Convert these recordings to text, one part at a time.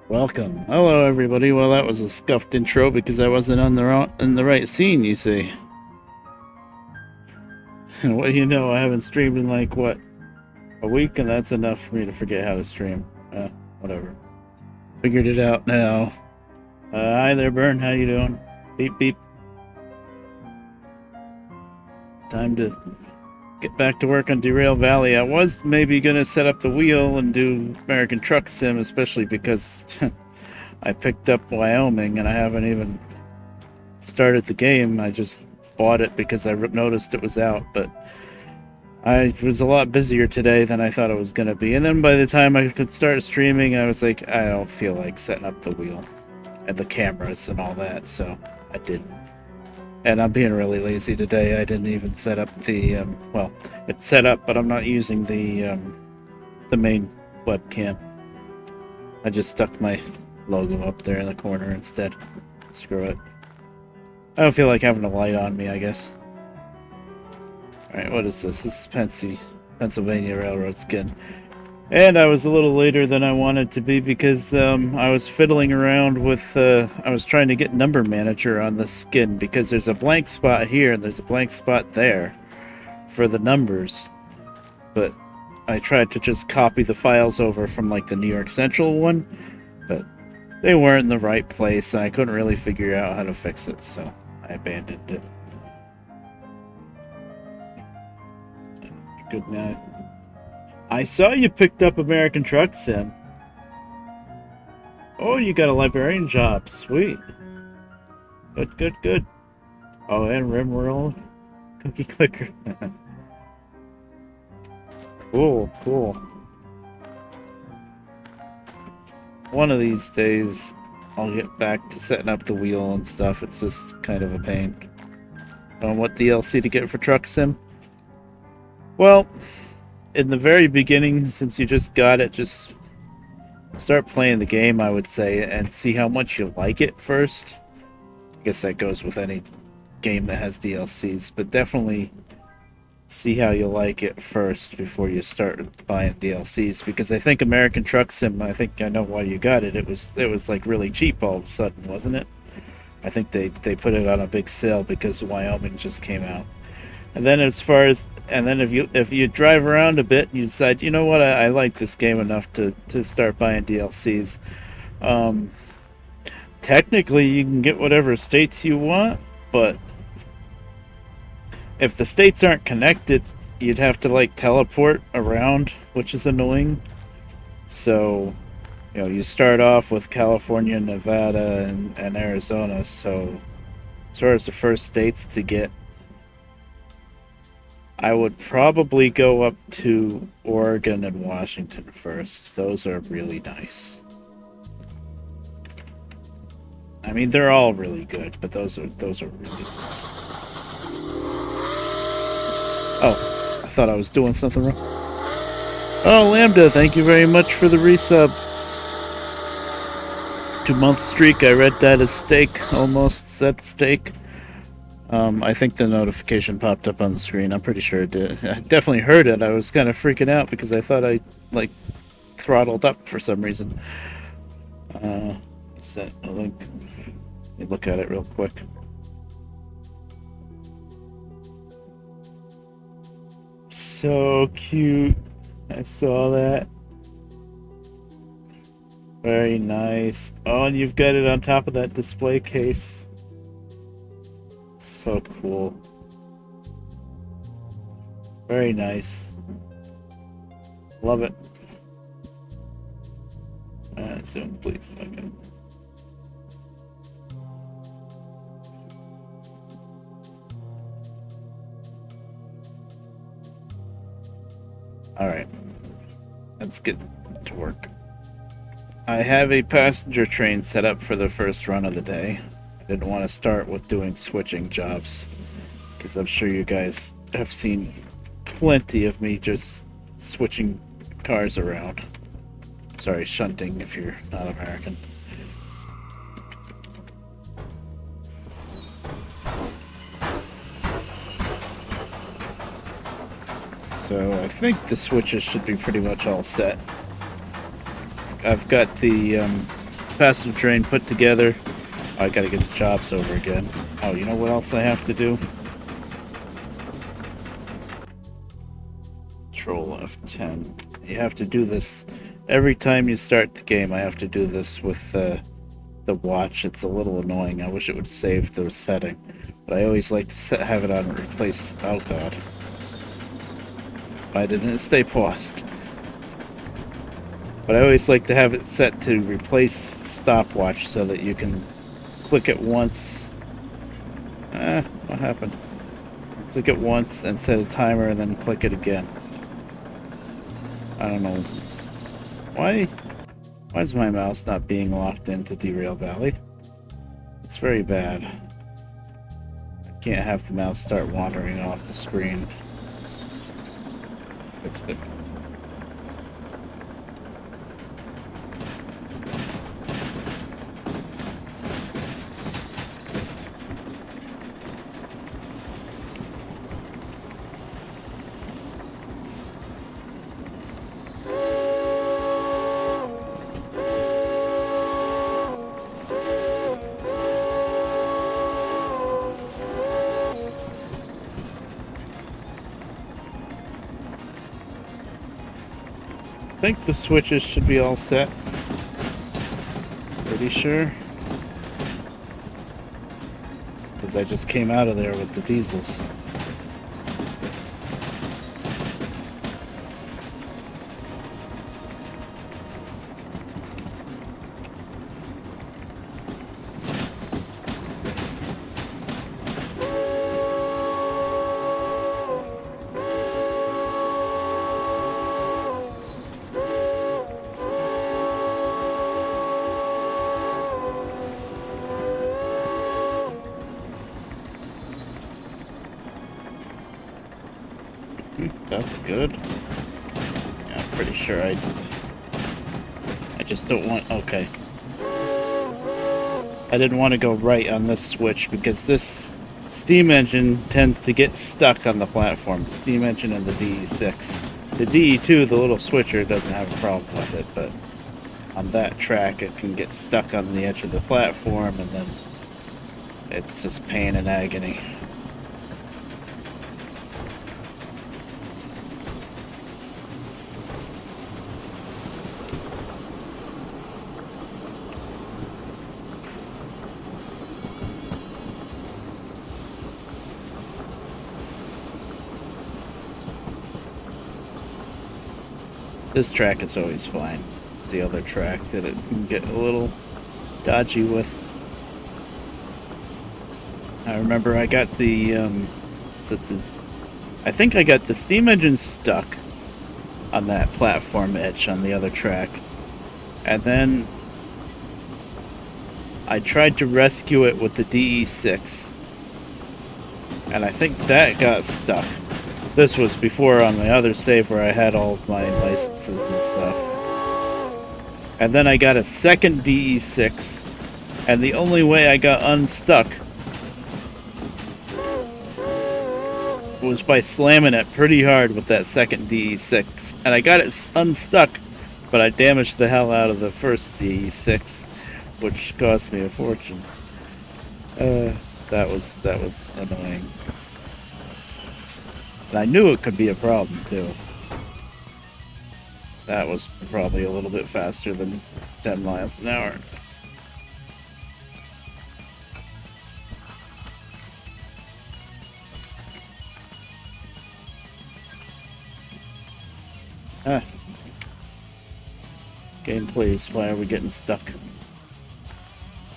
Welcome. Hello, everybody. Well, that was a scuffed intro because I wasn't on in the right scene, you see. And what do you know? I haven't streamed in like, what, a week, and that's enough for me to forget how to stream. Whatever. Figured it out now. Hi there, Bern. How you doing? Beep, beep. Time to get back to work on Derail Valley. I was maybe going to set up the wheel and do American Truck Sim, especially because I picked up Wyoming and I haven't even started the game. I just bought it because I noticed it was out, but I was a lot busier today than I thought it was going to be. And then by the time I could start streaming, I was like, I don't feel like setting up the wheel and the cameras and all that, so I didn't. And I'm being really lazy today. I didn't even set up the, well, it's set up, but I'm not using the main webcam. I just stuck my logo up there in the corner instead. Screw it. I don't feel like having a light on me, I guess. Alright, what is this? This is Pennsylvania Railroad skin. And I was a little later than I wanted to be because I was fiddling around with... I was trying to get number manager on the skin because there's a blank spot here and there's a blank spot there for the numbers. But I tried to just copy the files over from like the New York Central one, but they weren't in the right place and I couldn't really figure out how to fix it, so I abandoned it. Good night. I saw you picked up American Truck Sim. Oh, you got a librarian job. Sweet. Good, good, good. Oh, and Rimworld. Cookie Clicker. Cool, cool. One of these days, I'll get back to setting up the wheel and stuff. It's just kind of a pain. What DLC to get for Truck Sim? Well, in the very beginning, since you just got it, just start playing the game, I would say, and see how much you like it first. I guess that goes with any game that has DLCs, but definitely see how you like it first before you start buying DLCs, because I think American Truck Sim, I think I know why you got it. It was like really cheap all of a sudden, wasn't it? I think they put it on a big sale because Wyoming just came out. And then if you drive around a bit and you decide, you know what, I like this game enough to start buying DLCs. Technically, you can get whatever states you want, but if the states aren't connected, you'd have to like teleport around, which is annoying. So, you start off with California, Nevada, and Arizona. So, as far as the first states to get, I would probably go up to Oregon and Washington first. Those are really nice. I mean, they're all really good, but those are really nice. Oh, I thought I was doing something wrong. Oh, Lambda, thank you very much for the resub. 2-month streak. I read that as steak. Almost said steak. I think the notification popped up on the screen. I'm pretty sure it did. I definitely heard it. I was kind of freaking out because I thought I, like, throttled up for some reason. Set a link. Let me look at it real quick. So cute. I saw that. Very nice. Oh, and you've got it on top of that display case. So cool. Very nice. Love it. Soon, please. Okay. Alright. Let's get to work. I have a passenger train set up for the first run of the day. I didn't want to start with doing switching jobs, because I'm sure you guys have seen plenty of me just switching cars around. Sorry, shunting if you're not American. So I think the switches should be pretty much all set. I've got the passive train put together. Oh, I gotta get the jobs over again. Oh, you know what else I have to do? Control F10. You have to do this every time you start the game. I have to do this with the watch. It's a little annoying. I wish it would save the setting, but I always like to have it on replace. Oh god, why didn't it stay paused? But I always like to have it set to replace stopwatch so that you can click it once. What happened? Click it once and set a timer and then click it again. I don't know. Why is my mouse not being locked into Derail Valley? It's very bad. I can't have the mouse start wandering off the screen. Fixed it. I think the switches should be all set. Pretty sure. Because I just came out of there with the diesels. That's good. Yeah, I'm pretty sure I just don't want... Okay. I didn't want to go right on this switch because this steam engine tends to get stuck on the platform. The steam engine and the DE6. The DE2, the little switcher, doesn't have a problem with it, but on that track it can get stuck on the edge of the platform and then it's just pain and agony. This track is always fine. It's the other track that it can get a little dodgy with. I remember I got the, I think I got the steam engine stuck on that platform edge on the other track. And then I tried to rescue it with the DE6. And I think that got stuck. This was before on my other save where I had all my licenses and stuff. And then I got a second DE6, and the only way I got unstuck was by slamming it pretty hard with that second DE6. And I got it unstuck, but I damaged the hell out of the first DE6, which cost me a fortune. That was annoying. And I knew it could be a problem, too. That was probably a little bit faster than 10 miles an hour. Game, please. Why are we getting stuck?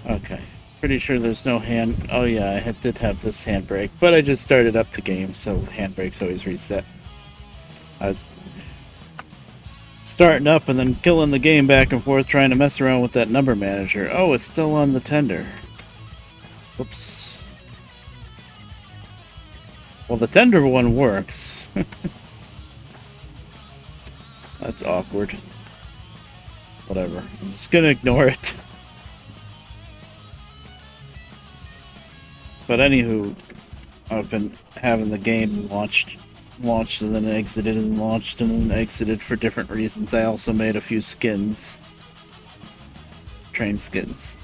Okay. Pretty sure there's no hand... Oh yeah, I did have this handbrake, but I just started up the game, so handbrake's always reset. I was starting up and then killing the game back and forth trying to mess around with that number manager. Oh, it's still on the tender. Oops. Well, the tender one works. That's awkward. Whatever. I'm just gonna ignore it. But anywho, I've been having the game launched and then exited and launched and then exited for different reasons. I also made a few skins. train skins.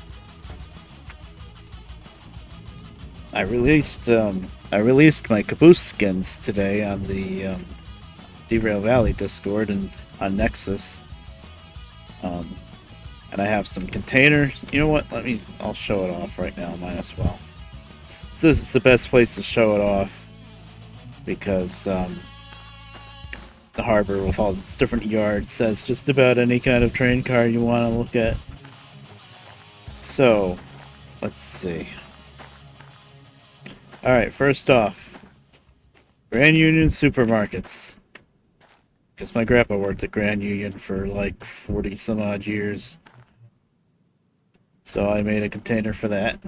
I released my caboose skins today on the Derail Valley Discord and on Nexus. And I have some containers. You know what? I'll show it off right now. Might as well. This is the best place to show it off because the harbor with all its different yards says just about any kind of train car you want to look at. So, let's see. Alright, first off, Grand Union Supermarkets. Because my grandpa worked at Grand Union for like 40 some odd years. So I made a container for that.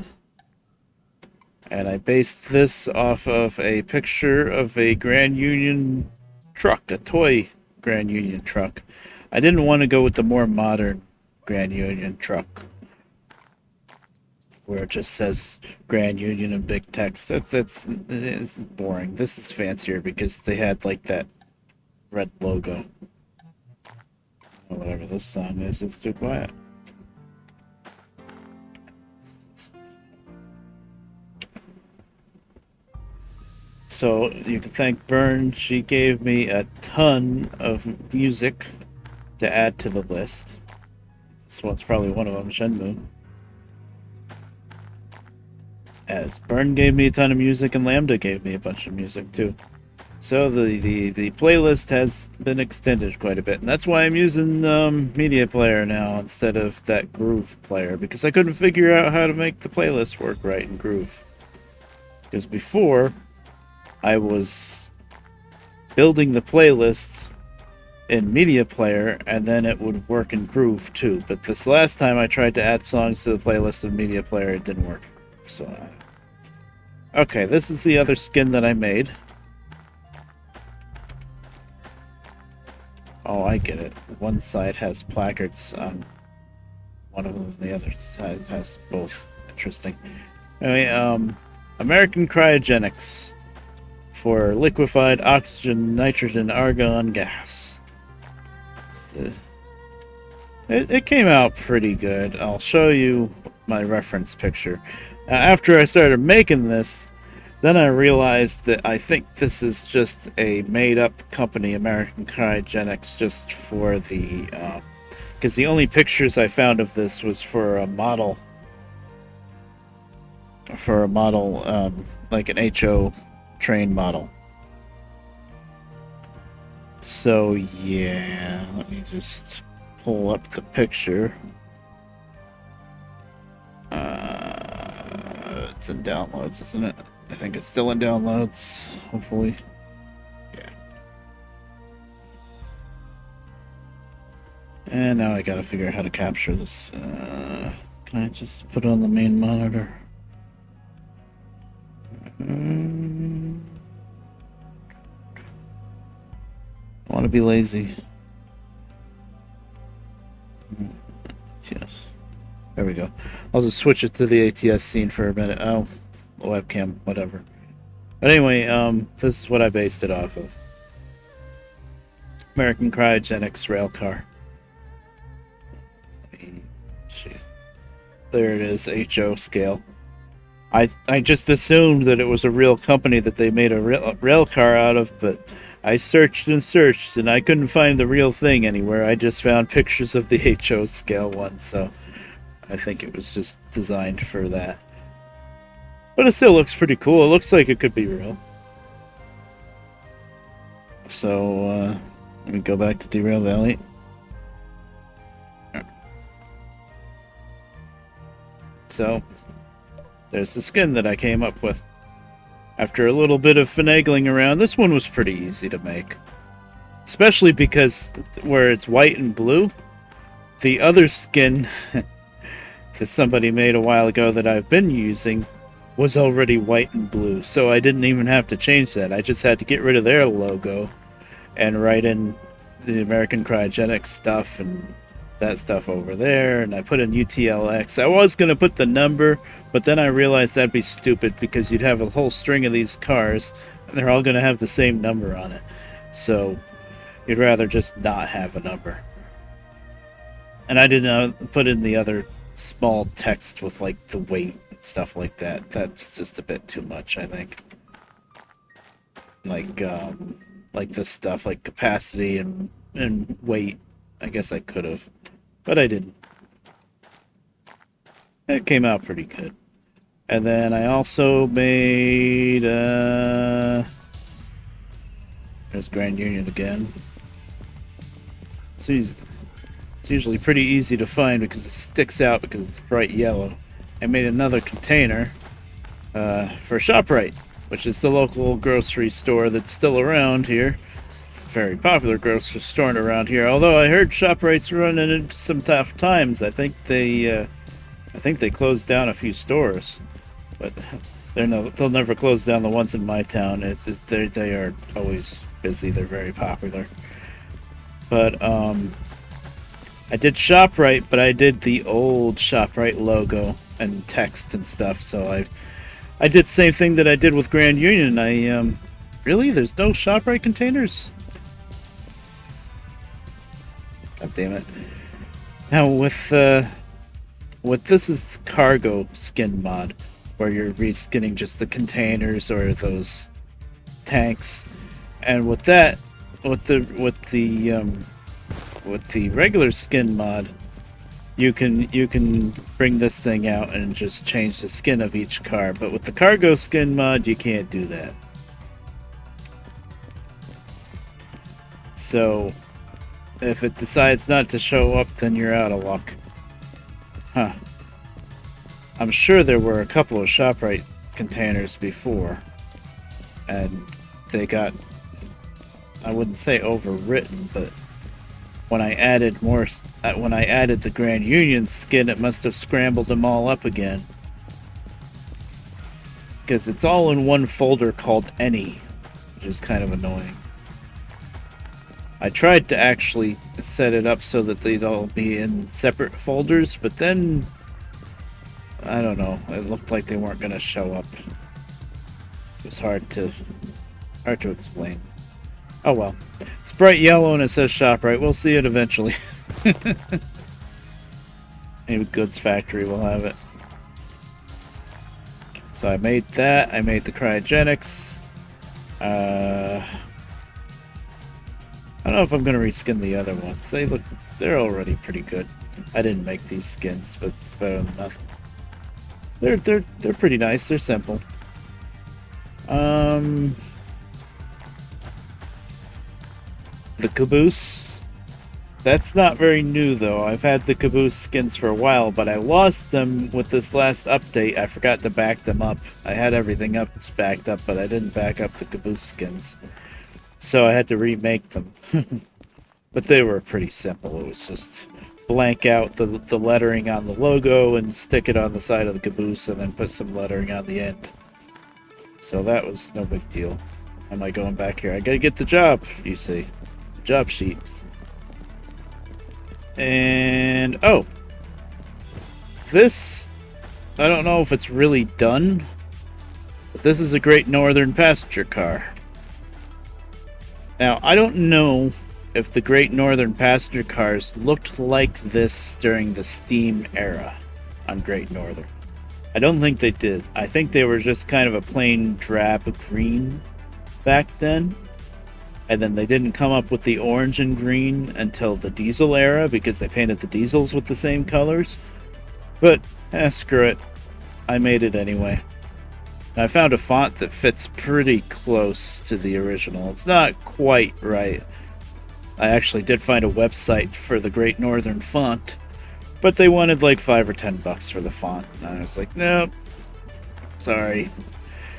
And I based this off of a picture of a Grand Union truck, a toy Grand Union truck. I didn't want to go with the more modern Grand Union truck, where it just says Grand Union in big text. That's boring. This is fancier because they had like that red logo. Or whatever this song is, it's too quiet. So you can thank Bern. She gave me a ton of music to add to the list. This one's probably one of them, Shenmue. As Bern gave me a ton of music and Lambda gave me a bunch of music too. So the playlist has been extended quite a bit, and that's why I'm using Media Player now instead of that Groove player, because I couldn't figure out how to make the playlist work right in Groove. Because before, I was building the playlist in Media Player, and then it would work in Groove too. But this last time I tried to add songs to the playlist in Media Player, it didn't work. So, okay, this is the other skin that I made. Oh, I get it. One side has placards on one of them, the other side has both. Interesting. Anyway, American Cryogenics for liquefied oxygen, nitrogen, argon gas. It came out pretty good. I'll show you my reference picture. After I started making this, then I realized that I think this is just a made-up company, American Cryogenics, just for the... because the only pictures I found of this was for a model... like an HO train model. So, yeah, let me just pull up the picture. It's in downloads, isn't it? I think it's still in downloads, hopefully. Yeah. And now I gotta figure out how to capture this. Can I just put it on the main monitor? I want to be lazy. Yes. There we go. I'll just switch it to the ATS scene for a minute. Oh, the webcam, whatever. But anyway, this is what I based it off of. American Cryogenics rail car. There it is, HO scale. I just assumed that it was a real company that they made a rail car out of, but I searched and searched and I couldn't find the real thing anywhere. I just found pictures of the HO scale one, so I think it was just designed for that. But it still looks pretty cool. It looks like it could be real. So, let me go back to Derail Valley. So, there's the skin that I came up with. After a little bit of finagling around, this one was pretty easy to make. Especially because where it's white and blue, the other skin, because somebody made a while ago that I've been using, was already white and blue. So I didn't even have to change that. I just had to get rid of their logo and write in the American Cryogenics stuff and that stuff over there, and I put in UTLX. I was going to put the number, but then I realized that'd be stupid because you'd have a whole string of these cars and they're all going to have the same number on it. So you'd rather just not have a number. And I didn't put in the other small text with like the weight and stuff like that. That's just a bit too much, I think. Like this stuff, like capacity and weight. I guess I could have, but I didn't. It came out pretty good. And then I also made there's Grand Union again. It's usually pretty easy to find because it sticks out because it's bright yellow. I made another container for ShopRite, which is the local grocery store that's still around here. It's a very popular grocery store around here. Although I heard ShopRite's running into some tough times. I think they closed down a few stores, but they'll never close down the ones in my town. They are always busy. They're very popular. But I did ShopRite, but I did the old ShopRite logo and text and stuff. So I did the same thing that I did with Grand Union. Really, there's no ShopRite containers. God damn it! Now with this is the cargo skin mod, where you're reskinning just the containers or those tanks, and with that, with the regular skin mod, you can bring this thing out and just change the skin of each car. But with the cargo skin mod, you can't do that. So if it decides not to show up, then you're out of luck. Huh. I'm sure there were a couple of ShopRite containers before, and they got, I wouldn't say overwritten, but when I added the Grand Union skin, it must have scrambled them all up again. Because it's all in one folder called Any, which is kind of annoying. I tried to actually set it up so that they'd all be in separate folders, but then I don't know, it looked like they weren't going to show up. It was hard to explain. Oh well. It's bright yellow and it says ShopRite. We'll see it eventually. Maybe Goods Factory will have it. So I made that. I made the cryogenics. I don't know if I'm going to reskin the other ones. They're already pretty good. I didn't make these skins, but it's better than nothing. They're pretty nice. They're simple. The caboose. That's not very new though. I've had the caboose skins for a while, but I lost them with this last update. I forgot to back them up. I had everything up backed up, but I didn't back up the caboose skins. So I had to remake them. But they were pretty simple. It was just blank out the lettering on the logo and stick it on the side of the caboose and then put some lettering on the end. So that was no big deal. Am I going back here? I gotta get the job, you see. Job sheets. And oh, this, I don't know if it's really done, but this is a Great Northern passenger car. Now, I don't know if the Great Northern passenger cars looked like this during the Steam era on Great Northern. I don't think they did. I think they were just kind of a plain drab green back then. And then they didn't come up with the orange and green until the diesel era because they painted the diesels with the same colors. But, screw it. I made it anyway. And I found a font that fits pretty close to the original. It's not quite right. I actually did find a website for the Great Northern font, but they wanted like $5 or $10 for the font. And I was like, nope. Sorry.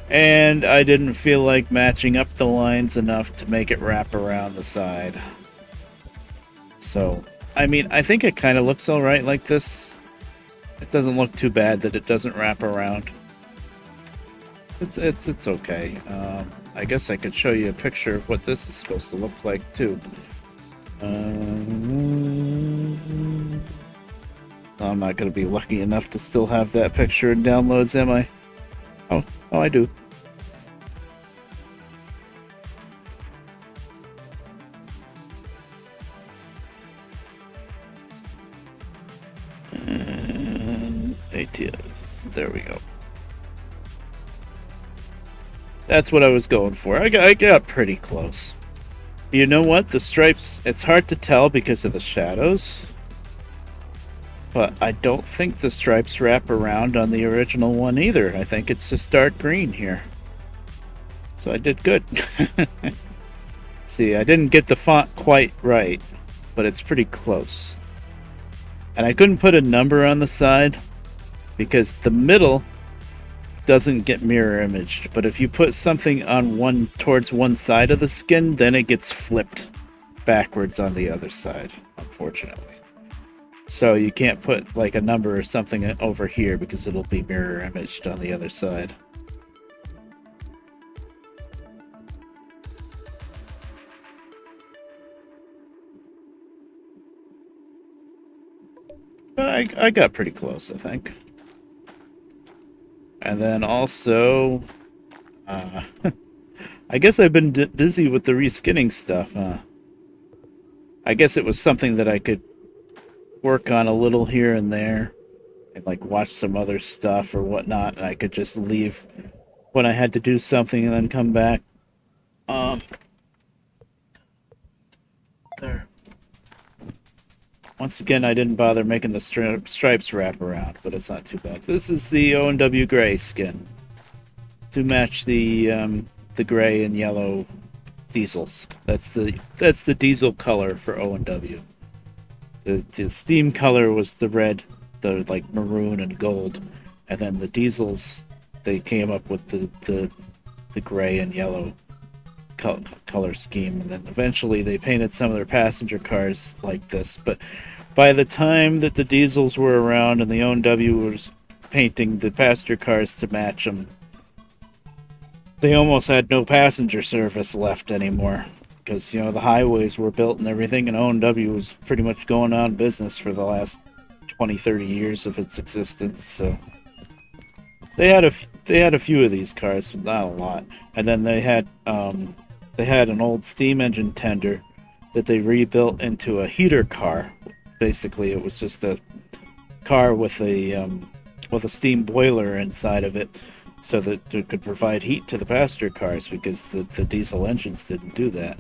And I didn't feel like matching up the lines enough to make it wrap around the side. So, I mean, I think it kind of looks alright like this. It doesn't look too bad that it doesn't wrap around. It's okay. I guess I could show you a picture of what this is supposed to look like too. I'm not going to be lucky enough to still have that picture in downloads, am I? Oh, I do. Right, yes. There we go. That's what I was going for. I got pretty close. You know what? The stripes, it's hard to tell because of the shadows. But I don't think the stripes wrap around on the original one either. I think it's just dark green here. So I did good. See, I didn't get the font quite right, but it's pretty close. And I couldn't put a number on the side because the middle doesn't get mirror imaged, but if you put something on towards one side of the skin, then it gets flipped backwards on the other side, unfortunately. So you can't put like a number or something over here because it'll be mirror imaged on the other side. But I got pretty close, I think. And then also, I guess I've been busy with the reskinning stuff. I guess it was something that I could work on a little here and there, and like watch some other stuff or whatnot, and I could just leave when I had to do something and then come back. There. Once again, I didn't bother making the stripes wrap around, but it's not too bad. This is the O&W gray skin to match the gray and yellow diesels. That's the diesel color for O&W. The steam color was the red, the like maroon and gold, and then the diesels, they came up with the gray and yellow color scheme, and then eventually they painted some of their passenger cars like this. But by the time that the diesels were around and the O&W was painting the passenger cars to match them, they almost had no passenger service left anymore, because you know the highways were built and everything, and O&W was pretty much going out of business for the last 20-30 years of its existence. So they had a few of these cars, but not a lot. And then they had an old steam engine tender that they rebuilt into a heater car. Basically, it was just a car with a steam boiler inside of it, so that it could provide heat to the passenger cars, because the diesel engines didn't do that.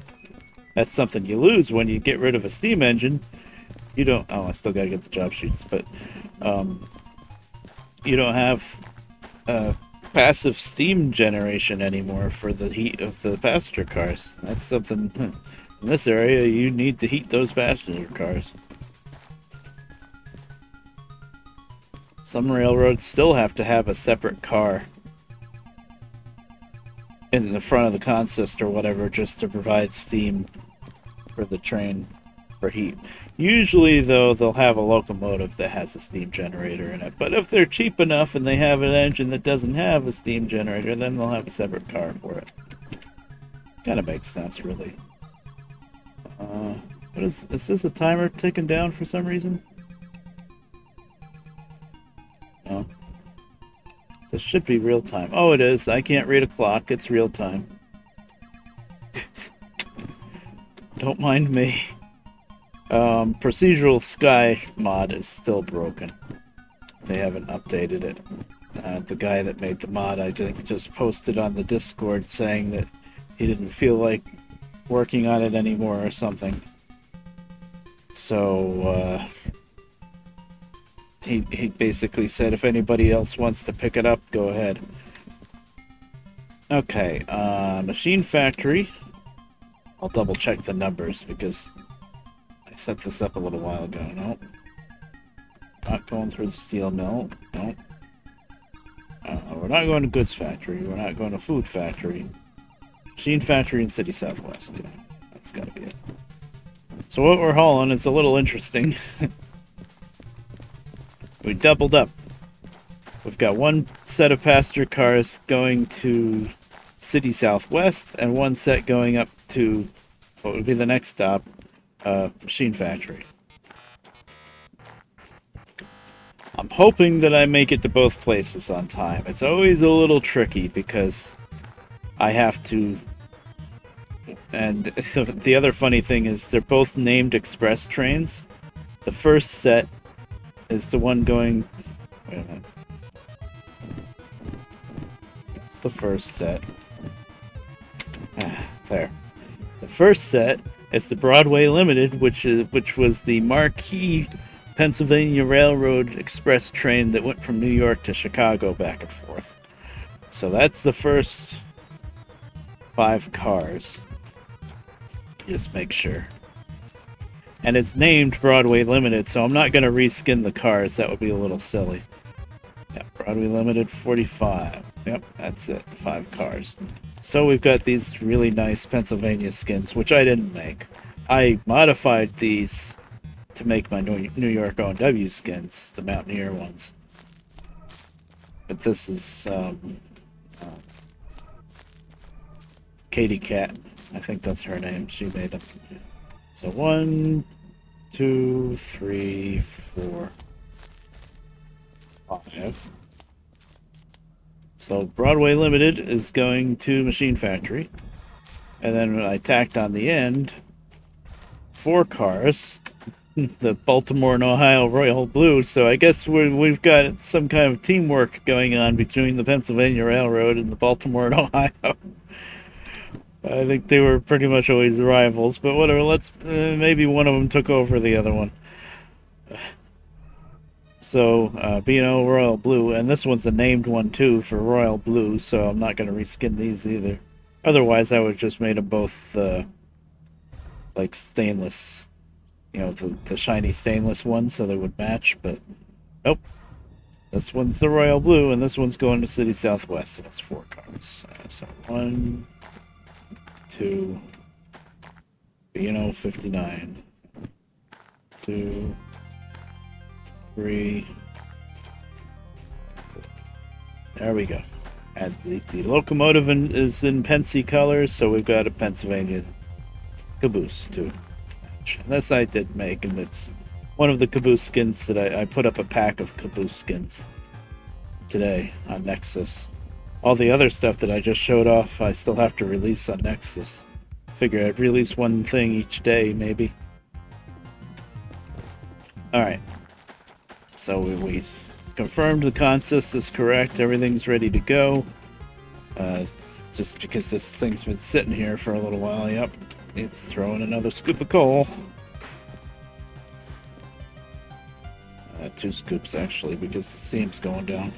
That's something you lose when you get rid of a steam engine. You don't. Oh, I still gotta get the job sheets, but you don't have passive steam generation anymore for the heat of the passenger cars. That's something in this area you need to heat those passenger cars. Some railroads still have to have a separate car in the front of the consist or whatever, just to provide steam for the train for heat. Usually, though, they'll have a locomotive that has a steam generator in it. But if they're cheap enough and they have an engine that doesn't have a steam generator, then they'll have a separate car for it. Kind of makes sense, really. What is this a timer ticking down for some reason? No. This should be real time. Oh, it is. I can't read a clock. It's real time. Don't mind me. Procedural Sky mod is still broken. They haven't updated it. The guy that made the mod, I think, just posted on the Discord saying that he didn't feel like working on it anymore or something. So, he basically said if anybody else wants to pick it up, go ahead. Okay, Machine Factory. I'll double check the numbers because I set this up a little while ago. Nope. Not going through the steel mill. Nope. We're not going to Goods Factory. We're not going to Food Factory. Machine Factory in City Southwest. Yeah, that's gotta be it. So what we're hauling is a little interesting. We doubled up. We've got one set of passenger cars going to City Southwest and one set going up to what would be the next stop, Machine Factory. I'm hoping that I make it to both places on time. It's always a little tricky because I have to... And the other funny thing is they're both named express trains. The first set is the one going... Wait a minute. the first set. There. The first set is the Broadway Limited, which was the marquee Pennsylvania Railroad Express train that went from New York to Chicago back and forth. So that's the first 5 cars. Just make sure. And it's named Broadway Limited, so I'm not going to reskin the cars. That would be a little silly. Yeah, Broadway Limited 45. Yep, that's it. 5 cars. So we've got these really nice Pennsylvania skins, which I didn't make. I modified these to make my New York O&W skins, the Mountaineer ones. But this is Katie Cat. I think that's her name. She made them. So 1, 2, 3, 4, 5. So Broadway Limited is going to Machine Factory. And then I tacked on the end 4 cars. The Baltimore and Ohio Royal Blue. So I guess we've got some kind of teamwork going on between the Pennsylvania Railroad and the Baltimore and Ohio. I think they were pretty much always rivals, but whatever. Let's maybe one of them took over the other one. So B&O Royal Blue, and this one's a named one too for Royal Blue. So I'm not going to reskin these either. Otherwise, I would have just made them both like stainless. You know, the shiny stainless one, so they would match, but nope. This one's the Royal Blue, and this one's going to City Southwest, and it's 4 cars. So 1, 2, B&O 59, 2, 3, 4. There we go. And the locomotive is in Pensy colors, so we've got a Pennsylvania caboose too. And this I did make, and it's one of the caboose skins that I put up a pack of caboose skins today on Nexus. All the other stuff that I just showed off, I still have to release on Nexus. Figure I'd release one thing each day, maybe. Alright. So we confirmed the consist is correct, everything's ready to go. Just because this thing's been sitting here for a little while, yep. It's throwing another scoop of coal. 2 scoops actually, because the seam's going down.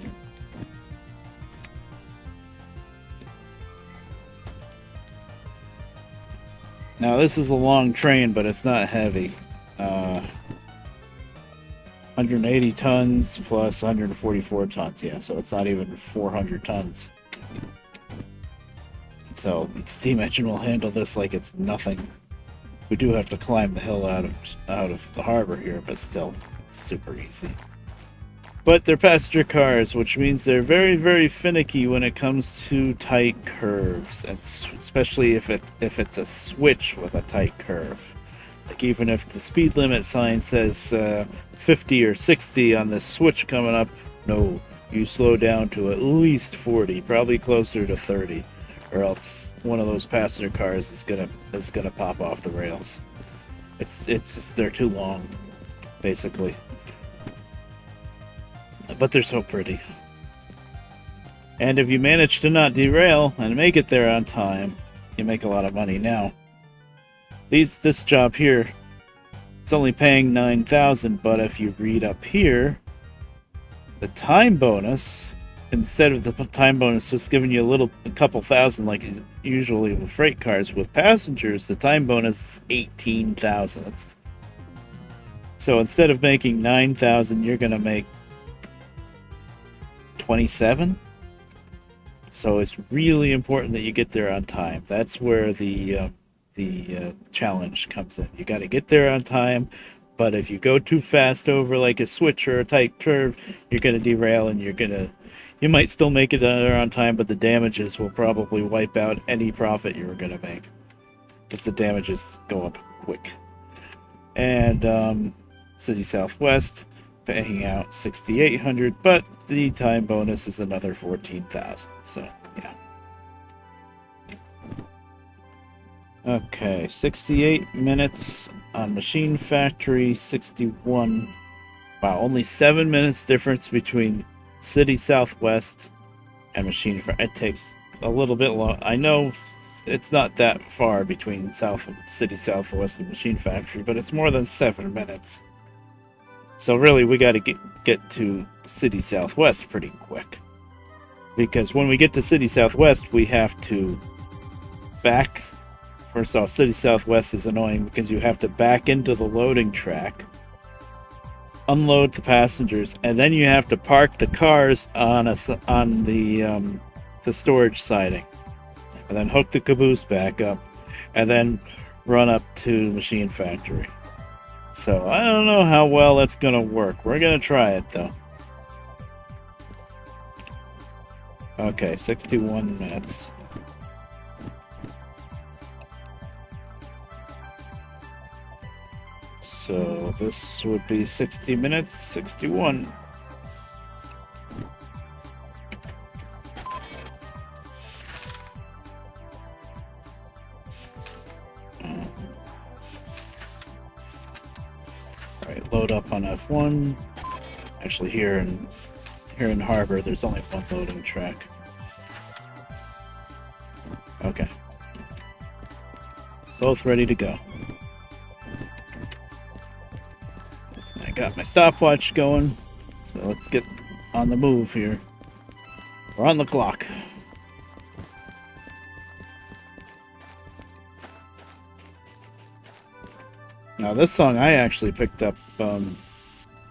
Now this is a long train, but it's not heavy. 180 tons plus 144 tons, yeah, so it's not even 400 tons. So the steam engine will handle this like it's nothing. We do have to climb the hill out of the harbor here, but still, it's super easy. But they're passenger cars, which means they're very, very finicky when it comes to tight curves, and especially if it's a switch with a tight curve. Like even if the speed limit sign says 50 or 60 on this switch coming up, no, you slow down to at least 40, probably closer to 30. Or else one of those passenger cars is gonna pop off the rails. It's just they're too long, basically. But they're so pretty. And if you manage to not derail and make it there on time, you make a lot of money. Now, this job here, it's only paying $9,000, but if you read up here, the time bonus, instead of the time bonus just giving you a couple thousand like usually with freight cars, with passengers the time bonus is 18,000. So instead of making 9,000, you're gonna make 27. So it's really important that you get there on time. That's where the challenge comes in. You got to get there on time, but if you go too fast over like a switch or a tight curve, you're gonna derail, and you might still make it there on time, but the damages will probably wipe out any profit you were going to make, because the damages go up quick. And City Southwest paying out $6,800, but the time bonus is another $14,000. So yeah. Okay, 68 minutes on Machine Factory, 61. Wow, only 7 minutes difference between City Southwest and Machine Factory. It takes a little bit long. I know it's not that far between City Southwest and Machine Factory, but it's more than 7 minutes. So really, we got to get to City Southwest pretty quick. Because when we get to City Southwest, we have to back. First off, City Southwest is annoying because you have to back into the loading track, unload the passengers, and then you have to park the cars on the storage siding, and then hook the caboose back up, and then run up to Machine Factory. So I don't know how well that's gonna work. We're gonna try it though. Okay, 61 minutes. So this would be 60 minutes, 61. Alright, load up on F1. Actually, here in Harbor, there's only one loading track. Okay. Both ready to go. I got my stopwatch going, so let's get on the move here. We're on the clock. Now this song I actually picked up, I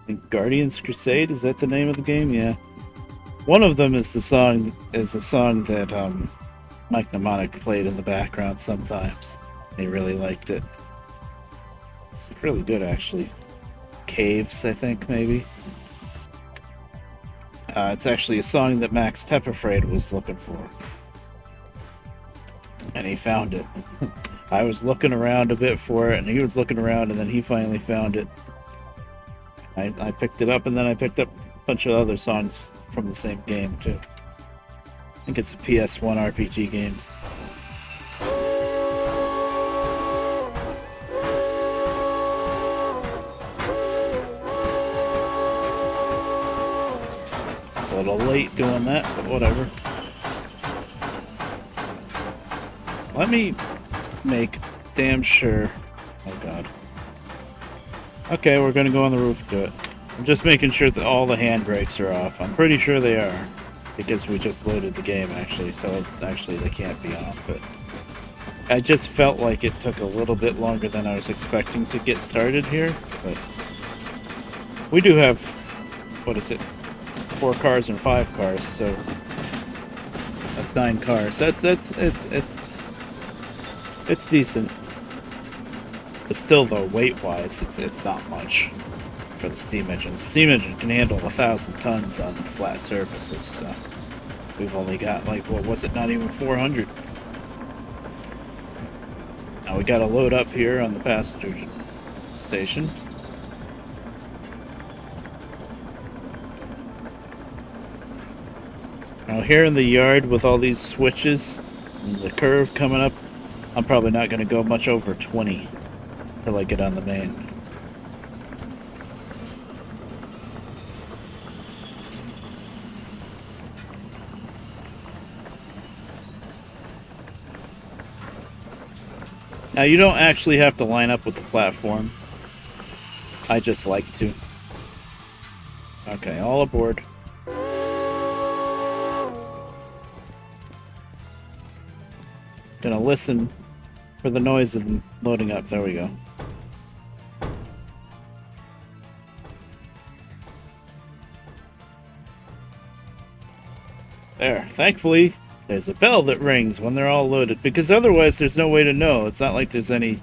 think Guardian's Crusade, is that the name of the game? Yeah. One of them is a song that Mike Mnemonic played in the background sometimes. He really liked it. It's really good actually. Caves, I think, maybe. It's actually a song that Max Tepperfrade was looking for. And he found it. I was looking around a bit for it, and he was looking around, and then he finally found it. I picked it up, and then I picked up a bunch of other songs from the same game, too. I think it's a PS1 RPG games. It's a little late doing that, but whatever. Let me make damn sure. Oh god. Okay, we're gonna go on the roof to it. I'm just making sure that all the handbrakes are off. I'm pretty sure they are, because we just loaded the game actually, so actually they can't be on, but I just felt like it took a little bit longer than I was expecting to get started here, but we do have, what is it, 4 cars and 5 cars, so that's 9 cars. It's decent. But still, though, weight-wise, it's not much for the steam engine. The steam engine can handle 1,000 tons on flat surfaces, so we've only got, like, what was it, not even 400. Now we gotta load up here on the passenger station. Now here in the yard with all these switches and the curve coming up, I'm probably not going to go much over 20 till I get on the main. Now you don't actually have to line up with the platform. I just like to. Okay, all aboard. Gonna listen for the noise of them loading up. There we go. There. Thankfully, there's a bell that rings when they're all loaded, because otherwise there's no way to know. It's not like there's any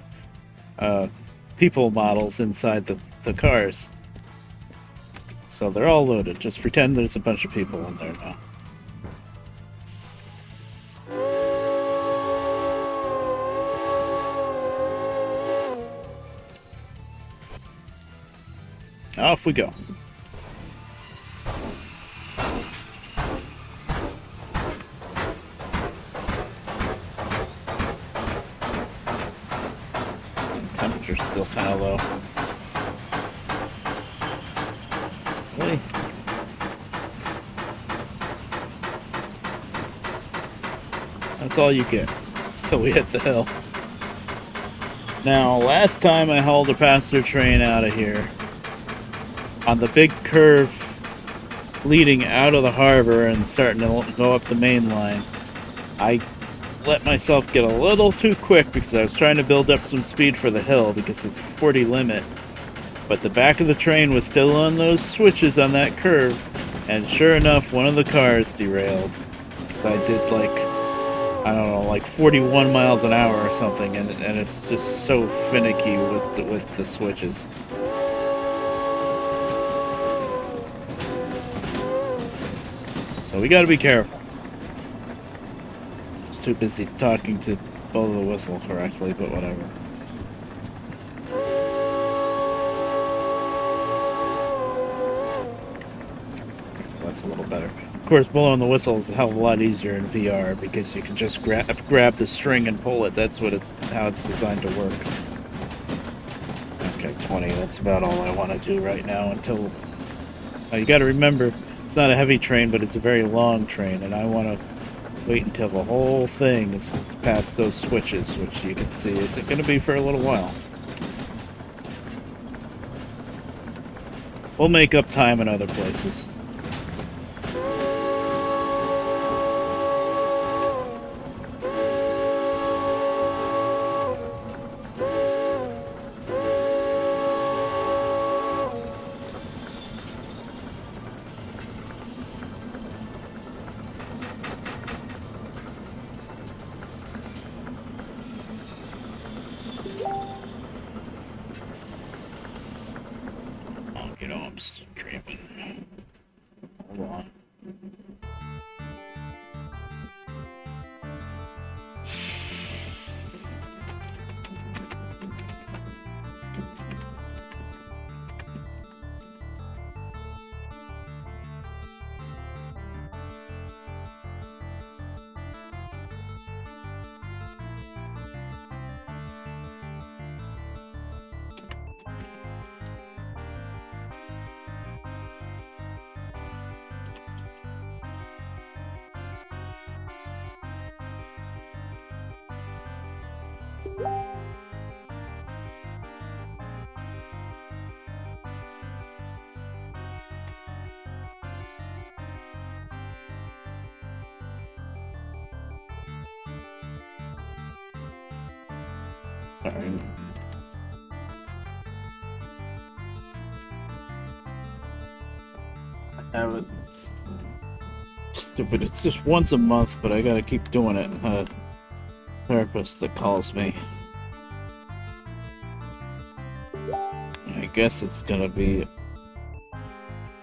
people models inside the cars. So they're all loaded. Just pretend there's a bunch of people in there now. Off we go. Temperature's still kind of low. Really? That's all you get till we hit the hill. Now, last time I hauled a passenger train out of here, on the big curve leading out of the harbor and starting to go up the main line, I let myself get a little too quick because I was trying to build up some speed for the hill because it's 40 limit. But the back of the train was still on those switches on that curve, and sure enough, one of the cars derailed. Because I did like, I don't know, like 41 miles an hour or something, and it's just so finicky with the switches. So we gotta be careful. I was too busy talking to blow the whistle correctly, but whatever. That's a little better. Of course, blowing the whistle is a hell of a lot easier in VR because you can just grab the string and pull it. That's how it's designed to work. Okay, 20. That's about all I want to do right now until. You got to remember, it's not a heavy train, but it's a very long train, and I want to wait until the whole thing is past those switches, which you can see isn't going to be for a little while. We'll make up time in other places. I'm streaming. Hold on. Sorry. I have it. Stupid. It's just once a month, but I gotta keep doing it. Therapist that calls me. I guess it's gonna be.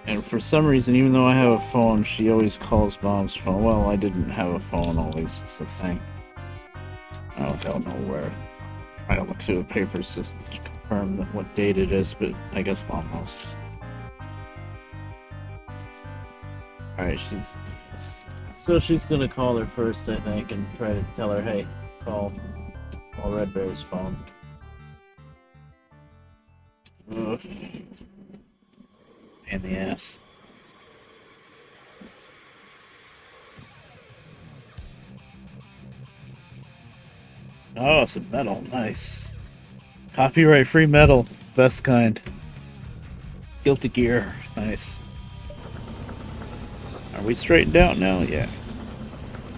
And for some reason, even though I have a phone, she always calls Mom's phone. Well, I didn't have a phone always. It's the thing. I don't know where. I look through the papers just to confirm what date it is, but I guess Mom knows. Alright, she's gonna call her first, I think, and try to tell her, hey, call Redberry's phone. Ugh. In the ass. Oh, some metal. Nice. Copyright-free metal. Best kind. Guilty Gear. Nice. Are we straightened out now? Yeah.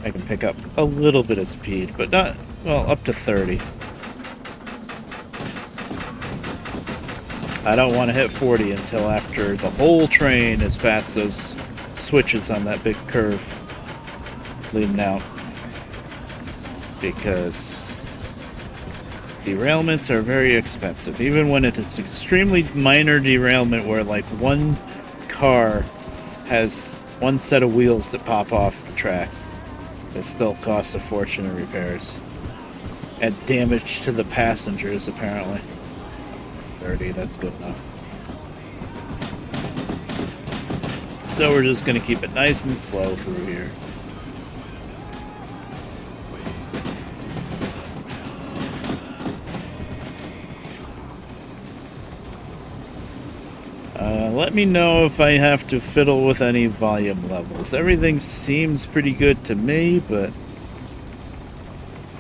I can pick up a little bit of speed, but not, well, up to 30. I don't want to hit 40 until after the whole train is past those switches on that big curve leading out. Because derailments are very expensive, even when it's extremely minor derailment where like one car has one set of wheels that pop off the tracks. It still costs a fortune in repairs. And damage to the passengers, apparently. 30, that's good enough. So we're just going to keep it nice and slow through here. Let me know if I have to fiddle with any volume levels. Everything seems pretty good to me, but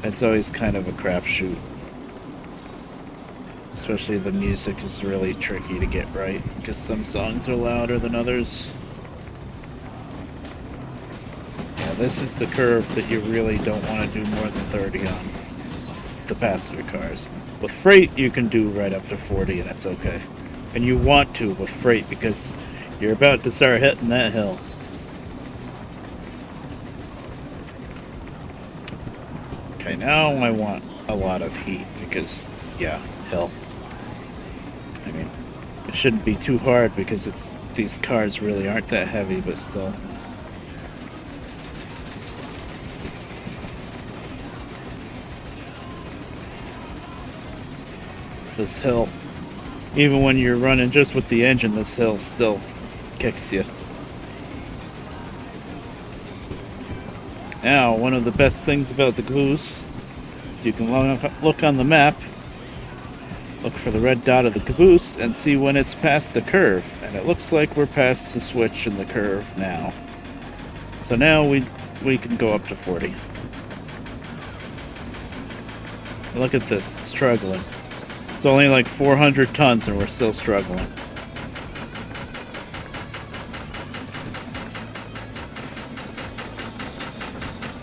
It's always kind of a crapshoot. Especially the music is really tricky to get right, because some songs are louder than others. Yeah, this is the curve that you really don't want to do more than 30 on the passenger cars. With freight, you can do right up to 40, and it's okay. And you want to with freight, because you're about to start hitting that hill. Okay, now I want a lot of heat, because, yeah, hill. I mean, it shouldn't be too hard because these cars really aren't that heavy, but still. This hill, even when you're running just with the engine, this hill still kicks you. Now, one of the best things about the caboose is you can look on the map, look for the red dot of the caboose, and see when it's past the curve. And it looks like we're past the switch in the curve now. So now we can go up to 40. Look at this, it's struggling. It's only like 400 tons and we're still struggling.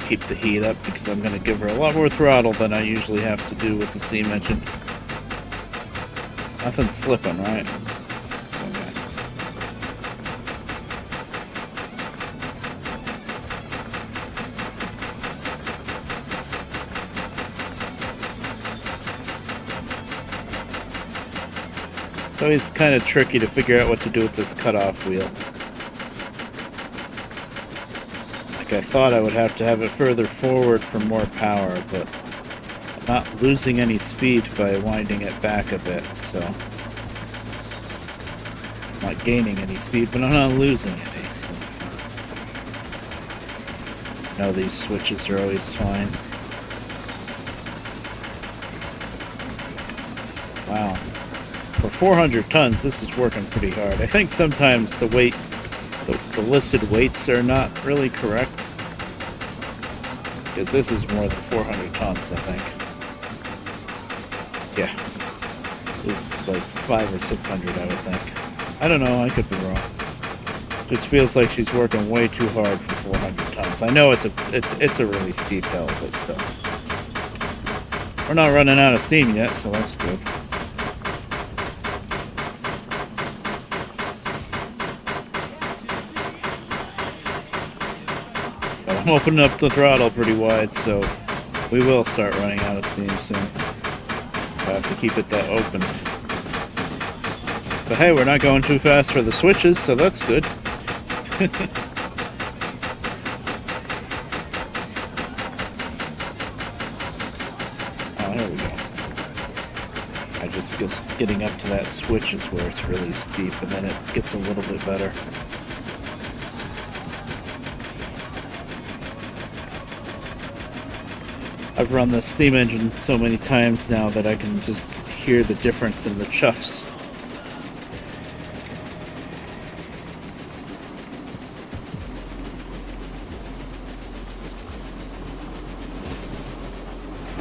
Keep the heat up because I'm going to give her a lot more throttle than I usually have to do with the steam engine. Nothing's slipping, right? It's okay. It's always kind of tricky to figure out what to do with this cutoff wheel. Like I thought I would have to have it further forward for more power, but I'm not losing any speed by winding it back a bit, so I'm not gaining any speed, but I'm not losing any. So. I know these switches are always fine. Wow. For 400 tons, this is working pretty hard. I think sometimes the weight, the listed weights are not really correct. Because this is more than 400 tons, I think. Yeah. This is like 500 or 600, I would think. I don't know, I could be wrong. Just feels like she's working way too hard for 400 tons. I know it's a really steep hill, but still. We're not running out of steam yet, so that's good. I'm opening up the throttle pretty wide, so we will start running out of steam soon. I have to keep it that open. But hey, we're not going too fast for the switches, so that's good. Oh, there we go. I just guess getting up to that switch is where it's really steep, and then it gets a little bit better. I've run the steam engine so many times now that I can just hear the difference in the chuffs.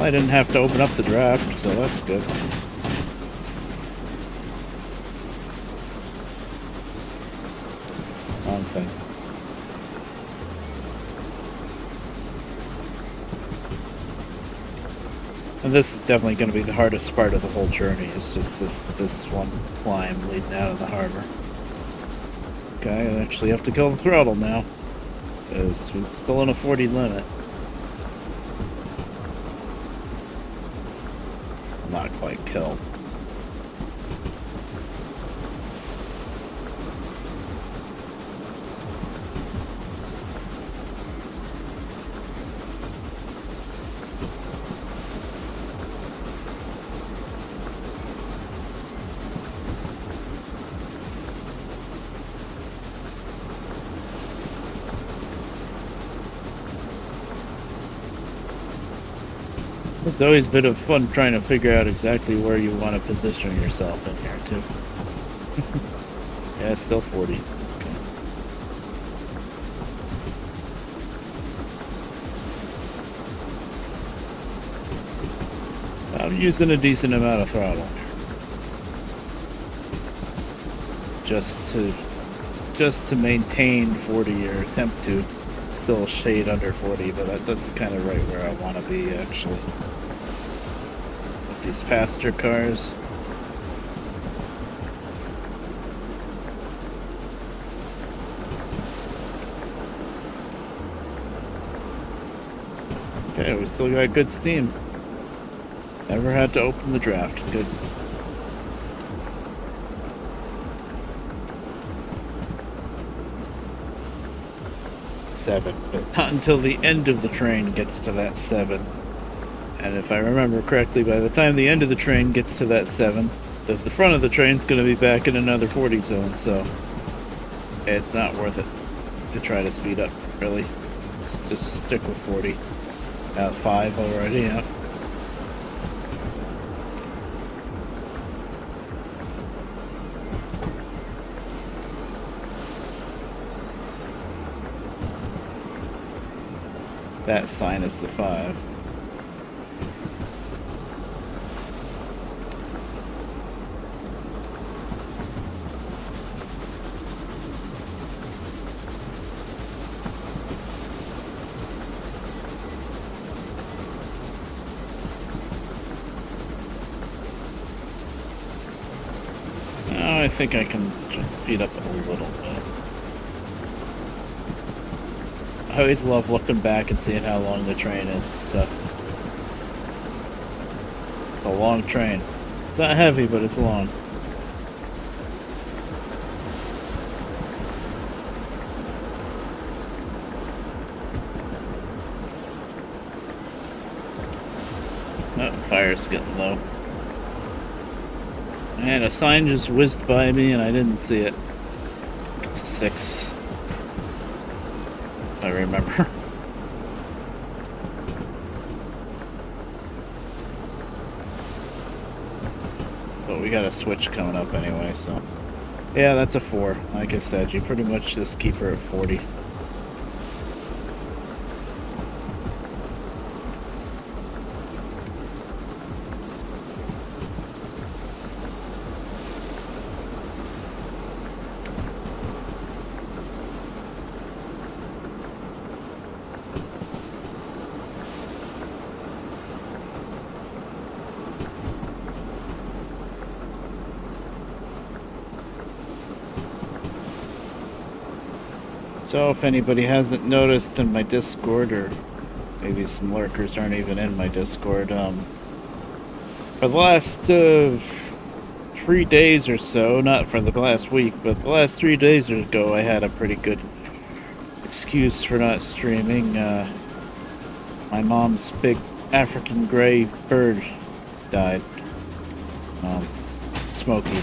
I didn't have to open up the draft, so that's good. Wrong thing. And this is definitely going to be the hardest part of the whole journey. It's just this one climb leading out of the harbor. Okay, I actually have to kill the throttle now, because we're still in a 40 limit. Not quite killed. It's always a bit of fun trying to figure out exactly where you want to position yourself in here, too. Yeah, it's still 40. Okay. I'm using a decent amount of throttle. Just to maintain 40 or attempt to still shade under 40, but that's kind of right where I want to be actually. With these passenger cars. Okay, we still got good steam. Never had to open the draft. Good. Seven, but not until the end of the train gets to that 7. And if I remember correctly, by the time the end of the train gets to that 7, the front of the train's going to be back in another 40 zone, so it's not worth it to try to speed up, really. Just stick with 40. At 5 already, yeah. That sign is the 5. I think I can just speed up a little bit. I always love looking back and seeing how long the train is and stuff. It's a long train. It's not heavy, but it's long. Oh, fire's getting low. And a sign just whizzed by me and I didn't see it. It's a 6. If I remember. But we got a switch coming up anyway, so. Yeah, that's a 4. Like I said, you pretty much just keep her at 40. So if anybody hasn't noticed in my Discord, or maybe some lurkers aren't even in my Discord, for the last 3 days or so, not for the last week, but the last 3 days ago, I had a pretty good excuse for not streaming. My mom's big African gray bird died. Smokey.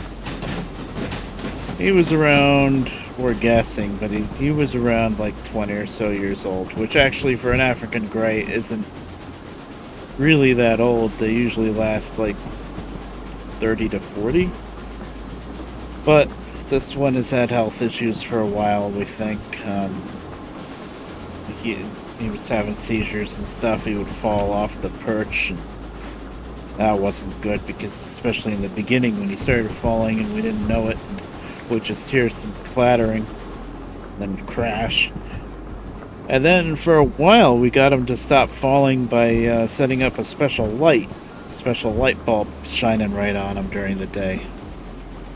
He was around, we're guessing, but he was around like 20 or so years old, which actually for an African gray isn't really that old. They usually last like 30 to 40. But this one has had health issues for a while, we think. He was having seizures and stuff. He would fall off the perch, and that wasn't good, because especially in the beginning when he started falling and we didn't know it, we'd just hear some clattering, then crash. And then for a while we got him to stop falling by setting up a special light bulb shining right on him during the day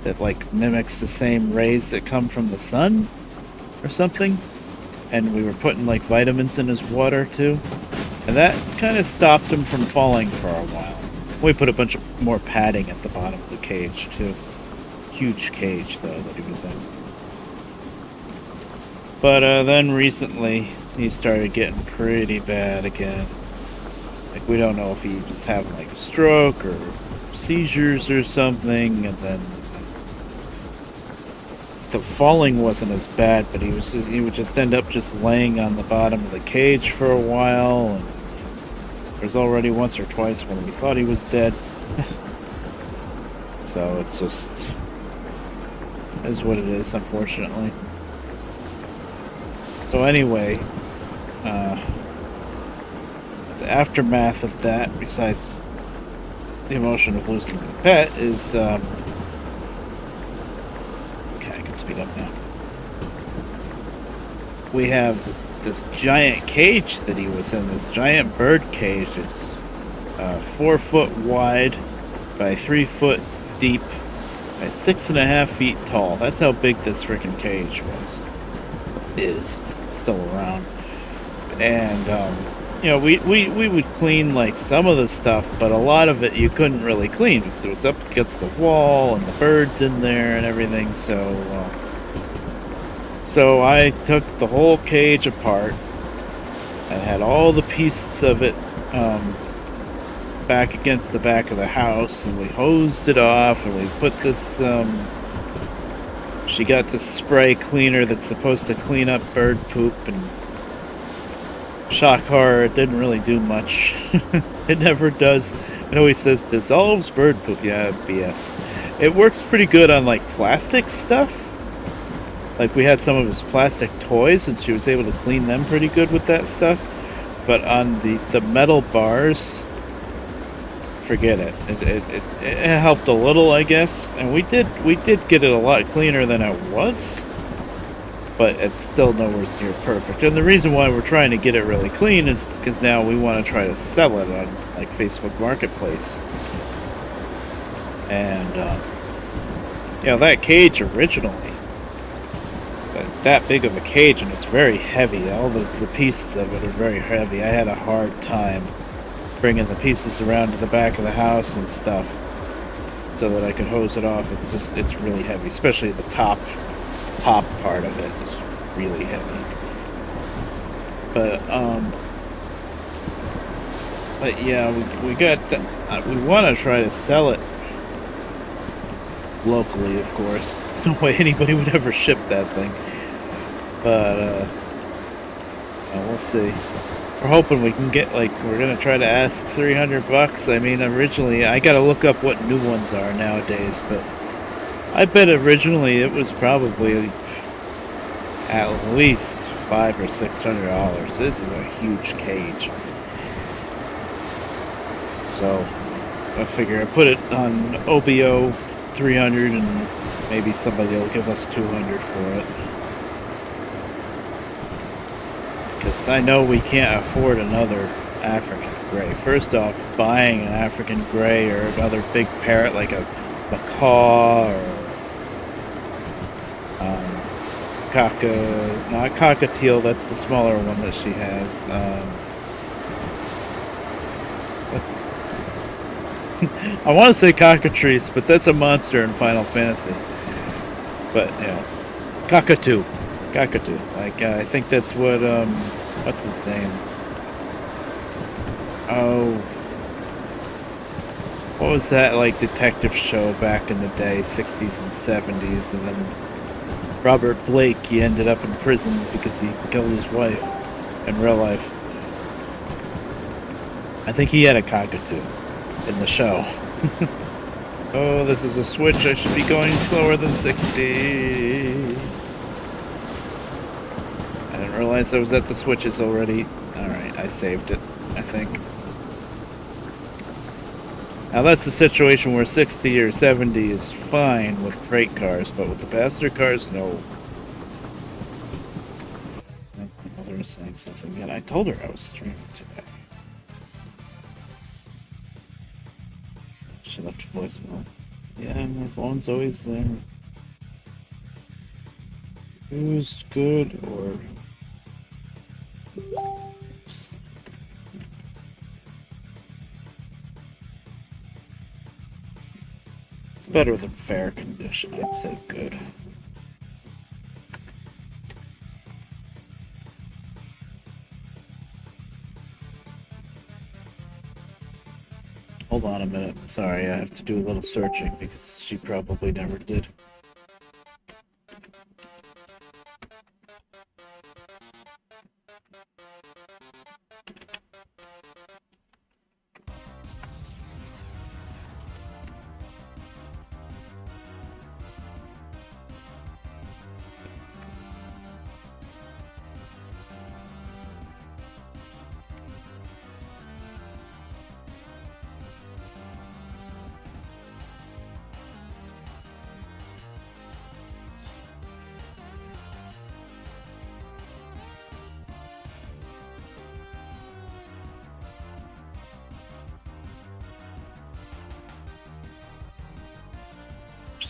that like mimics the same rays that come from the sun or something. And we were putting like vitamins in his water too, and that kind of stopped him from falling for a while. We put a bunch of more padding at the bottom of the cage too. Huge cage though that he was in. But then recently he started getting pretty bad again. Like we don't know if he was having like a stroke or seizures or something, and then the falling wasn't as bad, but he would just end up just laying on the bottom of the cage for a while, and there's already once or twice when we thought he was dead. So it's just is what it is, unfortunately. So anyway, the aftermath of that, besides the emotion of losing a pet is, okay, I can speed up now. We have this giant cage that he was in, this giant bird cage. It's 4 foot wide by 3 foot deep by 6.5 feet tall. That's how big this freaking cage is still around. And you know, we would clean like some of the stuff, but a lot of it you couldn't really clean because it was up against the wall and the birds in there and everything. So I took the whole cage apart. I had all the pieces of it back against the back of the house, and we hosed it off, and we put this, she got this spray cleaner that's supposed to clean up bird poop, and shock horror, it didn't really do much. It never does. It always says dissolves bird poop. Yeah, BS. It works pretty good on like plastic stuff. Like we had some of his plastic toys, and she was able to clean them pretty good with that stuff. But on the metal bars, forget it. It helped a little, I guess. And we did get it a lot cleaner than it was. But it's still nowhere near perfect. And the reason why we're trying to get it really clean is because now we want to try to sell it on like Facebook Marketplace. And you know, that cage originally, that big of a cage, and it's very heavy. All the pieces of it are very heavy. I had a hard time bringing the pieces around to the back of the house and stuff so that I could hose it off. It's really heavy, especially the top part of it is really heavy. But yeah, we got we want to try to sell it locally, of course. There's no way anybody would ever ship that thing. But we'll see. We're hoping we can get, like, we're gonna try to ask $300. I mean, originally I gotta look up what new ones are nowadays, but I bet originally it was probably at least $500 or $600. This is a huge cage. So I figure I put it on OBO 300, and maybe somebody will give us 200 for it. Because I know we can't afford another African gray. First off, buying an African gray or another big parrot like a macaw or not cockatiel, that's the smaller one that she has. That's I want to say cockatrice, but that's a monster in Final Fantasy. But yeah, cockatoo. Like I think that's what what's his name? Oh, what was that like detective show back in the day, 60s and 70s, and then Robert Blake, he ended up in prison because he killed his wife in real life. I think he had a cockatoo in the show. Oh, this is a switch. I should be going slower than 60. I didn't realize I was at the switches already. Alright, I saved it, I think. Now that's a situation where 60 or 70 is fine with freight cars, but with the passenger cars, no. My mother was saying something again. I told her I was streaming today. She left a voicemail. Yeah, my phone's always there. Used, good, or... It's better than fair condition, I'd say good. Hold on a minute. Sorry, I have to do a little searching because she probably never did.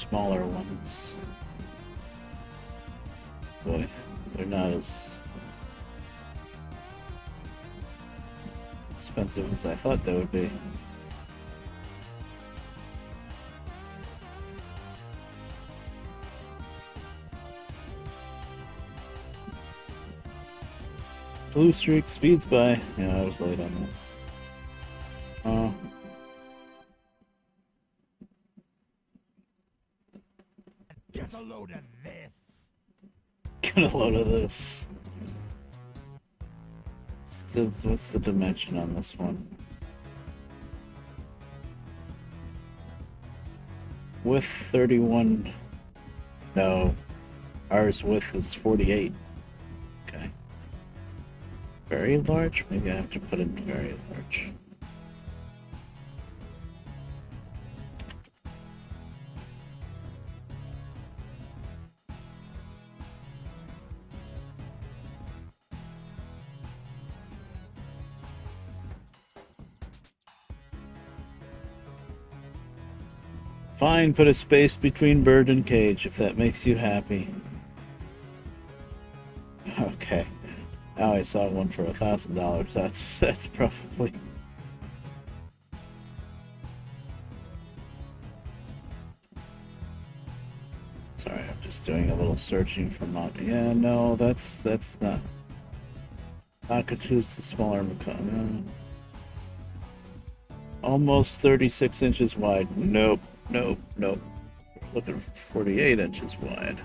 smaller ones. Boy, they're not as expensive as I thought they would be. Blue streak speeds by. Yeah, I was late on that. Oh. Get a load of this. Get a load of this. What's the dimension on this one? Width 31. No. Ours width is 48. Okay. Very large? Maybe I have to put in very large. Fine, put a space between bird and cage if that makes you happy. Okay. Now I saw one for $1,000. That's probably. Sorry, I'm just doing a little searching for Mount. Yeah, no, that's not. Cockatoo's the smaller macaque. Almost 36 inches wide. Nope. Nope. We're looking for 48 inches wide.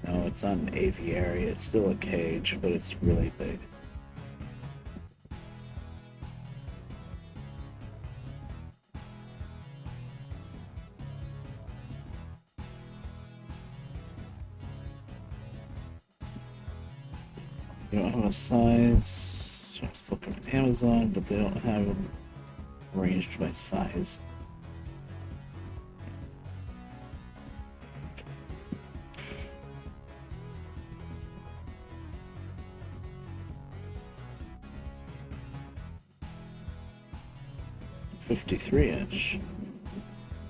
No, it's not an aviary. It's still a cage, but it's really big. You don't have a size. I was looking at Amazon, but they don't have them arranged by size. $53-inch.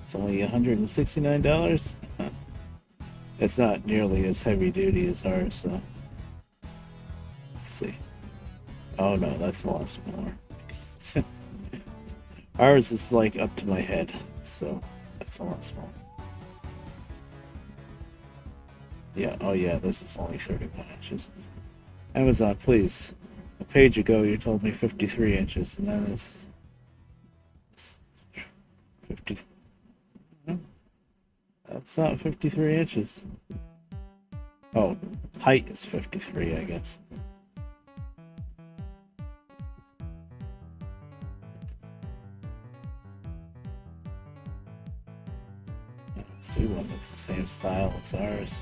It's only $169. It's not nearly as heavy duty as ours, though. Let's see. Oh no, that's a lot smaller. Ours is like up to my head, so that's a lot smaller. Yeah, oh yeah, this is only 31 inches. Amazon, please. A page ago you told me 53 inches, and then it's 50. No, that's not 53 inches. Oh, height is 53, I guess. See one that's the same style as ours.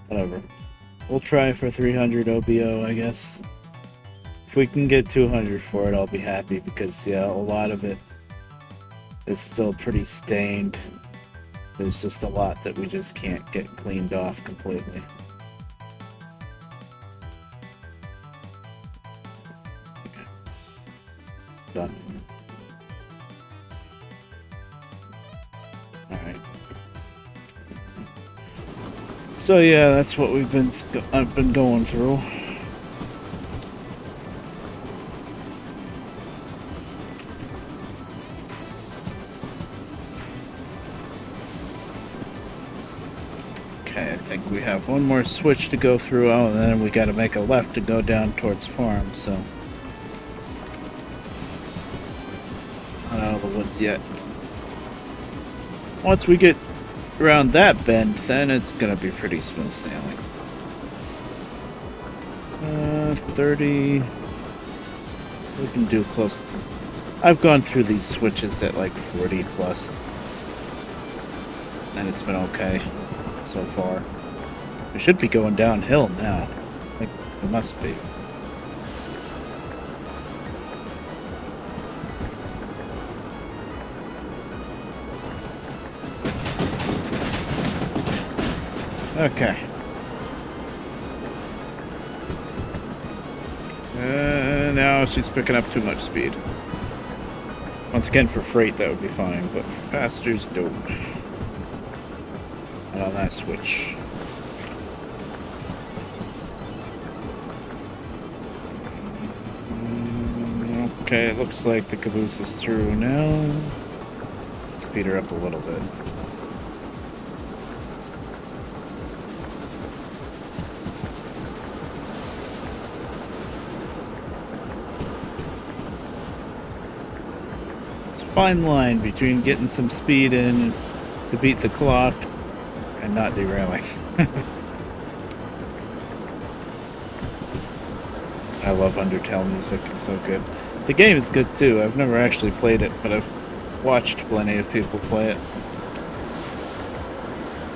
Whatever. We'll try for 300 OBO, I guess. If we can get 200 for it, I'll be happy because, yeah, a lot of it is still pretty stained. There's just a lot that we just can't get cleaned off completely. Okay. Done. Alright. So yeah, that's what I've been going through. Okay, I think we have one more switch to go through. Oh, and then we got to make a left to go down towards farm, so not out of the woods yet. Once we get around that bend, then it's gonna be pretty smooth sailing. 30. We can do close to. I've gone through these switches at like 40 plus, and it's been okay so far. We should be going downhill now. I think we must be. Okay. Now she's picking up too much speed. Once again, for freight, that would be fine, but for passengers, no. Not on that switch. Okay, it looks like the caboose is through now. Let's speed her up a little bit. It's a fine line between getting some speed in to beat the clock and not derailing. I love Undertale music, it's so good. The game is good too. I've never actually played it, but I've watched plenty of people play it.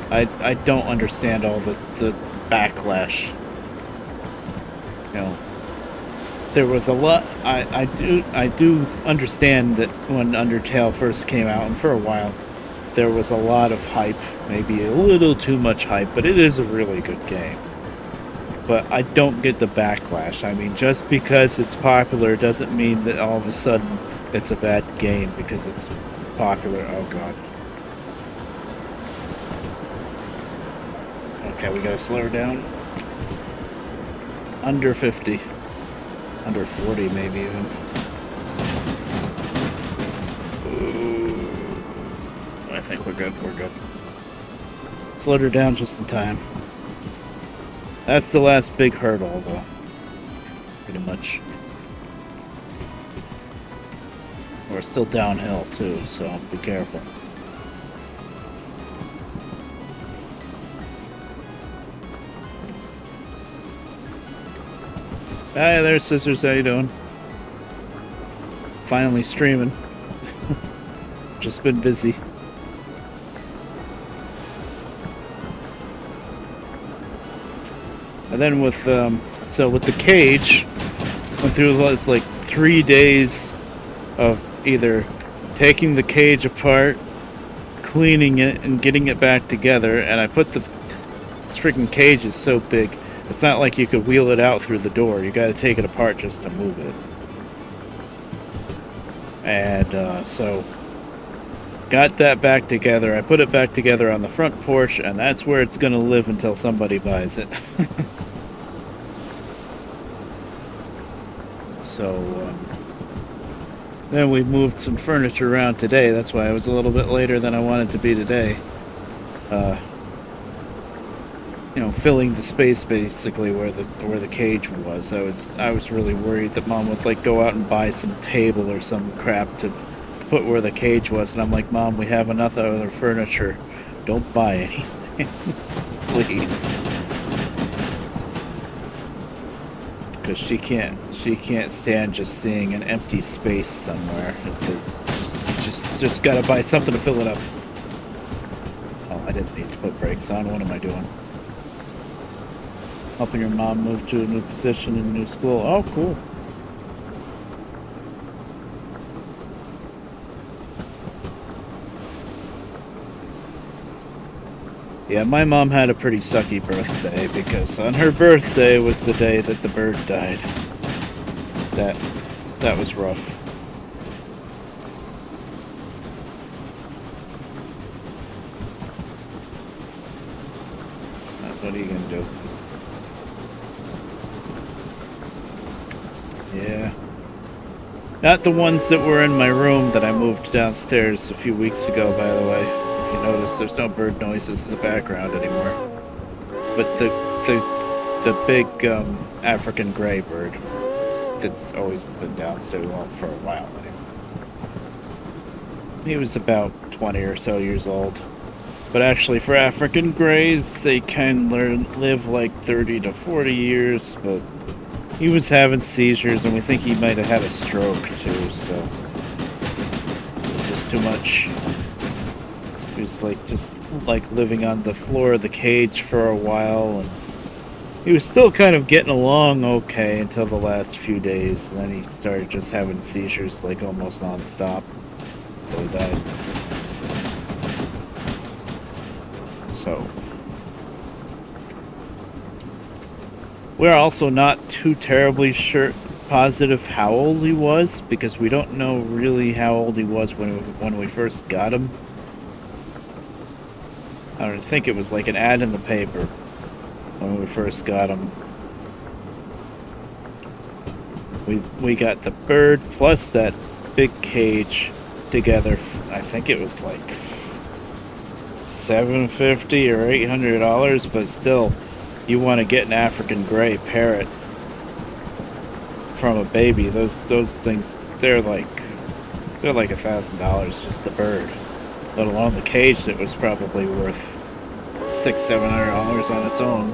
I don't understand all the backlash. You know, there was a lot. I do understand that when Undertale first came out, and for a while, there was a lot of hype, maybe a little too much hype, but it is a really good game. But I don't get the backlash. I mean, just because it's popular doesn't mean that all of a sudden it's a bad game because it's popular. Oh god. Okay, we gotta slow her down. Under 50. Under 40 maybe even. Ooh. I think we're good, we're good. Slowed her down just in time. That's the last big hurdle, though. Pretty much. We're still downhill, too, so be careful. Hi there, Scissors. How you doing? Finally streaming. Just been busy. And then with with the cage, went through this like 3 days of either taking the cage apart, cleaning it, and getting it back together. And I put this freaking cage is so big, it's not like you could wheel it out through the door. You got to take it apart just to move it. And so got that back together. I put it back together on the front porch, and that's where it's gonna live until somebody buys it. So then we moved some furniture around today. That's why I was a little bit later than I wanted to be today. You know, filling the space basically where the cage was. I was really worried that Mom would like go out and buy some table or some crap to put where the cage was, and I'm like, Mom, we have enough other furniture. Don't buy anything, please. Because she can't stand just seeing an empty space somewhere. It's just gotta buy something to fill it up. Oh, I didn't need to put brakes on. What am I doing? Helping your mom move to a new position in a new school. Oh, cool. Yeah, my mom had a pretty sucky birthday because on her birthday was the day that the bird died. That was rough. What are you gonna do? Yeah. Not the ones that were in my room that I moved downstairs a few weeks ago, by the way. If you notice, there's no bird noises in the background anymore. But the big African gray bird that's always been downstairs, well, for a while anyway. He was about 20 or so years old. But actually, for African grays, they can live like 30 to 40 years, but he was having seizures, and we think he might have had a stroke, too, so it was just too much. He was just living on the floor of the cage for a while, and he was still kind of getting along okay until the last few days, and then he started just having seizures like almost non-stop until he died. So we're also not too terribly sure positive how old he was because we don't know really how old he was when we first got him. I don't think it was like an ad in the paper when we first got him. We got the bird plus that big cage together. I think it was like $750 or $800, but still, you want to get an African gray parrot from a baby. Those things, they're like $1,000 just the bird, let alone the cage that was probably worth $600-700 on its own.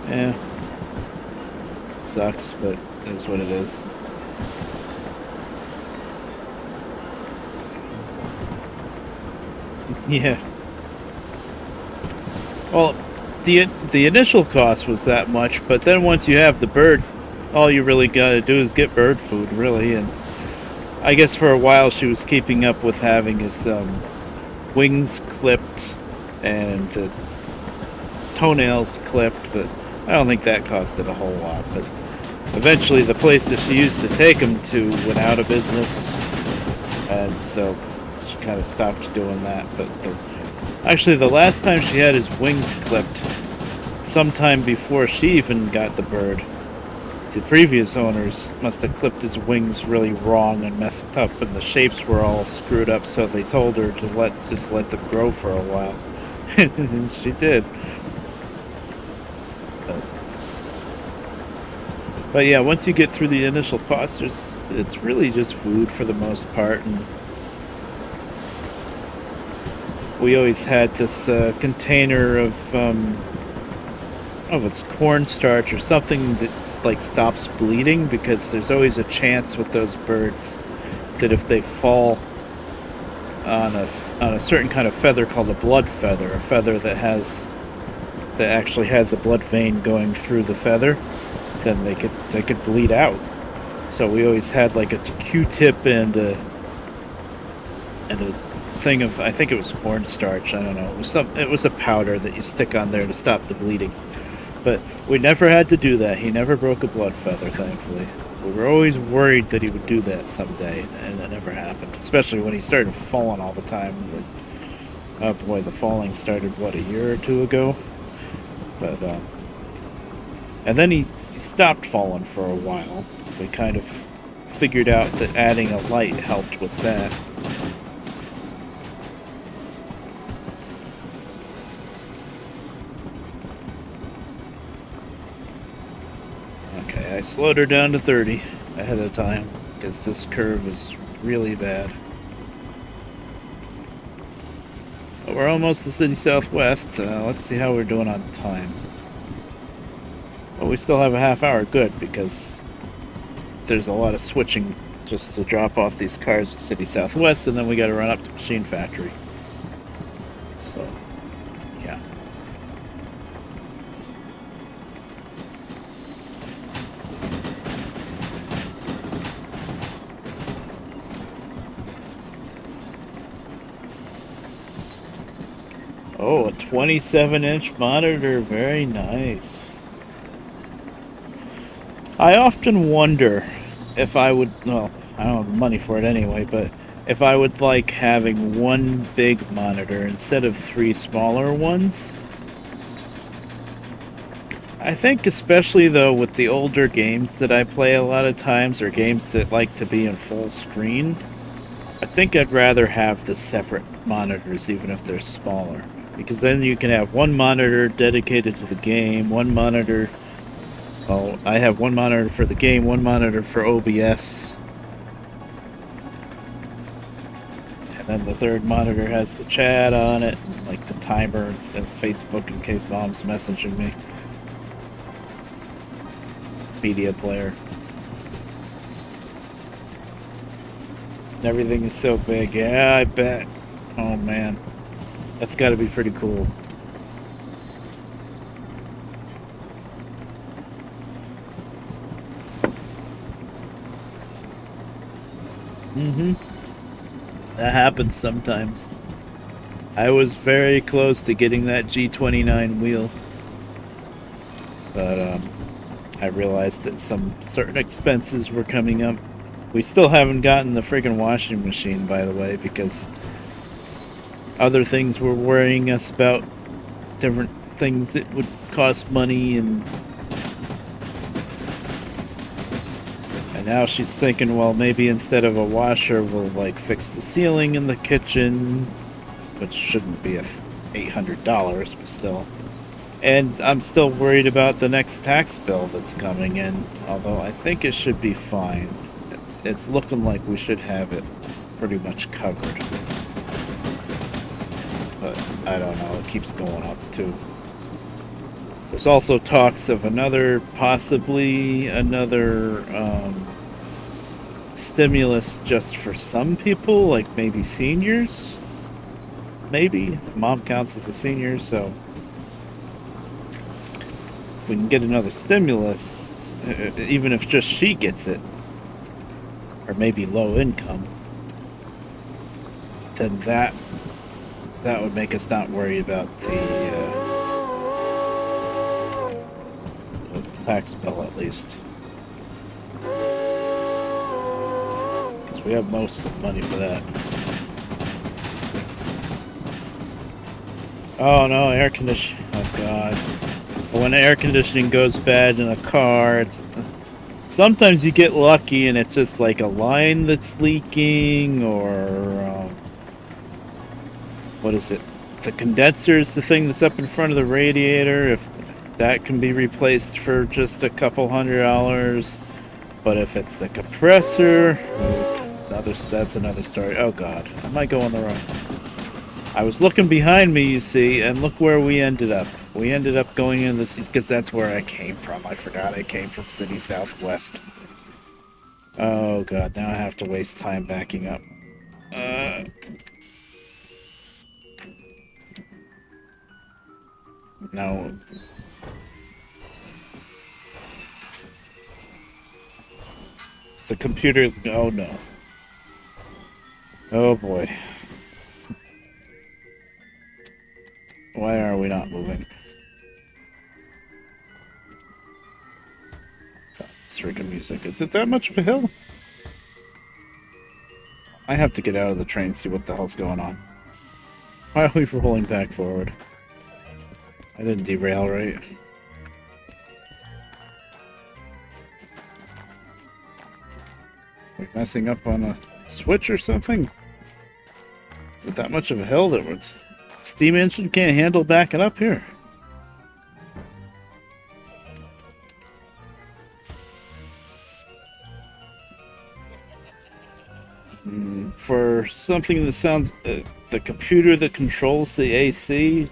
Yeah, sucks, but it is what it is. Yeah. Well, the initial cost was that much, but then once you have the bird, all you really gotta do is get bird food, really. And I guess for a while she was keeping up with having his wings clipped and the toenails clipped, but I don't think that costed a whole lot. But eventually the place that she used to take him to went out of business, and so she kind of stopped doing that. But actually the last time she had his wings clipped, sometime before she even got the bird, the previous owners must have clipped his wings really wrong and messed up, and the shapes were all screwed up, so they told her to just let them grow for a while. And she did. But yeah, once you get through the initial cost, it's really just food for the most part. And we always had this container of it's cornstarch or something that's like stops bleeding, because there's always a chance with those birds that if they fall on a certain kind of feather called a blood feather, a feather that actually has a blood vein going through the feather, then they could bleed out. So we always had like a Q-tip and a thing of, I think it was cornstarch, I don't know, it was a powder that you stick on there to stop the bleeding. But we never had to do that. He never broke a blood feather, thankfully. We were always worried that he would do that someday, and that never happened, especially when he started falling all the time. Oh boy, the falling started a year or two ago. But and then he stopped falling for a while. We kind of figured out that adding a light helped with that. Okay, I slowed her down to 30 ahead of time, because this curve is really bad. But we're almost to City Southwest. Let's see how we're doing on time. Well, we still have a half hour, good, because there's a lot of switching just to drop off these cars at City Southwest, and then we gotta run up to Machine Factory. So, yeah. Oh, a 27-inch monitor, very nice. I often wonder if I would, well, I don't have the money for it anyway, but if I would like having one big monitor instead of 3 smaller ones. I think especially though with the older games that I play a lot of times, or games that like to be in full screen, I think I'd rather have the separate monitors even if they're smaller. Because then you can have one monitor dedicated to the game, one monitor... Well, I have one monitor for the game, one monitor for OBS. And then the third monitor has the chat on it, and like the timer instead of Facebook in case Mom's messaging me. Media player. Everything is so big. Yeah, I bet. Oh man. That's gotta be pretty cool. Mm-hmm. That happens sometimes. I was very close to getting that G29 wheel, but I realized that some certain expenses were coming up. We still haven't gotten the friggin' washing machine, by the way, because other things were worrying us about different things that would cost money, and now she's thinking, well, maybe instead of a washer, we'll like fix the ceiling in the kitchen, which shouldn't be $800, but still. And I'm still worried about the next tax bill that's coming in, although I think it should be fine. It's looking like we should have it pretty much covered. But I don't know, it keeps going up too. There's also talks of possibly another stimulus just for some people, like maybe seniors. Maybe. Mom counts as a senior, so if we can get another stimulus, even if just she gets it, or maybe low income, then that would make us not worry about the tax bill, at least. Because we have most of the money for that. Oh no, air conditioning. Oh god. When air conditioning goes bad in a car, sometimes you get lucky and it's just like a line that's leaking, or what is it? The condenser is the thing that's up in front of the radiator. If that can be replaced for just a couple $100, but if it's the compressor, that's another story. Oh god, am I going the wrong? I was looking behind me, you see, and look where we ended up. We ended up going in this because that's where I came from. I forgot I came from City Southwest. Oh god, now I have to waste time backing up. No. It's a computer. Oh no. Oh boy. Why are we not moving? This freaking music. Is it that much of a hill? I have to get out of the train and see what the hell's going on. Why are we rolling back forward? I didn't derail, right? We're messing up on a switch or something? Is it that much of a hill that steam engine can't handle backing up here? For something that sounds... the computer that controls the AC...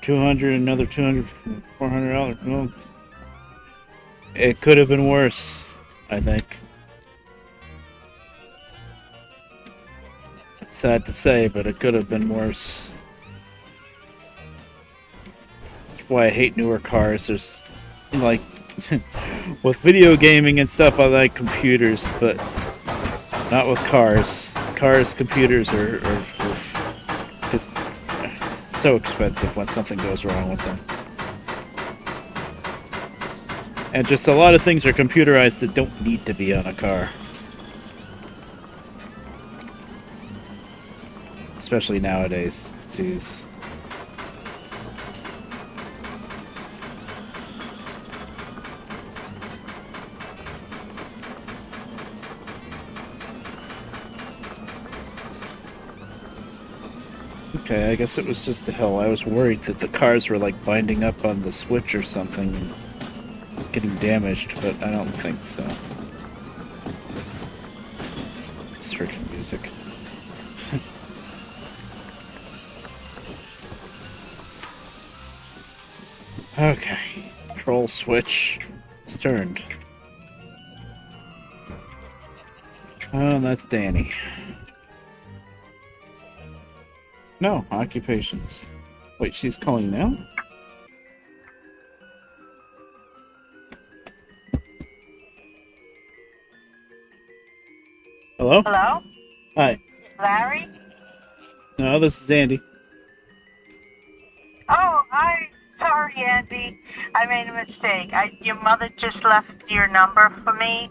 200, another 200, $400. Well, it could have been worse, I think. It's sad to say, but it could have been worse. That's why I hate newer cars. There's, like, with video gaming and stuff, I like computers, but not with cars. Cars, computers are just, it's so expensive when something goes wrong with them. And just a lot of things are computerized that don't need to be on a car. Especially nowadays. Jeez. Okay, I guess it was just a hill. I was worried that the cars were like binding up on the switch or something and getting damaged, but I don't think so. It's freaking music. Okay. Control switch is turned. Oh, that's Danny. No, occupations. Wait, she's calling now? Hello? Hello? Hello? Hi. Larry? No, this is Andy. Oh, hi. Sorry, Andy. I made a mistake. Your mother just left your number for me.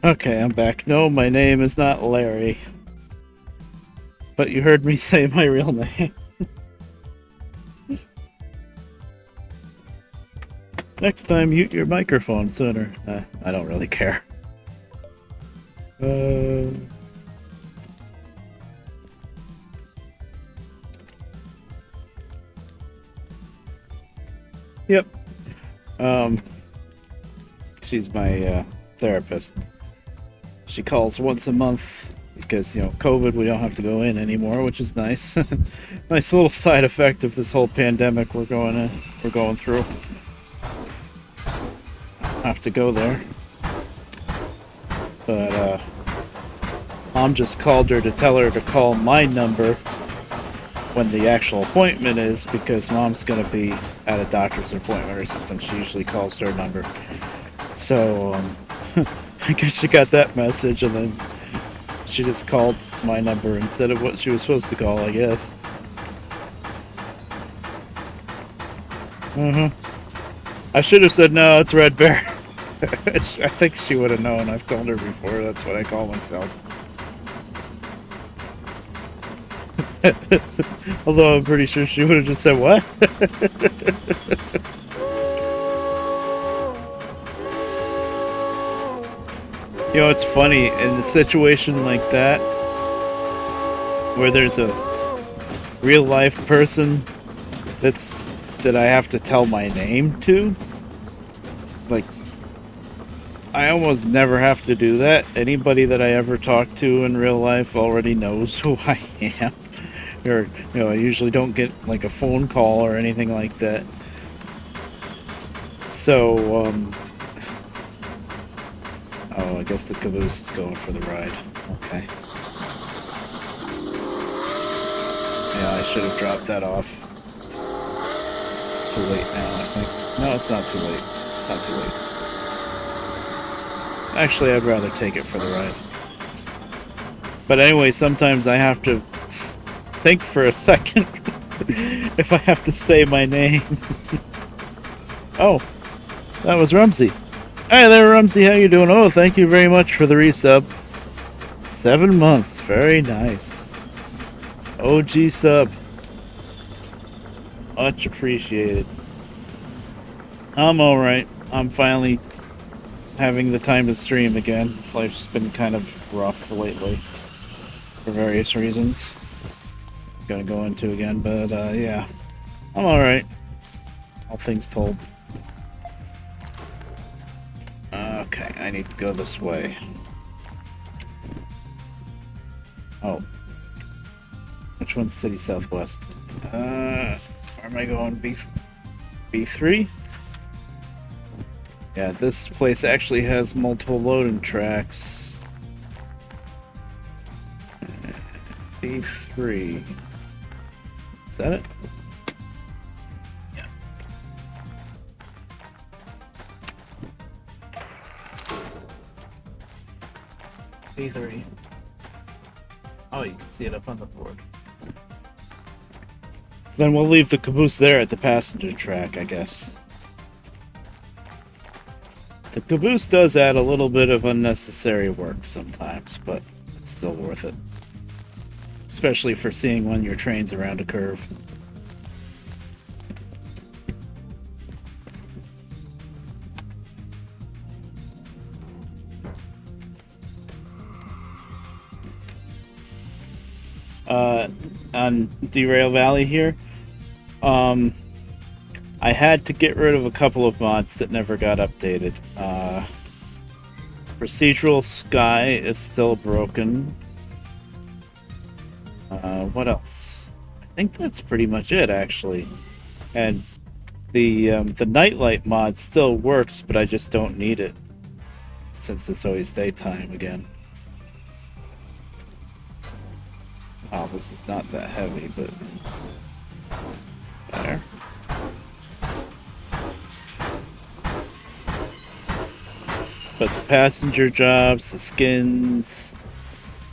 Okay, I'm back. No, my name is not Larry. But you heard me say my real name. Next time, mute your microphone sooner. I don't really care. Yep. She's my therapist. She calls once a month because, you know, COVID, we don't have to go in anymore, which is nice. Nice little side effect of this whole pandemic we're going through. Have to go there. But Mom just called her to tell her to call my number when the actual appointment is, because Mom's gonna be at a doctor's appointment or something. She usually calls her number. So I guess she got that message, and then she just called my number instead of what she was supposed to call, I guess. I should have said, no, it's Red Bear. I think she would have known. I've told her before. That's what I call myself. Although I'm pretty sure she would have just said, what? You know, it's funny, in a situation like that, where there's a real life person that I have to tell my name to, like, I almost never have to do that. Anybody that I ever talk to in real life already knows who I am. Or, you know, I usually don't get like a phone call or anything like that. So, oh, I guess the caboose is going for the ride. Okay. Yeah, I should have dropped that off. Too late now, I think. No, it's not too late. It's not too late. Actually, I'd rather take it for the ride. But anyway, sometimes I have to think for a second if I have to say my name. Oh, that was Rumsey. Hi there, Rumsey. How you doing? Oh, thank you very much for the resub. 7 months. Very nice. OG sub. Much appreciated. I'm alright. I'm finally having the time to stream again. Life's been kind of rough lately for various reasons. Gonna go into again, but yeah, I'm alright. All things told. Okay, I need to go this way. Oh. Which one's City Southwest? Where am I going? B3? Yeah, this place actually has multiple loading tracks. B3. Is that it? Yeah. B3. Oh, you can see it up on the board. Then we'll leave the caboose there at the passenger track, I guess. The caboose does add a little bit of unnecessary work sometimes, but it's still worth it. Especially for seeing when your train's around a curve. on Derail Valley here. Um, I had to get rid of a couple of mods that never got updated. Procedural Sky is still broken. What else? I think that's pretty much it, actually. And the nightlight mod still works, but I just don't need it since it's always daytime again. Oh, this is not that heavy, but there. But the passenger jobs, the skins,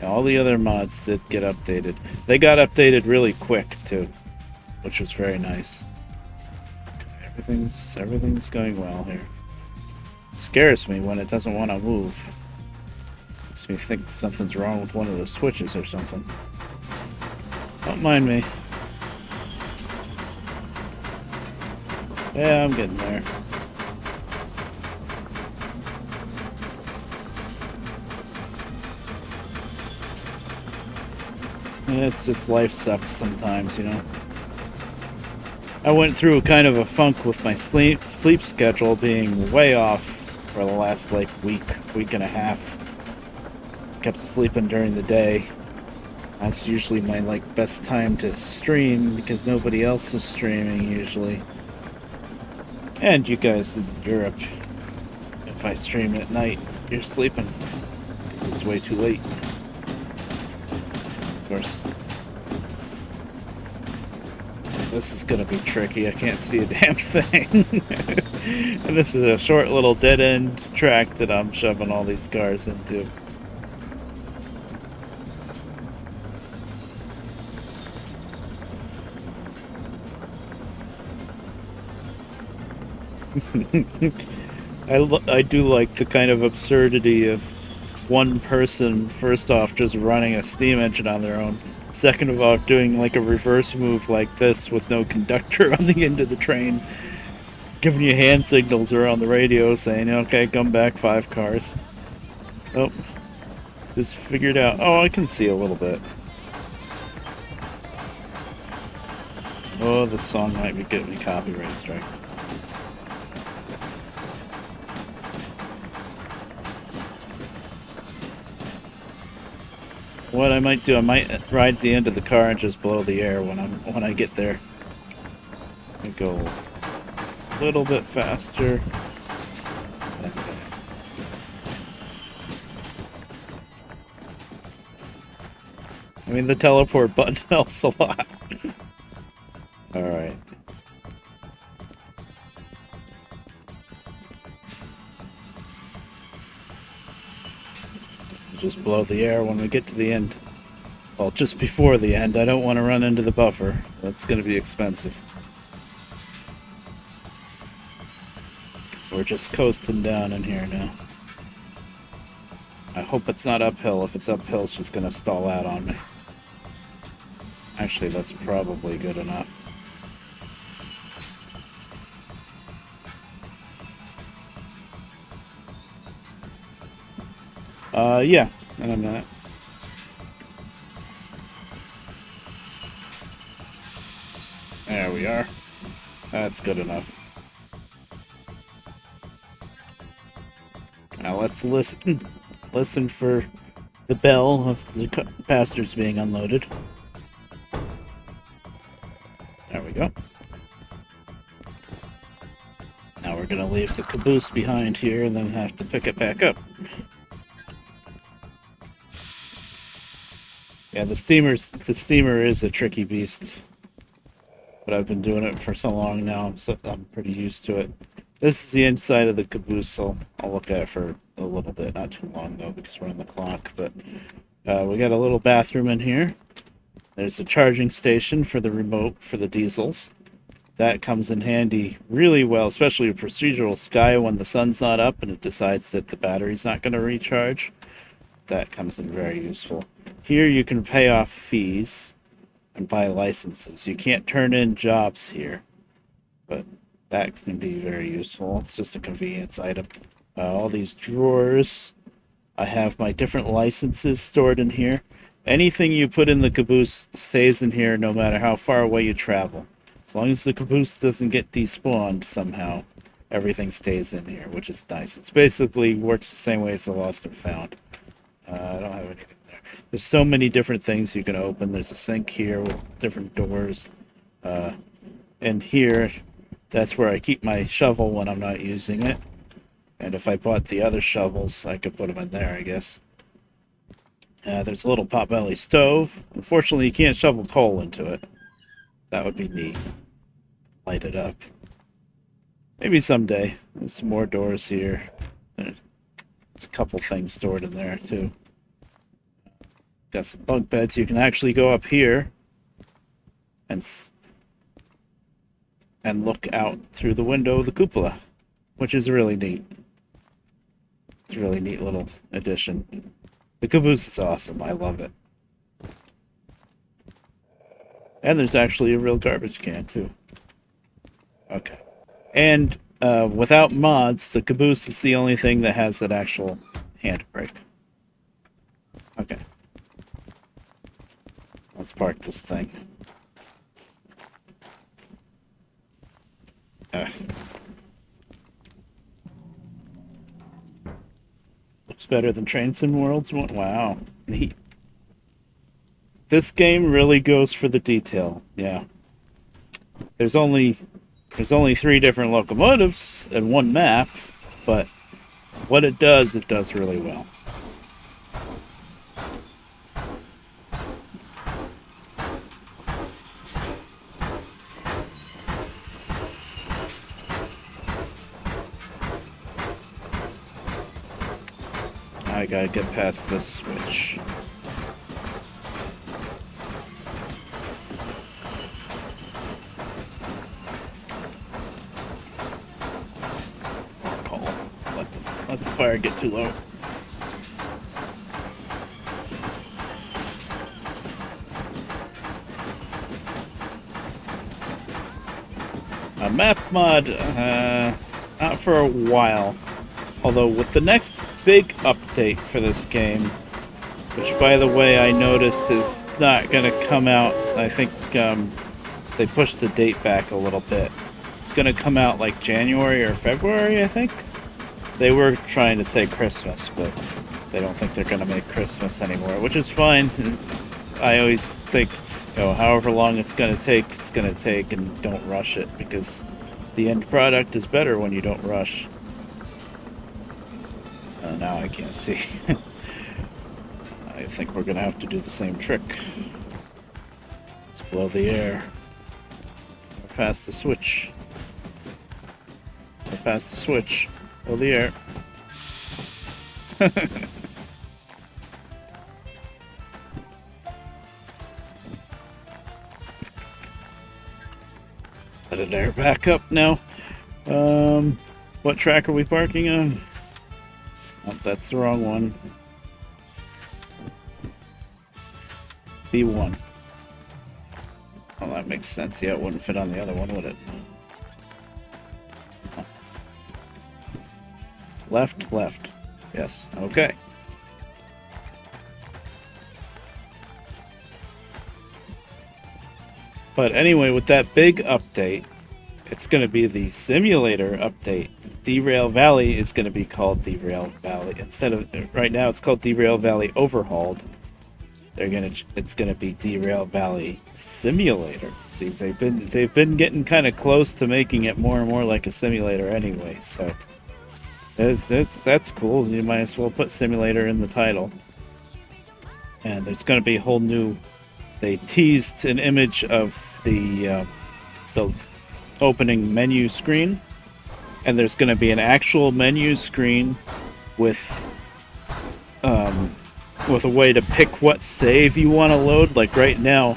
all the other mods did get updated. They got updated really quick too, which was very nice. Okay, everything's going well here. It scares me when it doesn't want to move. Makes me think something's wrong with one of the switches or something. Don't mind me. Yeah, I'm getting there. It's just life sucks sometimes, you know. I went through kind of a funk with my sleep schedule being way off for the last like week and a half. Kept sleeping during the day. That's usually my like best time to stream because nobody else is streaming usually. And you guys in Europe, if I stream at night, you're sleeping because it's way too late. Of course, this is gonna be tricky. I can't see a damn thing. And this is a short little dead-end track that I'm shoving all these cars into. I do like the kind of absurdity of one person, first off, just running a steam engine on their own. Second of all, doing like a reverse move like this with no conductor on the end of the train. Giving you hand signals around the radio saying, okay, come back 5 cars. Oh, just figured out. Oh, I can see a little bit. Oh, this song might be getting me copyright strike. What I might do, I might ride the end of the car and just blow the air when I get there. I go a little bit faster. I mean, the teleport button helps a lot. Alright. Just blow the air when we get to the end. Well, just before the end. I don't want to run into the buffer. That's going to be expensive. We're just coasting down in here now. I hope it's not uphill. If it's uphill, it's just going to stall out on me. Actually, that's probably good enough. Yeah, in a minute. There we are. That's good enough. Now let's listen. Listen for the bell of the passengers being unloaded. There we go. Now we're gonna leave the caboose behind here and then have to pick it back up. Yeah, the steamer is a tricky beast, but I've been doing it for so long now, so I'm pretty used to it. This is the inside of the caboose, so I'll look at it for a little bit, not too long though, because we're on the clock. But we got a little bathroom in here. There's a charging station for the remote for the diesels. That comes in handy really well, especially with procedural sky when the sun's not up and it decides that the battery's not going to recharge. That comes in very useful. Here you can pay off fees and buy licenses. You can't turn in jobs here, but that can be very useful. It's just a convenience item. All these drawers, I have my different licenses stored in here, anything you put in the caboose stays in here no matter how far away you travel. As long as the caboose doesn't get despawned somehow, everything stays in here, which is nice. It's basically works the same way as the Lost and Found. I don't have anything there. There's so many different things you can open. There's a sink here with different doors. And here, that's where I keep my shovel when I'm not using it. And if I bought the other shovels, I could put them in there, I guess. There's a little potbelly stove. Unfortunately, you can't shovel coal into it. That would be neat. Light it up. Maybe someday. There's some more doors here. There's a couple things stored in there, too. Got some bunk beds. You can actually go up here and look out through the window of the cupola, which is really neat. It's a really neat little addition. The caboose is awesome. I love it. And there's actually a real garbage can, too. Okay. And without mods, the caboose is the only thing that has that actual handbrake. Okay. Let's park this thing. Looks better than Train Sim Worlds. Wow. Neat. This game really goes for the detail. Yeah. There's only 3 different locomotives and 1 map, but what it does really well. I gotta get past this switch. Let the fire get too low. A map mod, not for a while. Although with the next big update for this game, which by the way I noticed is not going to come out, I think they pushed the date back a little bit. It's going to come out like January or February, I think. They were trying to say Christmas, but they don't think they're going to make Christmas anymore, which is fine. I always think, however long it's going to take, and don't rush it, because the end product is better when you don't rush. Now I can't see. I think we're going to have to do the same trick. Let's blow the air. We're past the switch. We're past the switch. Blow the air. Let it air back up now. What track are we parking on? Oh, that's the wrong one. B1. Well, that makes sense. Yeah, it wouldn't fit on the other one, would it? Oh. Left, left. Yes, okay. But anyway, with that big update, it's going to be the simulator update. Derail Valley is going to be called Derail Valley. Instead of right now, it's called Derail Valley Overhauled. It's going to be Derail Valley Simulator. See, they've been getting kind of close to making it more and more like a simulator anyway. So that's cool. You might as well put simulator in the title. And there's going to be a whole new. They teased an image of the opening menu screen, and there's going to be an actual menu screen with a way to pick what save you want to load. Like right now,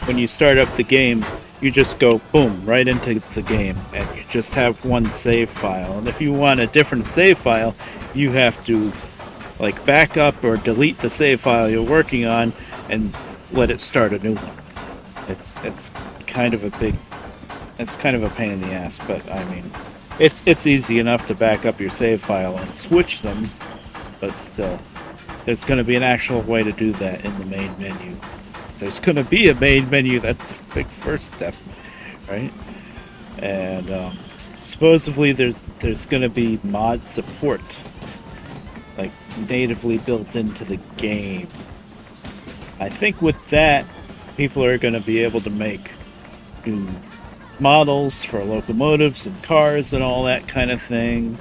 when you start up the game, you just go boom right into the game, and you just have one save file. And if you want a different save file, you have to like back up or delete the save file you're working on and let it start a new one. It's kind of a pain in the ass, but I mean, it's easy enough to back up your save file and switch them, but still. there's going to be an actual way to do that in the main menu. There's going to be a main menu. That's the big first step, right? And supposedly there's going to be mod support, like natively built into the game. I think with that, people are going to be able to make new models for locomotives and cars and all that kind of thing,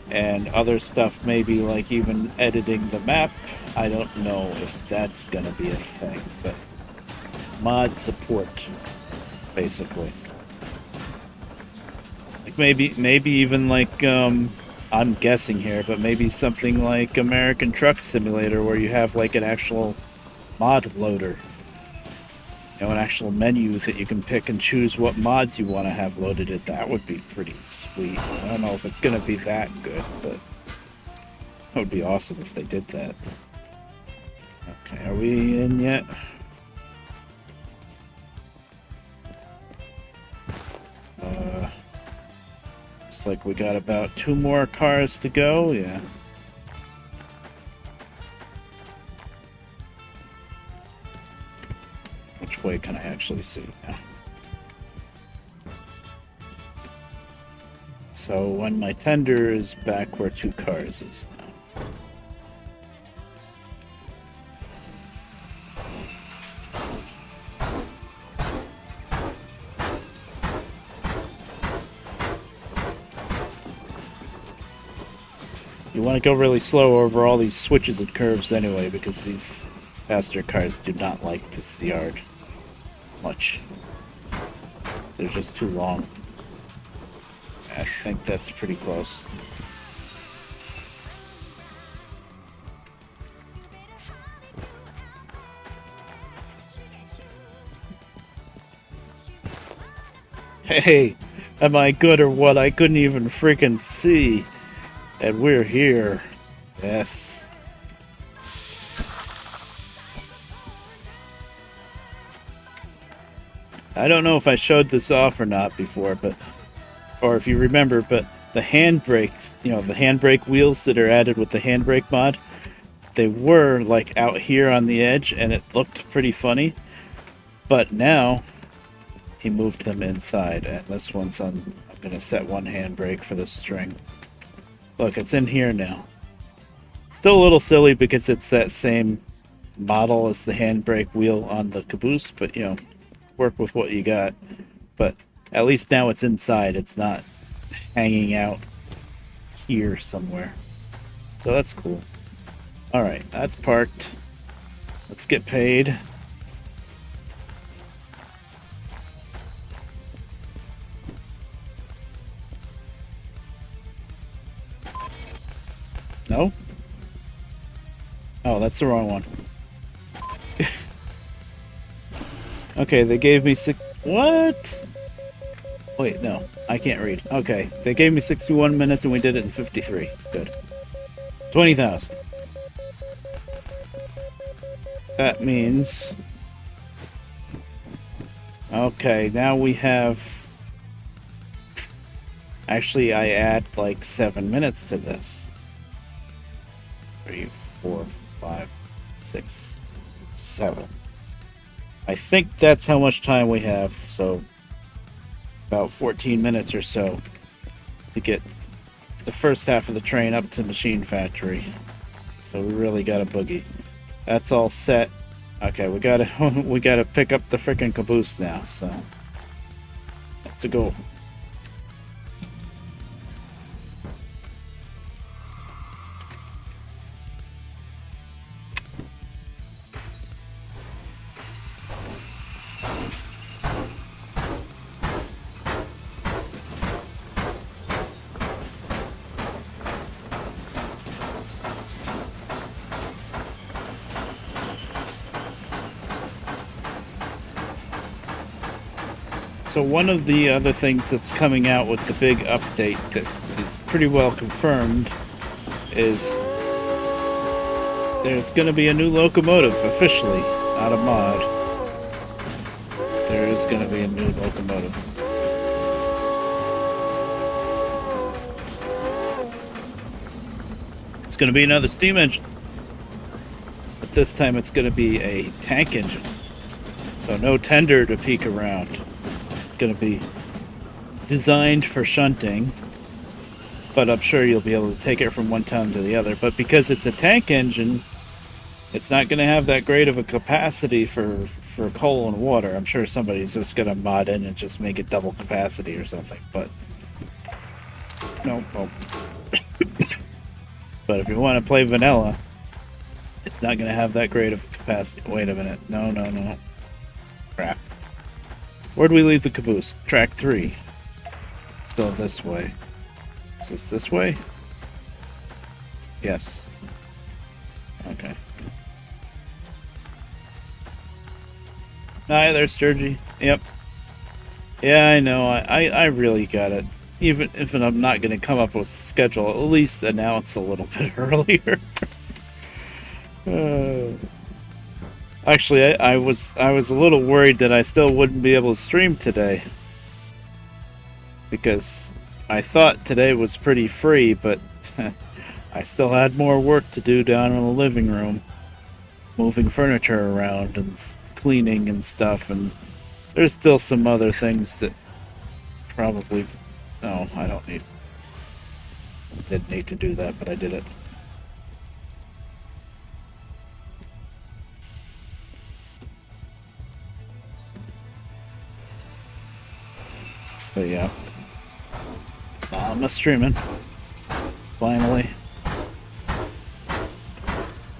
and other stuff, maybe like even editing the map. I don't know if that's going to be a thing, but mod support, basically. Like maybe even like I'm guessing here, but maybe something like American Truck Simulator, where you have like an actual mod loader, you know, an actual menu that you can pick and choose what mods you want to have loaded in. That would be pretty sweet. I don't know if it's going to be that good, but that would be awesome if they did that. Okay, are we in yet? Looks like we got about 2 more cars to go, yeah. Which way can I actually see now? So when my tender is back where 2 cars is now. You want to go really slow over all these switches and curves anyway, because these faster cars do not like this yard much. They're just too long. I think that's pretty close. Hey, am I good or what? I couldn't even freaking see. And we're here. Yes. I don't know if I showed this off or not before, or if you remember, but the handbrakes, you know, the handbrake wheels that are added with the handbrake mod, they were like out here on the edge and it looked pretty funny. But now he moved them inside, and this one's on. I'm going to set one handbrake for this string. Look, it's in here now. Still a little silly because it's that same model as the handbrake wheel on the caboose, but you know, work with what you got. But at least now it's inside. It's not hanging out here somewhere. So that's cool. Alright, that's parked. Let's get paid. No? Oh, that's the wrong one. Okay, they gave me What? Wait, no. I can't read. Okay, they gave me 61 minutes and we did it in 53. Good. 20,000. That means... Okay, now we have... Actually, I add like 7 minutes to this. 3, 4, 5, 6, 7. I think that's how much time we have, so about 14 minutes or so to get the first half of the train up to Machine Factory. So we really got a boogie. That's all set. Okay, we gotta pick up the frickin' caboose now, so let's go. So one of the other things that's coming out with the big update that is pretty well confirmed is there's going to be a new locomotive officially, not a mod. There is going to be a new locomotive. It's going to be another steam engine. but this time it's going to be a tank engine. So no tender to peek around. It's going to be designed for shunting, but I'm sure you'll be able to take it from one town to the other. But because it's a tank engine, it's not going to have that great of a capacity for coal and water. I'm sure somebody's just going to mod in and just make it double capacity or something, but no. But if you want to play vanilla, it's not going to have that great of a capacity. Wait a minute. No. Crap. Where'd we leave the caboose? Track 3. Still this way. Is this way? Yes. Okay. Hi, there's Sturgy. Yep. Yeah, I know. I really got it. Even if I'm not going to come up with a schedule, at least announce a little bit earlier. Actually, I was a little worried that I still wouldn't be able to stream today, because I thought today was pretty free, but I still had more work to do down in the living room, moving furniture around and cleaning and stuff, and there's still some other things that probably... No, I don't need... Didn't need to do that, but I did it. But yeah. I'm streaming. Finally.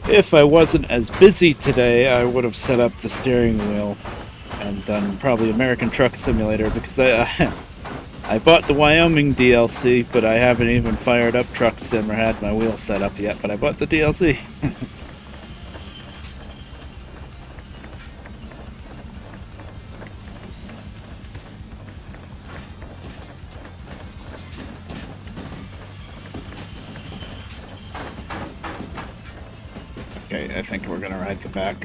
If I wasn't as busy today, I would have set up the steering wheel and done probably American Truck Simulator, because I bought the Wyoming DLC, but I haven't even fired up Truck Sim or had my wheel set up yet, but I bought the DLC. Okay, I think we're gonna ride the back.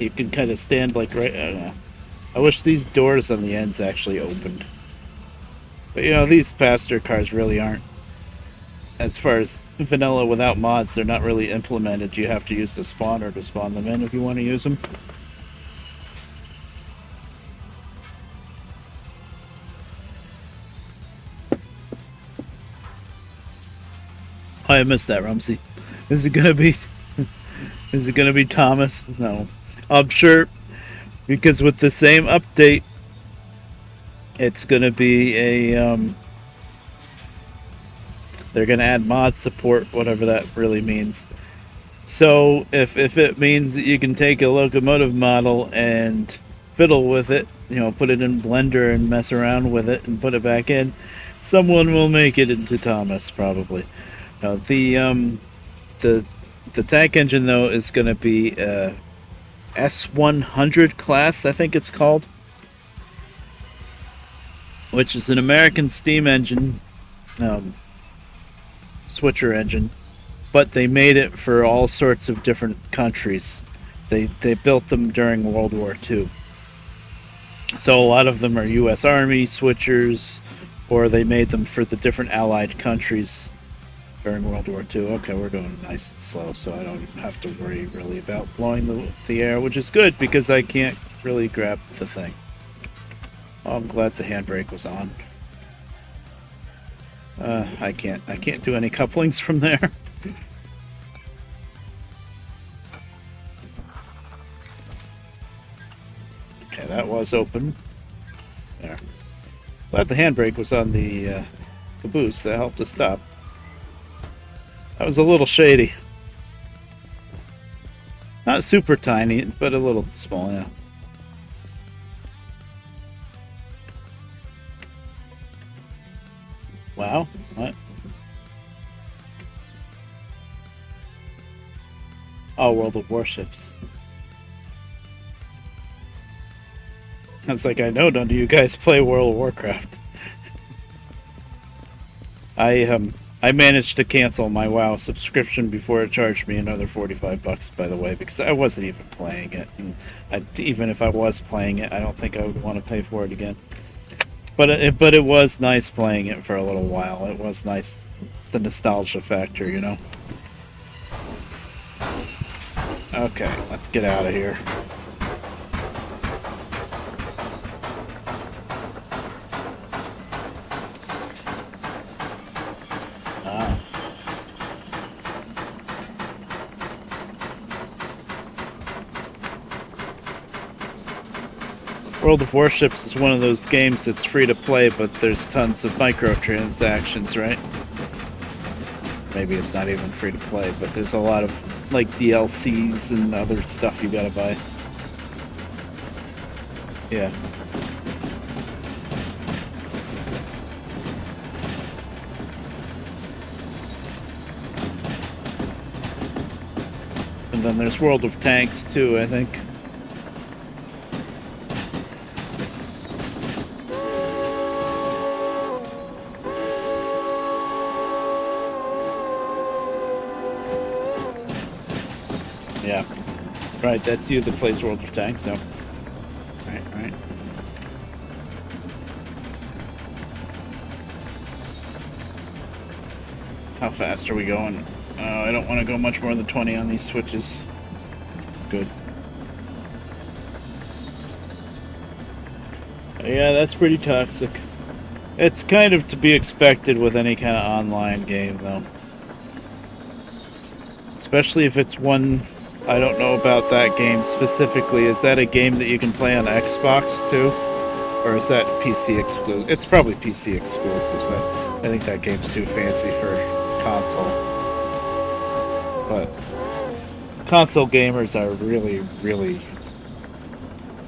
You can kind of stand like right... I don't know. I wish these doors on the ends actually opened. But you know, these passenger cars really aren't. As far as vanilla without mods, they're not really implemented. You have to use the spawner to spawn them in if you want to use them. Oh, I missed that, Rumsey. Is it gonna be... Is it gonna be Thomas? No. I'm sure, because with the same update, it's gonna be a... they're gonna add mod support, whatever that really means. So, if it means that you can take a locomotive model and fiddle with it, you know, put it in Blender and mess around with it and put it back in, someone will make it into Thomas, probably. Now, the tank engine, though, is going to be S100 class, I think it's called, which is an American steam engine, switcher engine, but they made it for all sorts of different countries. They built them during World War II. So a lot of them are U.S. Army switchers, or they made them for the different Allied countries during World War II. Okay, we're going nice and slow, so I don't have to worry really about blowing the air, which is good because I can't really grab the thing. Oh, I'm glad the handbrake was on. I can't do any couplings from there. Okay, that was open. There. Glad the handbrake was on the caboose. That helped us stop. That was a little shady. Not super tiny, but a little small, yeah. Wow, what? Oh, World of Warships. It's like, I know none of you guys play World of Warcraft. I managed to cancel my WoW subscription before it charged me another $45, by the way, because I wasn't even playing it. And even if I was playing it, I don't think I would want to pay for it again. But it was nice playing it for a little while. It was nice, the nostalgia factor, you know. Okay, let's get out of here. World of Warships is one of those games that's free to play, but there's tons of microtransactions, right? Maybe it's not even free to play, but there's a lot of like DLCs and other stuff you gotta buy. Yeah. And then there's World of Tanks too, I think. Yeah. Right, that's you that plays World of Tanks, so. Right. How fast are we going? I don't want to go much more than 20 on these switches. Good. Yeah, that's pretty toxic. It's kind of to be expected with any kind of online game, though. Especially if it's one... I don't know about that game specifically. Is that a game that you can play on Xbox, too? Or is that PC exclusive? It's probably PC exclusive, so I think that game's too fancy for console. But console gamers are really, really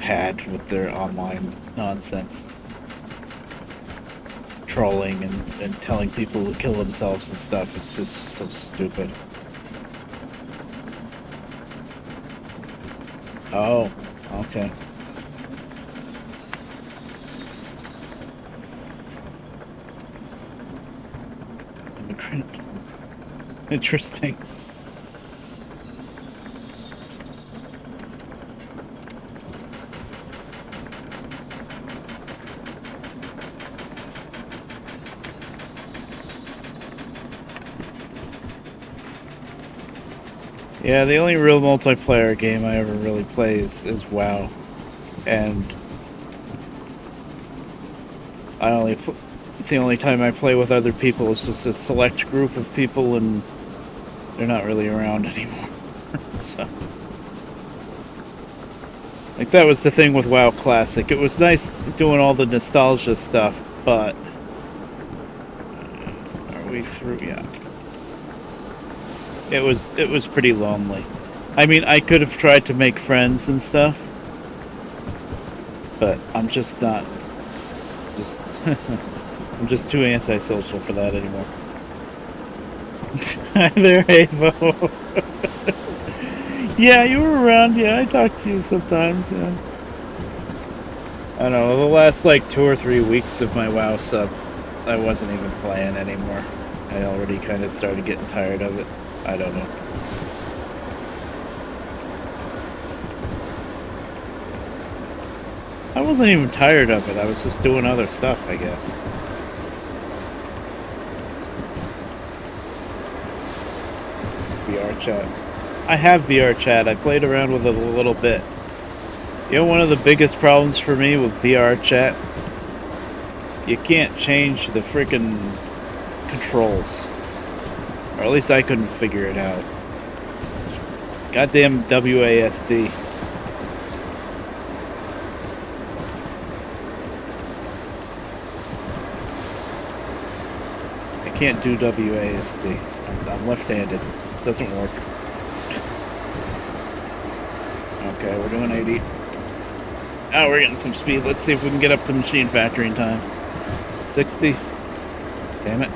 bad with their online nonsense. Trolling and telling people to kill themselves and stuff. It's just so stupid. Oh, okay. Interesting. Yeah, the only real multiplayer game I ever really play is WoW, and the only time I play with other people is just a select group of people, and they're not really around anymore. So, like, that was the thing with WoW Classic. It was nice doing all the nostalgia stuff, but are we through? Yeah. It was pretty lonely. I mean, I could have tried to make friends and stuff, but I'm just not. I'm just too antisocial for that anymore. Hi there, Avo. Yeah, you were around. Yeah, I talked to you sometimes. Yeah. I don't know. The last like 2 or 3 weeks of my WoW sub, I wasn't even playing anymore. I already kind of started getting tired of it. I don't know. I wasn't even tired of it. I was just doing other stuff, I guess. VR chat. I have VR chat. I played around with it a little bit. You know, one of the biggest problems for me with VR chat, you can't change the freaking controls. Or at least I couldn't figure it out. Goddamn WASD. I can't do WASD. I'm left-handed. It just doesn't work. Okay, we're doing 80. Oh, we're getting some speed. Let's see if we can get up to machine factory in time. 60. Damn it.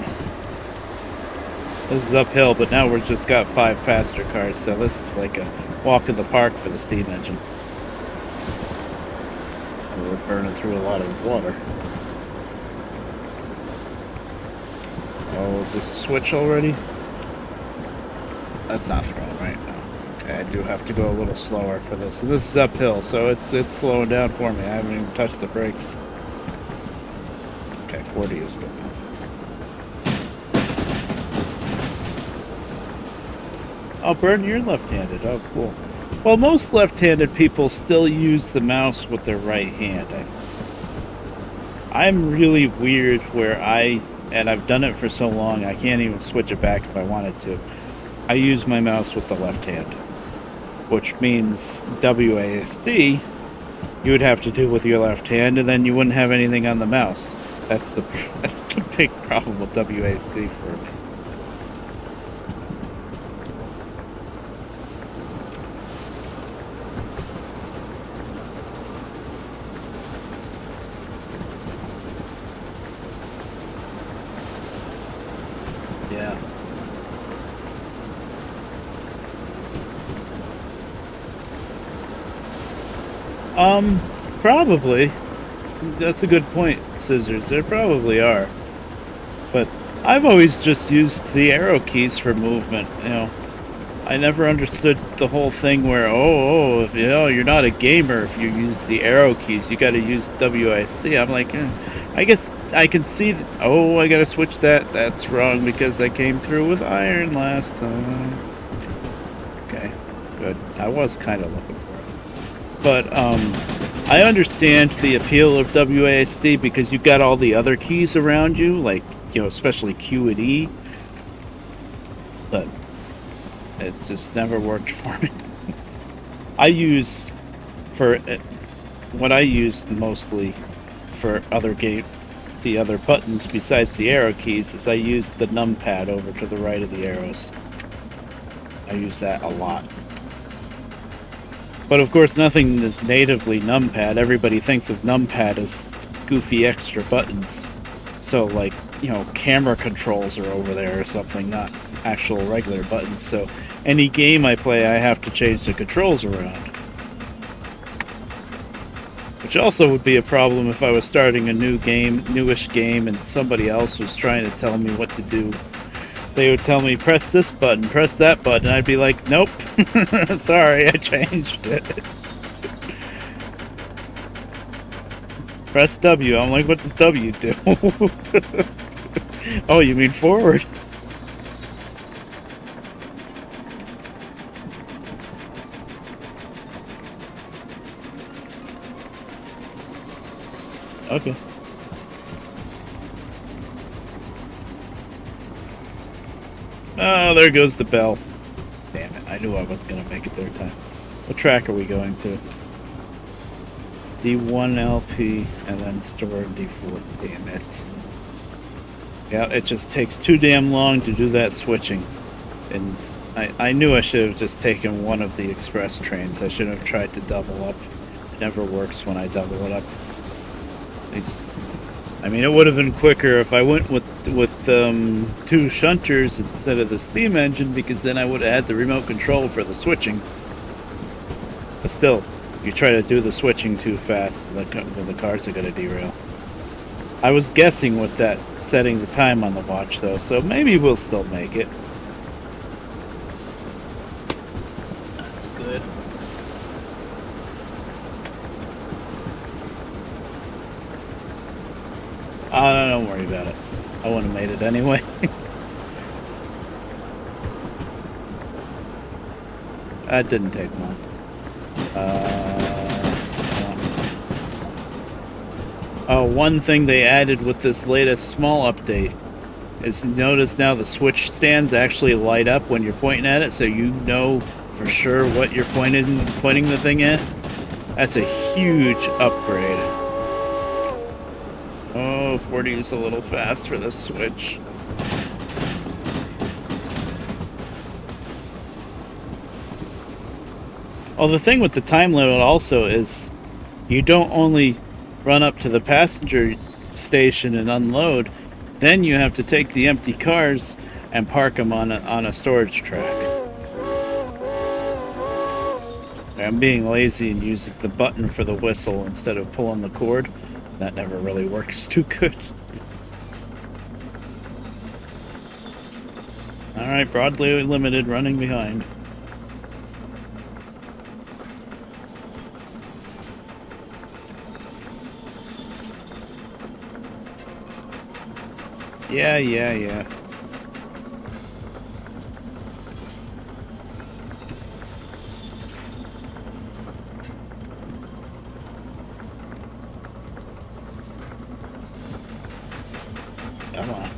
This is uphill, but now we've just got 5 passenger cars, so this is like a walk in the park for the steam engine. And we're burning through a lot of water. Oh, is this a switch already? That's not thrown right now. Okay, I do have to go a little slower for this. So this is uphill, so it's slowing down for me. I haven't even touched the brakes. Okay, 40 is good enough. Oh, Burton, you're left-handed. Oh, cool. Well, most left-handed people still use the mouse with their right hand. I'm really weird where and I've done it for so long, I can't even switch it back if I wanted to. I use my mouse with the left hand, which means WASD you would have to do with your left hand, and then you wouldn't have anything on the mouse. That's the big problem with WASD for me. Yeah. Probably. That's a good point, Scissors. There probably are. But I've always just used the arrow keys for movement, you know. I never understood the whole thing where, if, you know, you're not a gamer if you use the arrow keys. You gotta use WASD. I'm like, I guess I can see that. Oh, I gotta switch that. That's wrong because I came through with iron last time. Okay, good. I was kind of looking for it. But, I understand the appeal of WASD because you've got all the other keys around you, like, you know, especially Q and E. But it's just never worked for me. I use what I use mostly for the other buttons besides the arrow keys is I use the numpad over to the right of the arrows. I use that a lot. But of course, nothing is natively numpad. Everybody thinks of numpad as goofy extra buttons. So, like, you know, camera controls are over there or something, not actual regular buttons. So, any game I play, I have to change the controls around. Which also would be a problem if I was starting a newish game, and somebody else was trying to tell me what to do. They would tell me, press this button, press that button, and I'd be like, nope, sorry, I changed it. Press W. I'm like, what does W do? Oh, you mean forward? Okay. Oh, there goes the bell. Damn it, I knew I was going to make it third time. What track are we going to? D1 LP and then store D4. Damn it. Yeah, it just takes too damn long to do that switching. And I knew I should have just taken one of the express trains. I should have tried to double up. It never works when I double it up. I mean, it would have been quicker if I went with two shunters instead of the steam engine, because then I would have had the remote control for the switching. But still, you try to do the switching too fast, the cars are going to derail. I was guessing with that, setting the time on the watch, though, so maybe we'll still make it. That's good. Oh, no, don't worry about it. I wouldn't have made it anyway. That didn't take long. One thing they added with this latest small update is, notice now the switch stands actually light up when you're pointing at it, so you know for sure what you're pointing the thing at. That's a huge upgrade. Oh, 40 is a little fast for this switch. Well, the thing with the time limit also is you don't only run up to the passenger station and unload, then you have to take the empty cars and park them on a storage track. I'm being lazy and using the button for the whistle instead of pulling the cord. That never really works too good. Alright, Broadway Limited running behind. Yeah. Come on.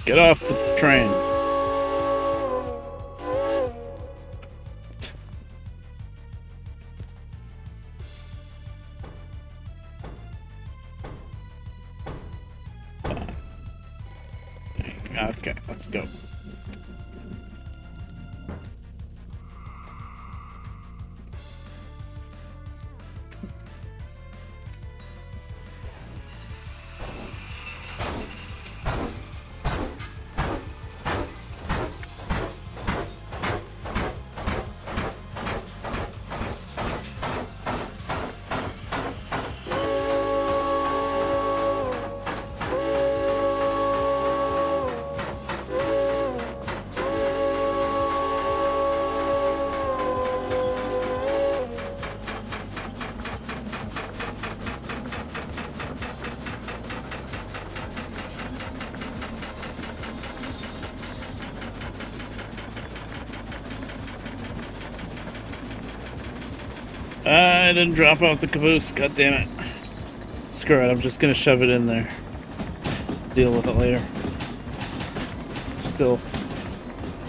Get off the train. Okay, let's go. I didn't drop out the caboose, god damn it. Screw it, I'm just gonna shove it in there. Deal with it later. Still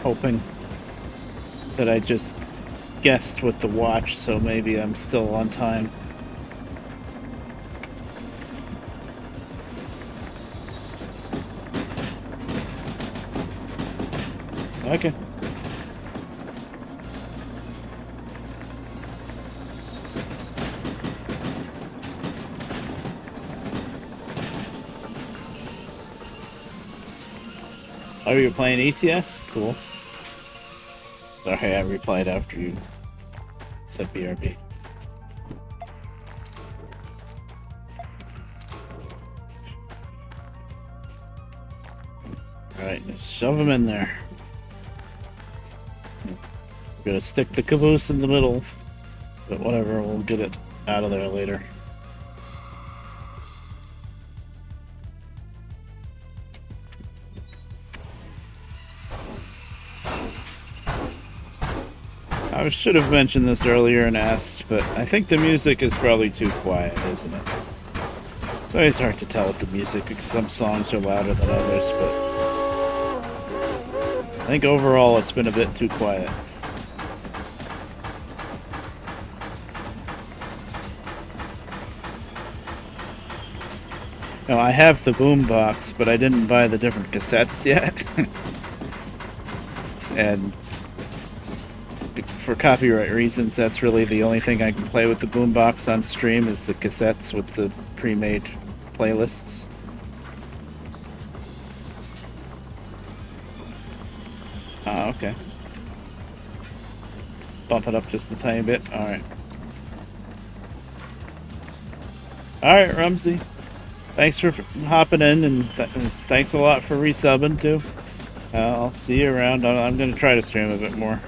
hoping that I just guessed with the watch, so maybe I'm still on time. Okay. Oh, you're playing ETS? Cool. Sorry, I replied after you said BRB. Alright, just shove them in there. We're gonna stick the caboose in the middle, but whatever, we'll get it out of there later. I should have mentioned this earlier and asked, but I think the music is probably too quiet, isn't it? It's always hard to tell with the music because some songs are louder than others, but I think overall it's been a bit too quiet. Now, I have the boombox, but I didn't buy the different cassettes yet. And for copyright reasons, that's really the only thing I can play with the boombox on stream is the cassettes with the pre-made playlists. Oh, okay. Let's bump it up just a tiny bit. Alright. Alright, Rumsey. Thanks for hopping in, and thanks a lot for resubbing, too. I'll see you around. I'm going to try to stream a bit more.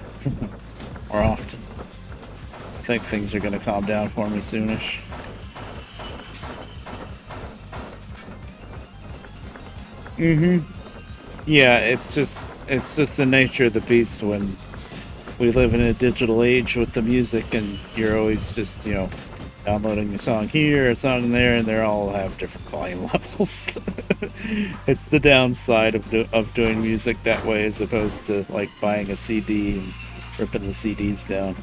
More often. I think things are going to calm down for me soonish. Yeah, it's just the nature of the beast when we live in a digital age with the music, and you're always just, you know, downloading a song here, a song there, and they all have different volume levels. It's the downside of doing music that way, as opposed to like buying a CD and ripping the CDs down.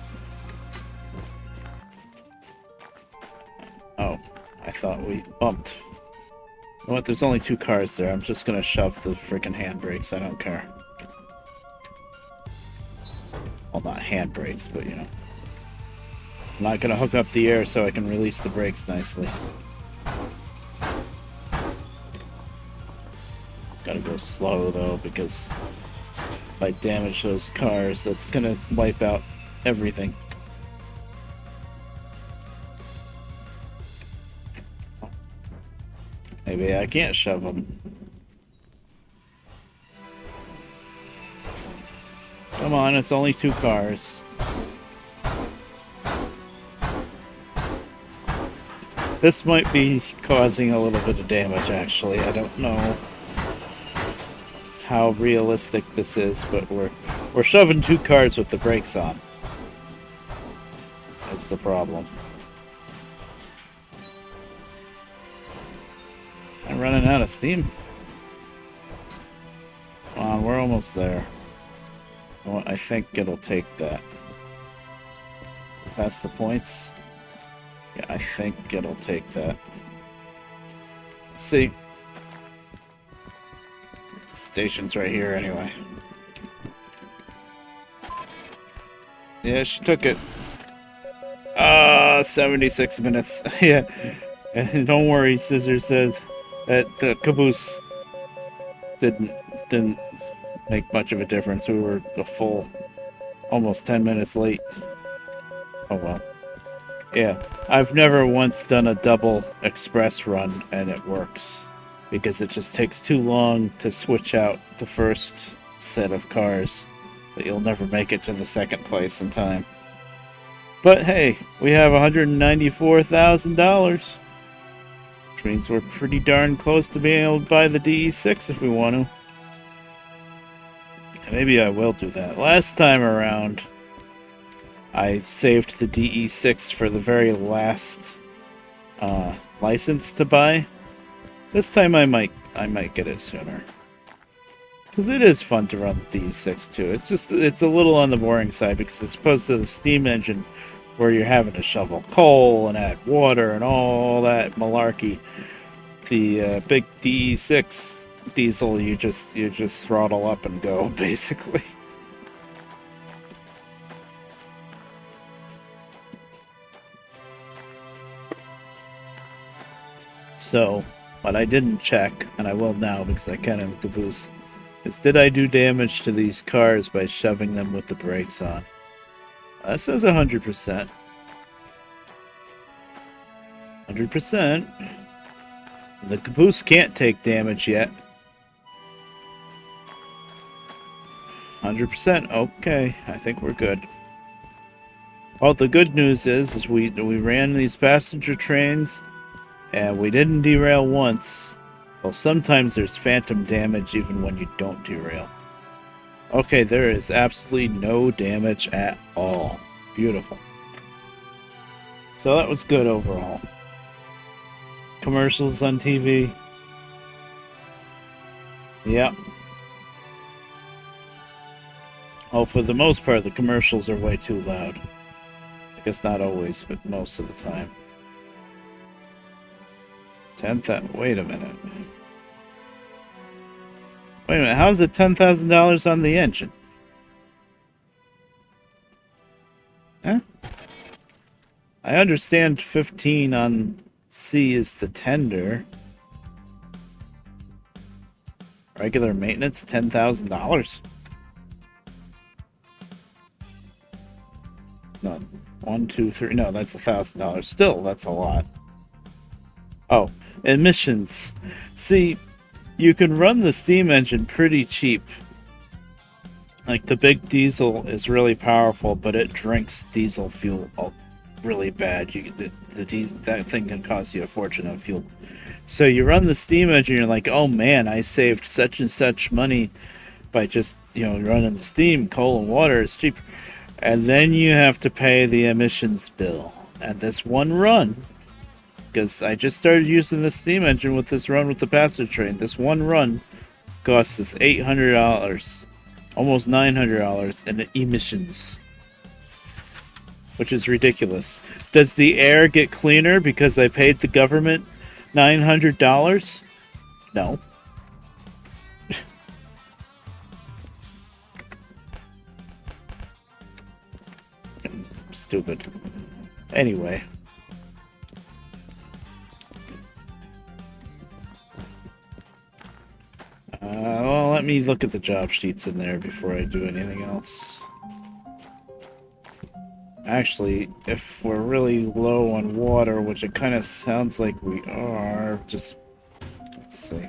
Oh, I thought we bumped. You know what? There's only 2 cars there. I'm just gonna shove the freaking handbrakes. I don't care. Well, not handbrakes, but you know. I'm not gonna hook up the air so I can release the brakes nicely. Gotta go slow though, because if I damage those cars, that's gonna wipe out everything. Maybe I can't shove them. Come on, it's only 2 cars. This might be causing a little bit of damage, actually. I don't know how realistic this is, but we're shoving 2 cars with the brakes on. That's the problem. I'm running out of steam. Come on, we're almost there. Well, I think it'll take that. Past the points. Yeah, I think it'll take that. Let's see. The station's right here anyway. Yeah, she took it. 76 minutes. Yeah. And don't worry, Scissor says that the caboose didn't make much of a difference. We were a full almost 10 minutes late. Oh well. Yeah, I've never once done a double express run and it works because it just takes too long to switch out the first set of cars that you'll never make it to the second place in time. But hey, we have $194,000, which means we're pretty darn close to being able to buy the DE6 if we want to. Maybe I will do that. Last time around, I saved the DE6 for the very last license to buy. This time I might get it sooner. Because it is fun to run the DE6 too. It's a little on the boring side because as opposed to the steam engine where you're having to shovel coal and add water and all that malarkey, the big DE6 diesel you just throttle up and go basically. So, what I didn't check, and I will now because I can in the caboose, is did I do damage to these cars by shoving them with the brakes on? That says 100%. 100%. The caboose can't take damage yet. 100%. Okay, I think we're good. Well, the good news is we ran these passenger trains and we didn't derail once. Well, sometimes there's phantom damage even when you don't derail. Okay, there is absolutely no damage at all. Beautiful. So that was good overall. Commercials on TV. Yep. Oh, for the most part, the commercials are way too loud. I guess not always, but most of the time. Wait a minute. Wait a minute, how is it $10,000 on the engine? Huh? I understand 15 on C is the tender. Regular maintenance, $10,000. No, 1, 2, 3. No, that's $1,000. Still, that's a lot. Oh, emissions. See, you can run the steam engine pretty cheap. Like the big diesel is really powerful, but it drinks diesel fuel really bad. That thing can cost you a fortune of fuel. So you run the steam engine, you're like, oh man, I saved such and such money by just running the steam. Coal and water is cheap, and then you have to pay the emissions bill. And this one run, because I just started using the steam engine with this run with the passenger train. This one run costs us $800, almost $900 in emissions, which is ridiculous. Does the air get cleaner because I paid the government $900? No. Stupid. Anyway. Well, let me look at the job sheets in there before I do anything else. Actually, if we're really low on water, which it kind of sounds like we are, just Let's see.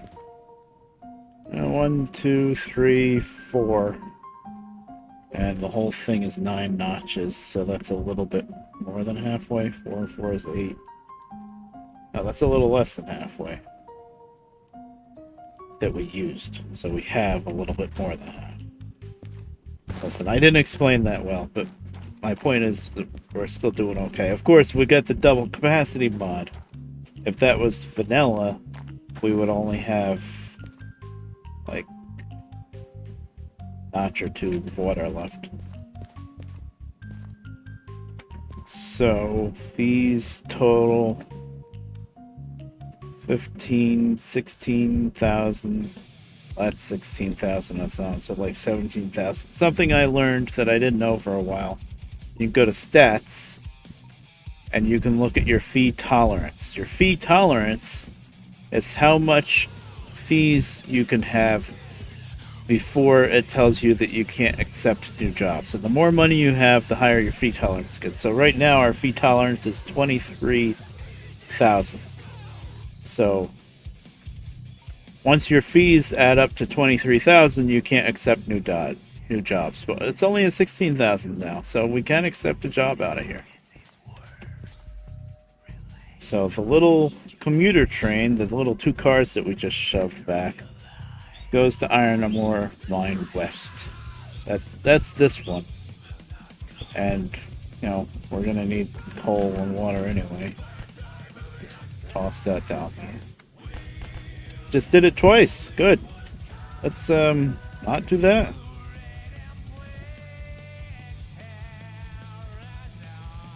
1, 2, 3, 4. And the whole thing is 9 notches, so that's a little bit more than halfway. 4 and 4 is 8. No, that's a little less than halfway that we used. So we have a little bit more than half. Listen, I didn't explain that well, but my point is that we're still doing okay. Of course, we got the double capacity mod. If that was vanilla, we would only have like notch or 2 water left. So fees total 16,000. That's 16,000. That's on. So like 17,000. Something I learned that I didn't know for a while. You can go to stats, and you can look at your fee tolerance. Your fee tolerance is how much fees you can have before it tells you that you can't accept new jobs. So the more money you have, the higher your fee tolerance gets. So right now our fee tolerance is 23,000. So once your fees add up to 23,000, you can't accept new jobs. But it's only a 16,000 now, so we can accept a job out of here. So the little commuter train, the little 2 cars that we just shoved back, goes to Iron Ore Mine West. That's this one. And, you know, we're gonna need coal and water anyway. Just toss that down there. Just did it twice. Good. Let's not do that.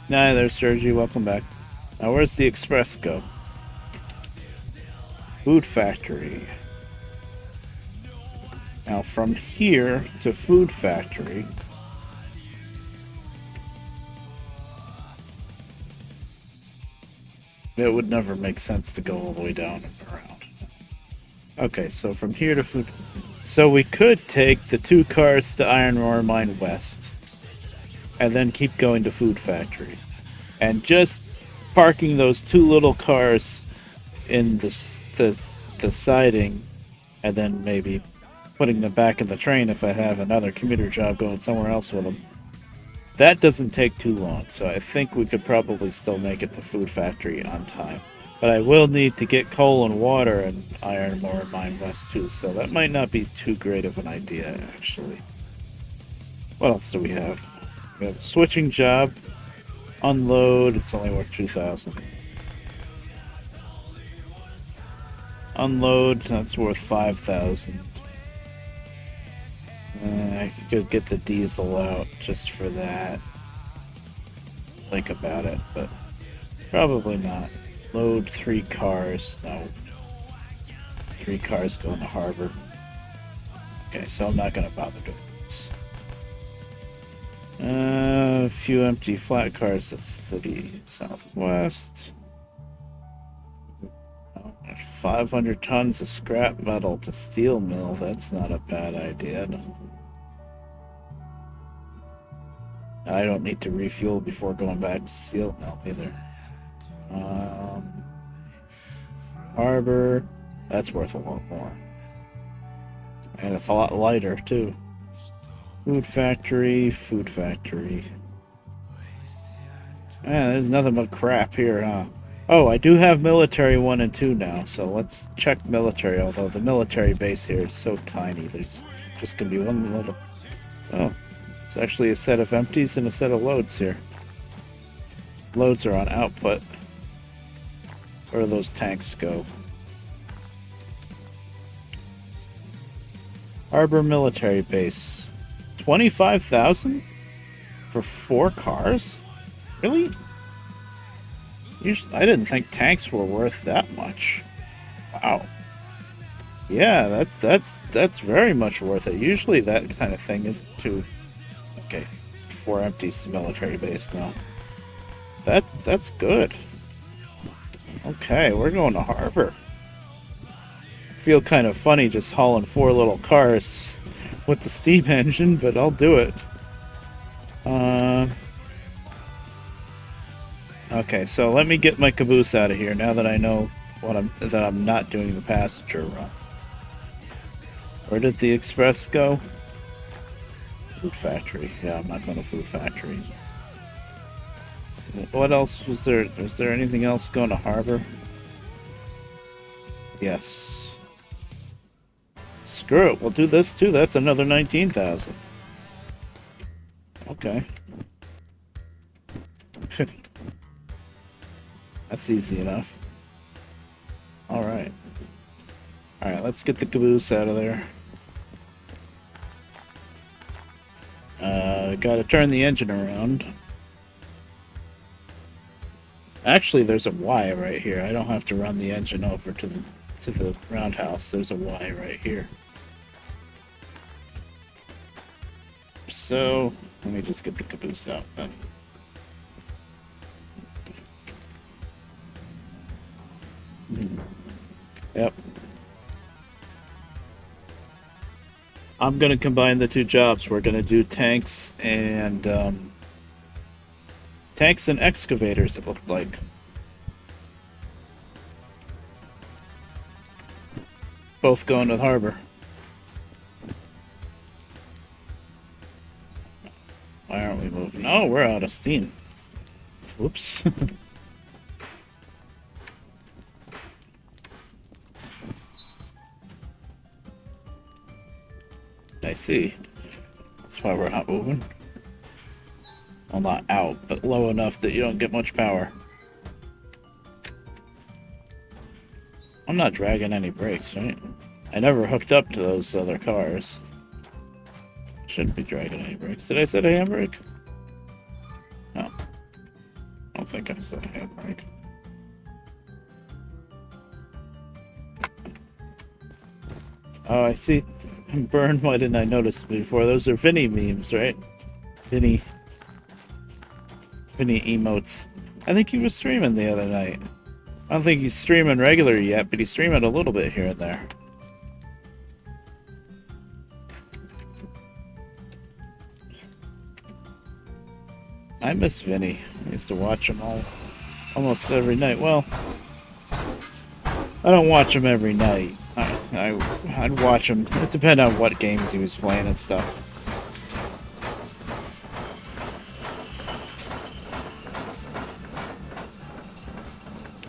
Nah, there's Sergi. Welcome back. Now, where's the express go? Food factory. Now, from here to food factory, it would never make sense to go all the way down and around. Okay, so from here to food... So we could take the 2 cars to Iron Ore Mine West, and then keep going to food factory. And just parking those 2 little cars in the siding, and then maybe putting them back in the train if I have another commuter job going somewhere else with them. That doesn't take too long, so I think we could probably still make it to food factory on time. But I will need to get coal and water and Iron Ore Mine West too, so that might not be too great of an idea, actually. What else do we have? We have a switching job. Unload, it's only worth 2,000. Unload, that's worth 5,000. I could get the diesel out just for that. Think about it, but probably not. Load 3 cars. No. 3 cars going to harbor. Okay, so I'm not going to bother doing this. A few empty flat cars at City Southwest. 500 tons of scrap metal to steel mill. That's not a bad idea. I don't need to refuel before going back to steel mill either. Harbor. That's worth a lot more. And it's a lot lighter too. Food factory, food factory. Man, there's nothing but crap here, huh? Oh, I do have military 1 and 2 now, so let's check military, although the military base here is so tiny, there's just gonna be one little... Oh, it's actually a set of empties and a set of loads here. Loads are on output. Where do those tanks go? Harbor military base. 25,000? For 4 cars? Really? I didn't think tanks were worth that much. Wow. Yeah, that's very much worth it. Usually that kind of thing is too... Okay, 4 empties military base now. That's good. Okay, we're going to harbor. Feel kind of funny just hauling 4 little cars with the steam engine, but I'll do it. Okay, so let me get my caboose out of here now that I know that I'm not doing the passenger run. Where did the express go? Food factory. Yeah, I'm not going to food factory. What else was there? Was there anything else going to harbor? Yes. Screw it. We'll do this too. That's another 19,000. Okay. That's easy enough. Alright. Alright, let's get the caboose out of there. Gotta turn the engine around. Actually, there's a Y right here. I don't have to run the engine over to the roundhouse. There's a Y right here. So, let me just get the caboose out then. Yep. I'm gonna combine the two jobs. We're gonna do tanks and excavators, it looked like. Both going to the harbor. Why aren't we moving? Oh, we're out of steam. Whoops. I see. That's why we're not moving. Well, not out, but low enough that you don't get much power. I'm not dragging any brakes, right? I never hooked up to those other cars. Shouldn't be dragging any brakes. Did I set a handbrake? No. I don't think I set a handbrake. Oh, I see. Burn, why didn't I notice before? Those are Vinny memes, right? Vinny emotes. I think he was streaming the other night. I don't think he's streaming regular yet, but he's streaming a little bit here and there. I miss Vinny. I used to watch him almost every night. Well, I don't watch him every night. I'd watch him. It depends on what games he was playing and stuff.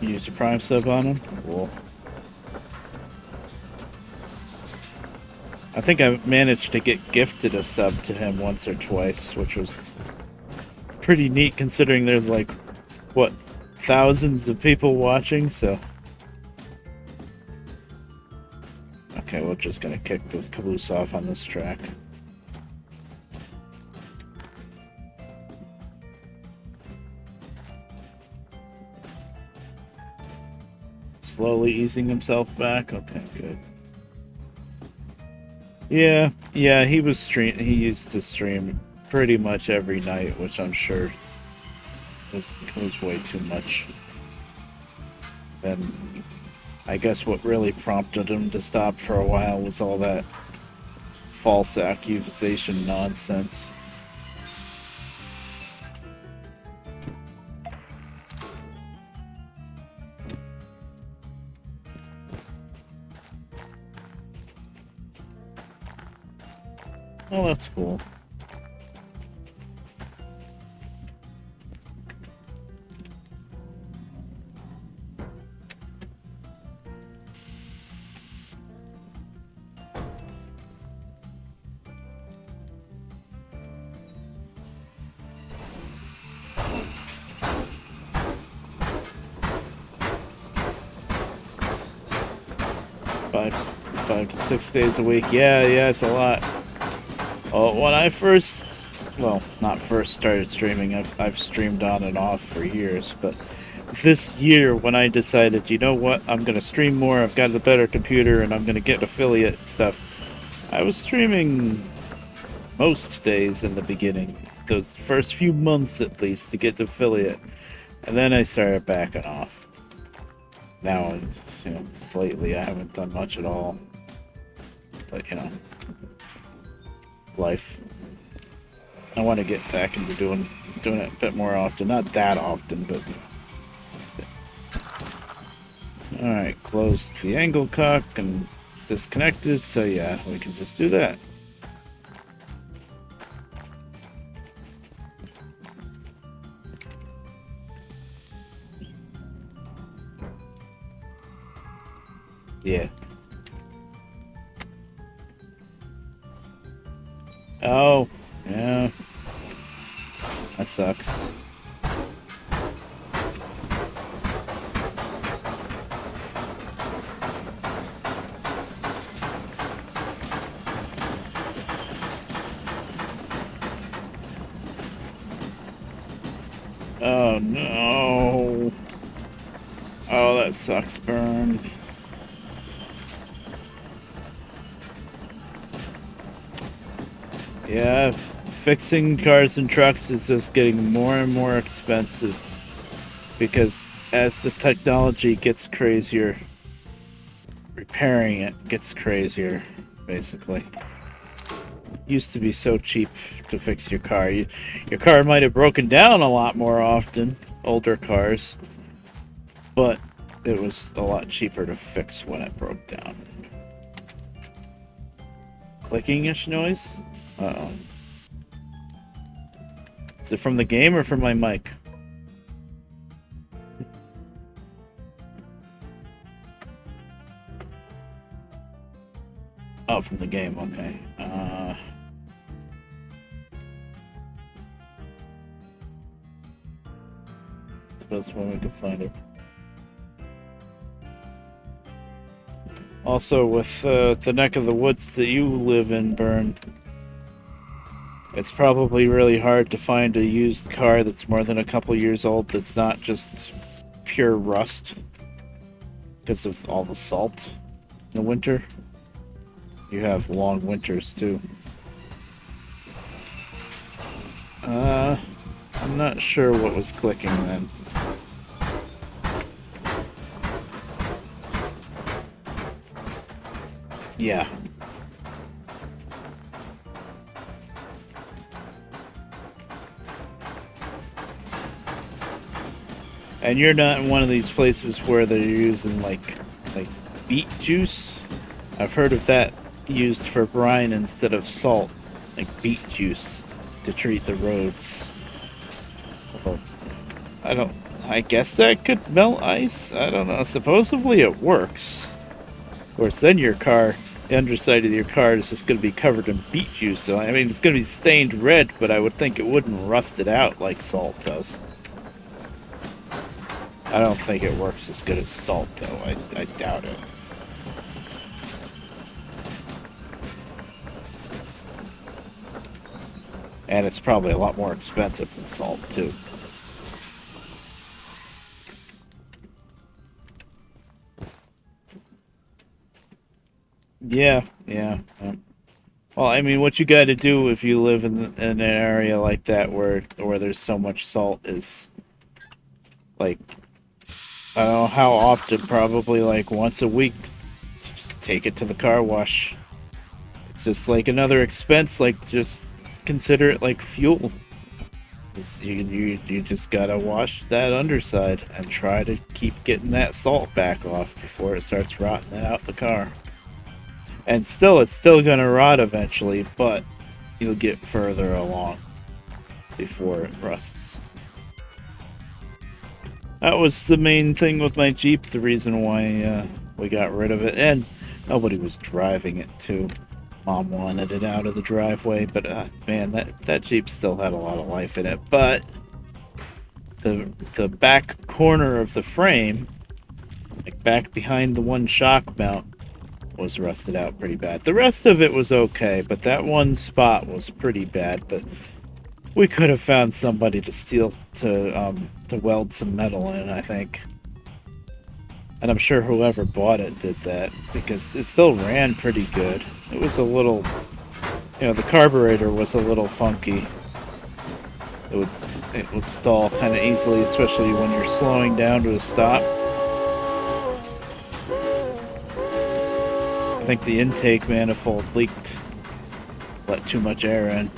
You used a Prime sub on him? Cool. I think I managed to get gifted a sub to him once or twice, which was pretty neat considering there's like, what, thousands of people watching, so... Okay, we're just gonna kick the caboose off on this track. Slowly easing himself back. Okay, good. Yeah, he he used to stream pretty much every night, which I'm sure was way too much. Then I guess what really prompted him to stop for a while was all that false accusation nonsense. Oh, that's cool. Five to 6 days a week. Yeah, it's a lot. When I first, well, not first started streaming, I've streamed on and off for years, but this year when I decided, you know what, I'm going to stream more, I've got a better computer, and I'm going to get affiliate stuff, I was streaming most days in the beginning, those first few months at least, to get the affiliate, and then I started backing off. Now, lately I haven't done much at all, but life. I want to get back into doing it a bit more often. Not that often, but... Alright, closed the angle cock and disconnected, so yeah, we can just do that. Yeah. Oh, yeah. That sucks. Oh no. Oh, that sucks, Burn. Yeah, fixing cars and trucks is just getting more and more expensive because as the technology gets crazier, repairing it gets crazier, basically. Used to be so cheap to fix your car. Your car might have broken down a lot more often, older cars, but it was a lot cheaper to fix when it broke down. Clicking-ish noise? Uh-oh. Is it from the game or from my mic? Oh, from the game, okay. Suppose when we can find it. Also, with the neck of the woods that you live in, Burn, it's probably really hard to find a used car that's more than a couple years old that's not just pure rust because of all the salt in the winter. You have long winters too. I'm not sure what was clicking then. Yeah. And you're not in one of these places where they're using like beet juice. I've heard of that used for brine instead of salt, like beet juice to treat the roads. Although I guess that could melt ice. I don't know. Supposedly it works. Of course, then your car, the underside of your car is just going to be covered in beet juice. So I mean, it's going to be stained red, but I would think it wouldn't rust it out like salt does. I don't think it works as good as salt, though. I doubt it. And it's probably a lot more expensive than salt, too. Yeah. Well, I mean, what you got to do if you live in an area like that where there's so much salt is, like, I don't know how often, probably like once a week, just take it to the car wash. It's just like another expense, like just consider it like fuel. You just gotta wash that underside and try to keep getting that salt back off before it starts rotting out the car. And still, it's still gonna rot eventually, but you'll get further along before it rusts. That was the main thing with my Jeep, the reason why we got rid of it. And nobody was driving it, too. Mom wanted it out of the driveway, but man, that Jeep still had a lot of life in it. But the back corner of the frame, like back behind the one shock mount, was rusted out pretty bad. The rest of it was okay, but that one spot was pretty bad. But we could have found somebody to weld some metal in, I think. And I'm sure whoever bought it did that, because it still ran pretty good. It was a little, the carburetor was a little funky. It would stall kind of easily, especially when you're slowing down to a stop. I think the intake manifold leaked, let too much air in.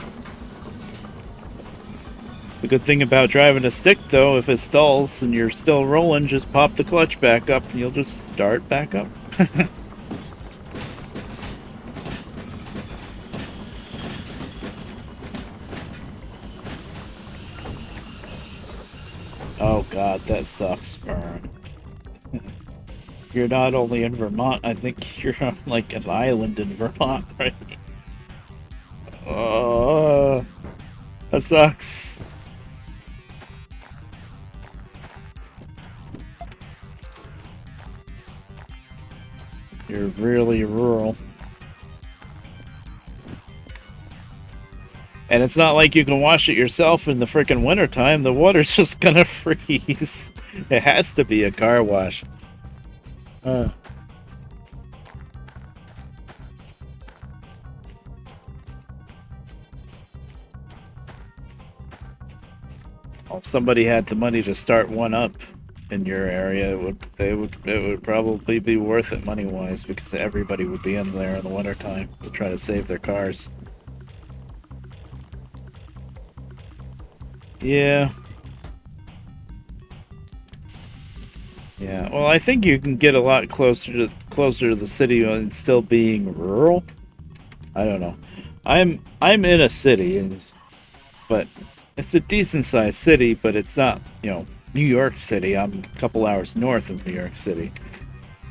The good thing about driving a stick, though, if it stalls and you're still rolling, just pop the clutch back up and you'll just start back up. Oh god, that sucks, Burn. You're not only in Vermont, I think you're on like an island in Vermont, right? Oh, that sucks. You're really rural. And it's not like you can wash it yourself in the frickin' wintertime. The water's just gonna freeze. It has to be a car wash. Oh, if somebody had the money to start one up in your area, it would probably be worth it money-wise because everybody would be in there in the wintertime to try to save their cars. Yeah. Yeah, well, I think you can get a lot closer to the city and still being rural. I don't know. I'm in a city, but it's a decent sized city, but it's not, New York City. I'm a couple hours north of New York City,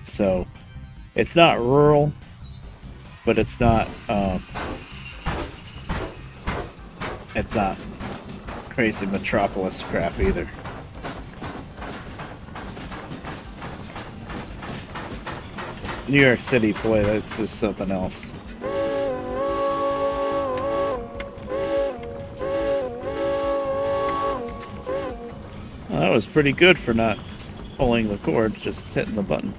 so it's not rural, but it's not crazy metropolis crap either. New York City, boy, that's just something else. Well, that was pretty good for not pulling the cord, just hitting the button.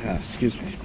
Yeah, excuse me.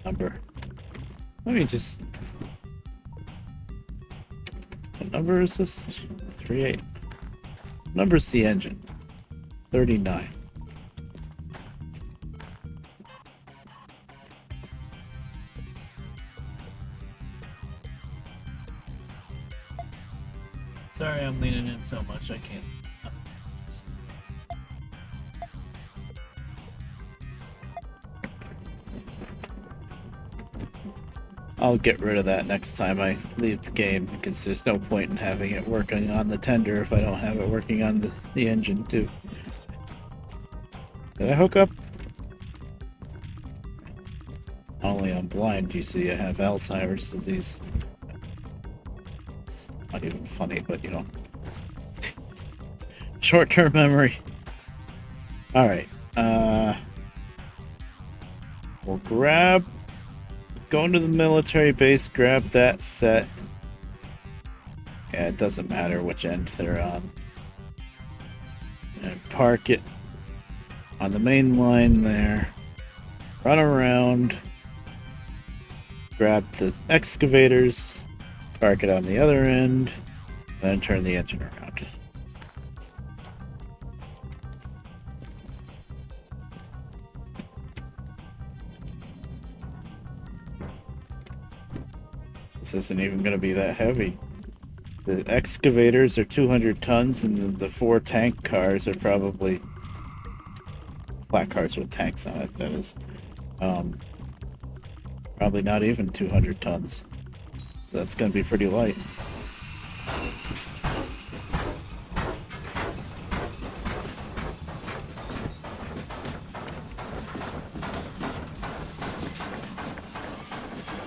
Number. Let me just... What number is this? 38. Number's the engine. 39. Sorry, I'm leaning in so much I can't. I'll get rid of that next time I leave the game because there's no point in having it working on the tender if I don't have it working on the engine too. Did I hook up? Not only I'm blind, you see, I have Alzheimer's disease. It's not even funny, but short-term memory. Alright, we'll go into the military base, grab that set. Yeah, it doesn't matter which end they're on. And park it on the main line there. Run around. Grab the excavators. Park it on the other end. Then turn the engine around. This isn't even going to be that heavy. The excavators are 200 tons, and the 4 tank cars are probably flat cars with tanks on it. That is, probably not even 200 tons. So that's going to be pretty light.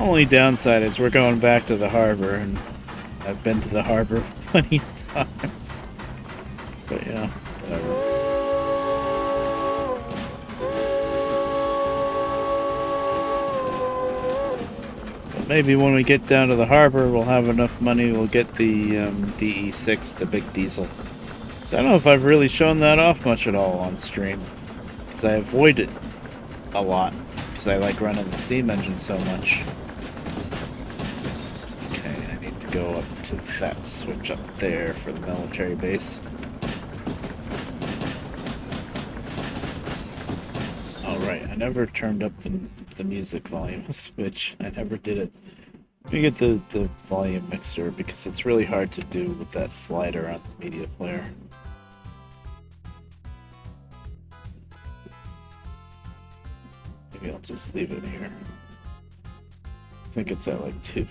Only downside is we're going back to the harbor, and I've been to the harbor plenty of times. But yeah, whatever. But maybe when we get down to the harbor, we'll have enough money, we'll get the DE6, the big diesel. So I don't know if I've really shown that off much at all on stream. Because I avoid it a lot. Because I like running the steam engine so much. Okay, I need to go up to that switch up there for the military base. Alright, I never turned up the music volume switch. I never did it. Let me get the volume mixer because it's really hard to do with that slider on the media player. Maybe I'll just leave it here. I think it's at like 2.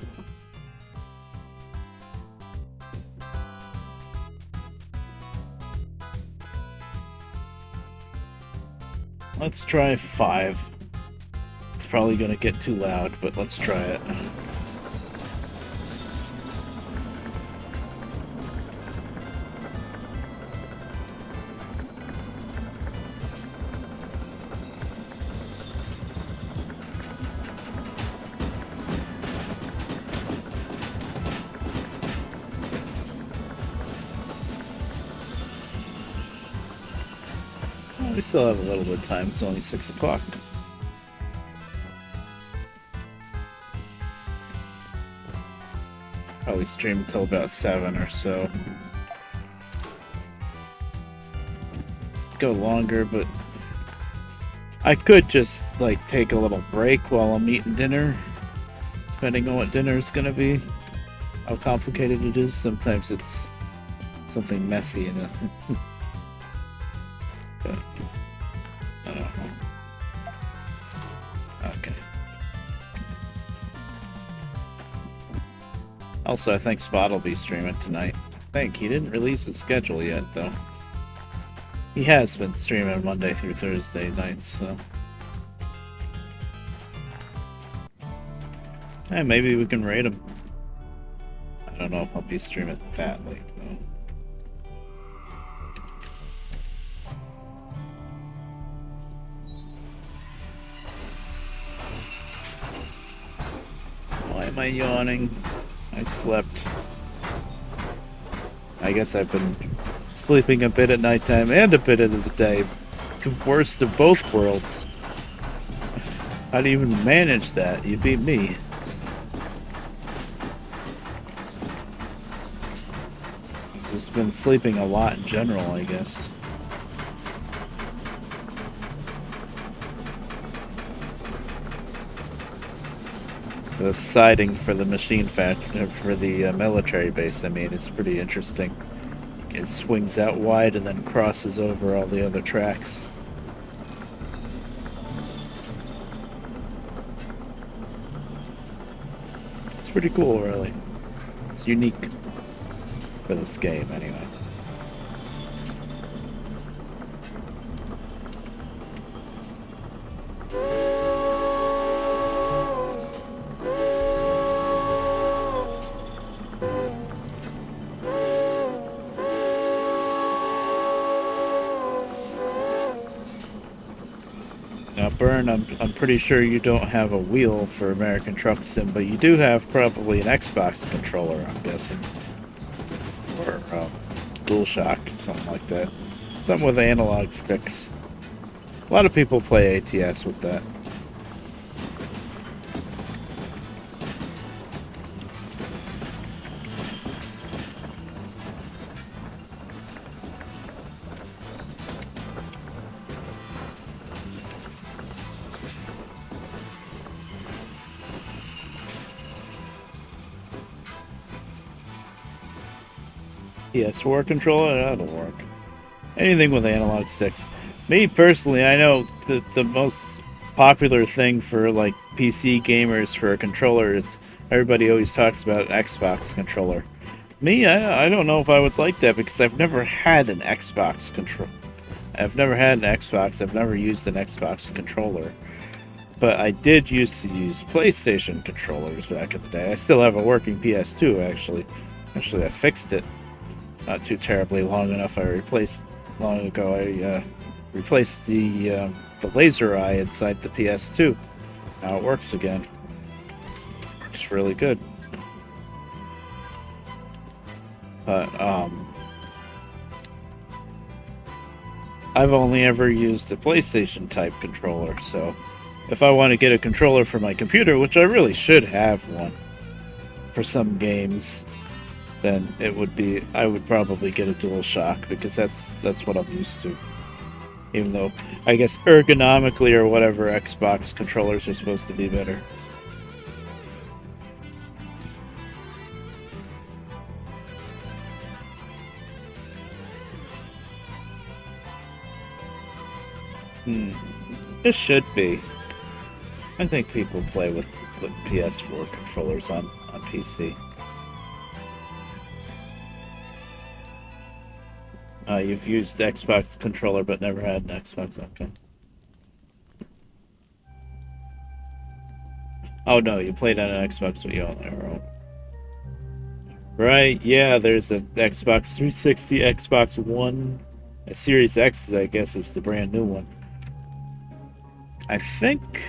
Let's try 5. It's probably gonna get too loud, but let's try it. We still have a little bit of time. It's only 6 o'clock. Probably stream until about 7 or so. Go longer, but I could just like take a little break while I'm eating dinner, depending on what dinner is gonna be. How complicated it is. Sometimes it's something messy and but I don't know. Okay. Also, I think Spot will be streaming tonight. I think he didn't release his schedule yet, though. He has been streaming Monday through Thursday nights, so. Hey, maybe we can raid him. I don't know if I'll be streaming that late, though. Why am I yawning? I slept. I guess I've been sleeping a bit at nighttime and a bit of the day. The worst of both worlds. How do you even manage that? You beat me. I've just been sleeping a lot in general, I guess. The siding for the machine factory, for the military base, I mean, is pretty interesting. It swings out wide and then crosses over all the other tracks. It's pretty cool, really. It's unique for this game, anyway. Now, Burn, I'm pretty sure you don't have a wheel for American Truck Sim, but you do have probably an Xbox controller, I'm guessing. Or DualShock, something like that. Something with analog sticks. A lot of people play ATS with that. PS4 controller, that'll work. Anything with analog sticks. Me personally, I know that the most popular thing for like PC gamers for a controller is everybody always talks about an Xbox controller. Me, I don't know if I would like that because I've never had an Xbox controller. I've never had an Xbox. I've never used an Xbox controller. But I did used to use PlayStation controllers back in the day. I still have a working PS2 actually. Actually, I fixed it not too terribly long enough. I replaced long ago. I replaced the laser eye inside the PS2. Now it works again. It's really good. But I've only ever used a PlayStation type controller, so if I want to get a controller for my computer, which I really should have one for some games, then I would probably get a DualShock because that's what I'm used to. Even though I guess ergonomically or whatever, Xbox controllers are supposed to be better. It should be. I think people play with the PS4 controllers on PC. You've used Xbox controller but never had an Xbox, okay. Oh no, you played on an Xbox but you own your own. Right, yeah, there's an Xbox 360, Xbox One. A Series X, I guess, is the brand new one. I think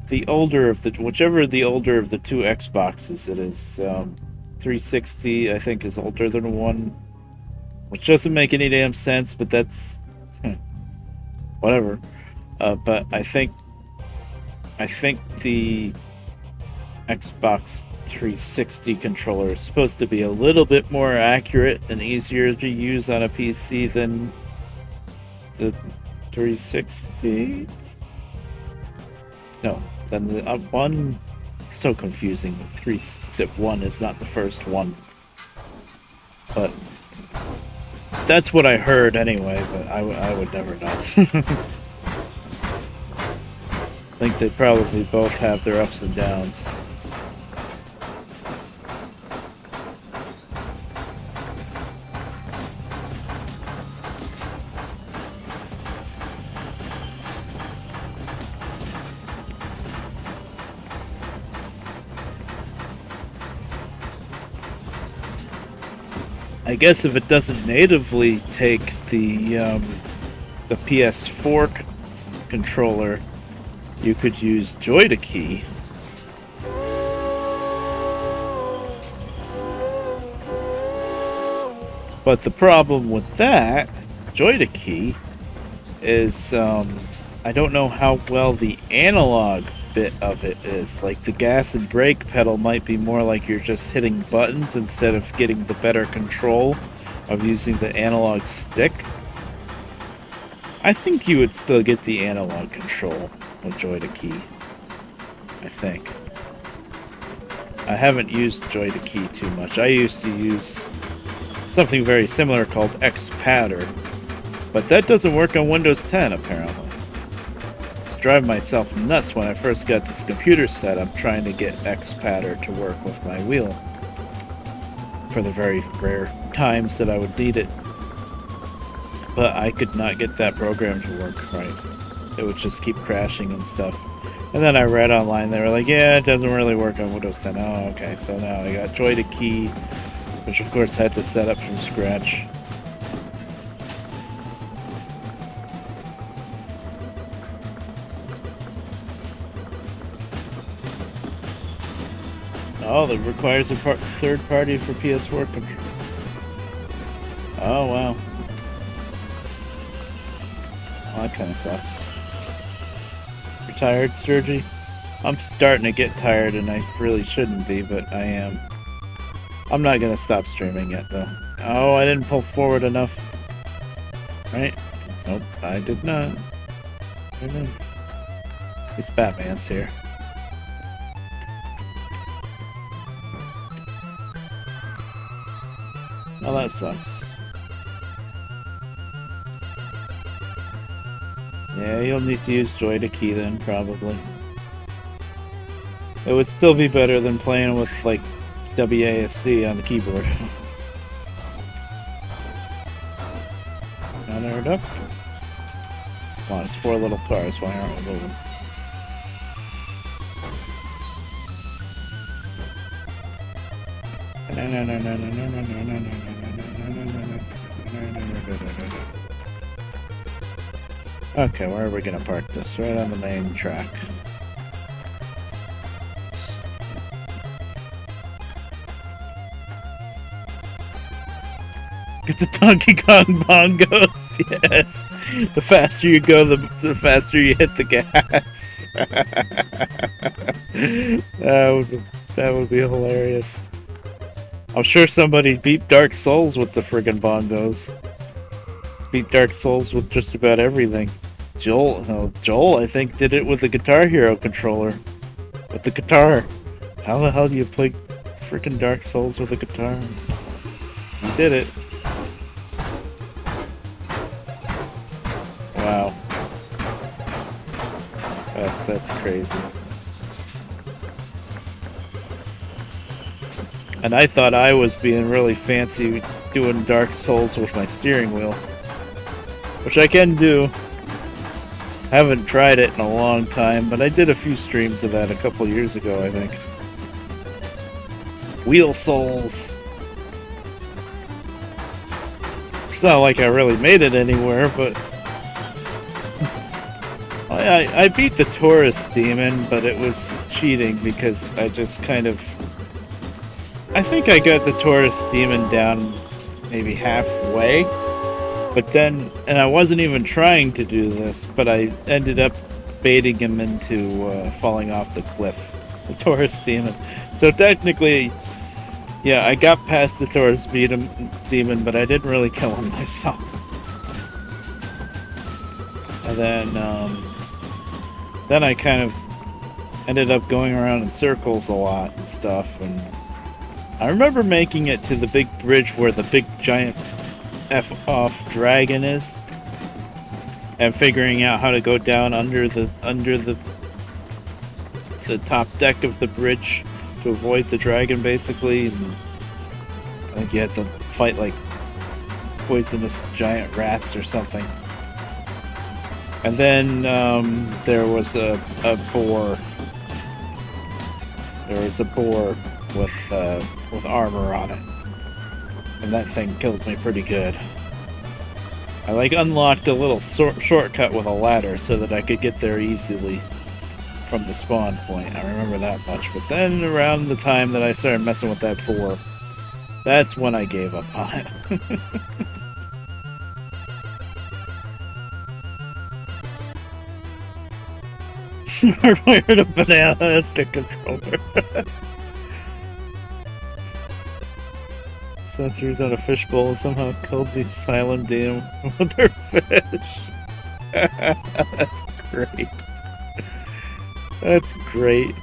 the older of whichever the older of the two Xboxes it is, 360 I think is older than one, which doesn't make any damn sense, but that's whatever. But I think the Xbox 360 controller is supposed to be a little bit more accurate and easier to use on a PC than the 360. No, then the one. It's so confusing. That one is not the first one, but that's what I heard anyway. But I would never know. I think they probably both have their ups and downs. I guess if it doesn't natively take the PS4 controller, you could use Joy-to-Key. But the problem with that Joy-to-Key is I don't know how well the analog bit of it is. Like the gas and brake pedal might be more like you're just hitting buttons instead of getting the better control of using the analog stick. I think you would still get the analog control with Joy-to-Key. I think. I haven't used Joy-to-Key too much. I used to use something very similar called X-Patter, but that doesn't work on Windows 10 apparently. Drive myself nuts when I first got this computer set up trying to get X-Patter to work with my wheel for the very rare times that I would need it. But I could not get that program to work right. It would just keep crashing and stuff. And then I read online, they were like, yeah, it doesn't really work on Windows 10. Oh, okay, so now I got Joy-to-Key, which of course had to set up from scratch. Oh, that requires a third party for PS4 control. Oh, wow. Well, that kind of sucks. You're tired, Sturgy? I'm starting to get tired, and I really shouldn't be, but I am. I'm not going to stop streaming yet, though. Oh, I didn't pull forward enough. Right? Nope, I did not. At least Batman's here. Oh, that sucks. Yeah, you'll need to use Joy-to-Key then, probably. It would still be better than playing with, like, WASD on the keyboard. Powered up. Come on, it's 4 little cars. Why aren't we moving? Okay, where are we gonna park this? Right on the main track. Get the Donkey Kong bongos, yes. The faster you go, the faster you hit the gas. that would be hilarious. I'm sure somebody beat Dark Souls with the friggin' bongos. Beat Dark Souls with just about everything. Joel, I think, did it with the Guitar Hero controller. With the guitar. How the hell do you play freaking Dark Souls with a guitar? He did it. Wow. That's crazy. And I thought I was being really fancy doing Dark Souls with my steering wheel. Which I can do. Haven't tried it in a long time, but I did a few streams of that a couple years ago, I think. Wheel Souls. It's not like I really made it anywhere, but... I beat the Tourist Demon, but it was cheating because I just kind of... I think I got the Tourist Demon down maybe halfway, but then... And I wasn't even trying to do this, but I ended up baiting him into falling off the cliff. The Tourist Demon. So technically, yeah, I got past the Tourist Demon, but I didn't really kill him myself. And then I kind of ended up going around in circles a lot and stuff, and I remember making it to the big bridge where the big giant F-off dragon is, and figuring out how to go down under the top deck of the bridge to avoid the dragon, basically. And I think you had to fight like poisonous giant rats or something. And then there was a boar. There was a boar with armor on it, and that thing killed me pretty good. I like unlocked a little shortcut with a ladder so that I could get there easily from the spawn point. I remember that much. But then around the time that I started messing with that boar, that's when I gave up on it. Hardwired a banana as the controller. Sensors on a fishbowl somehow killed the silent demon with their fish. That's great. That's great.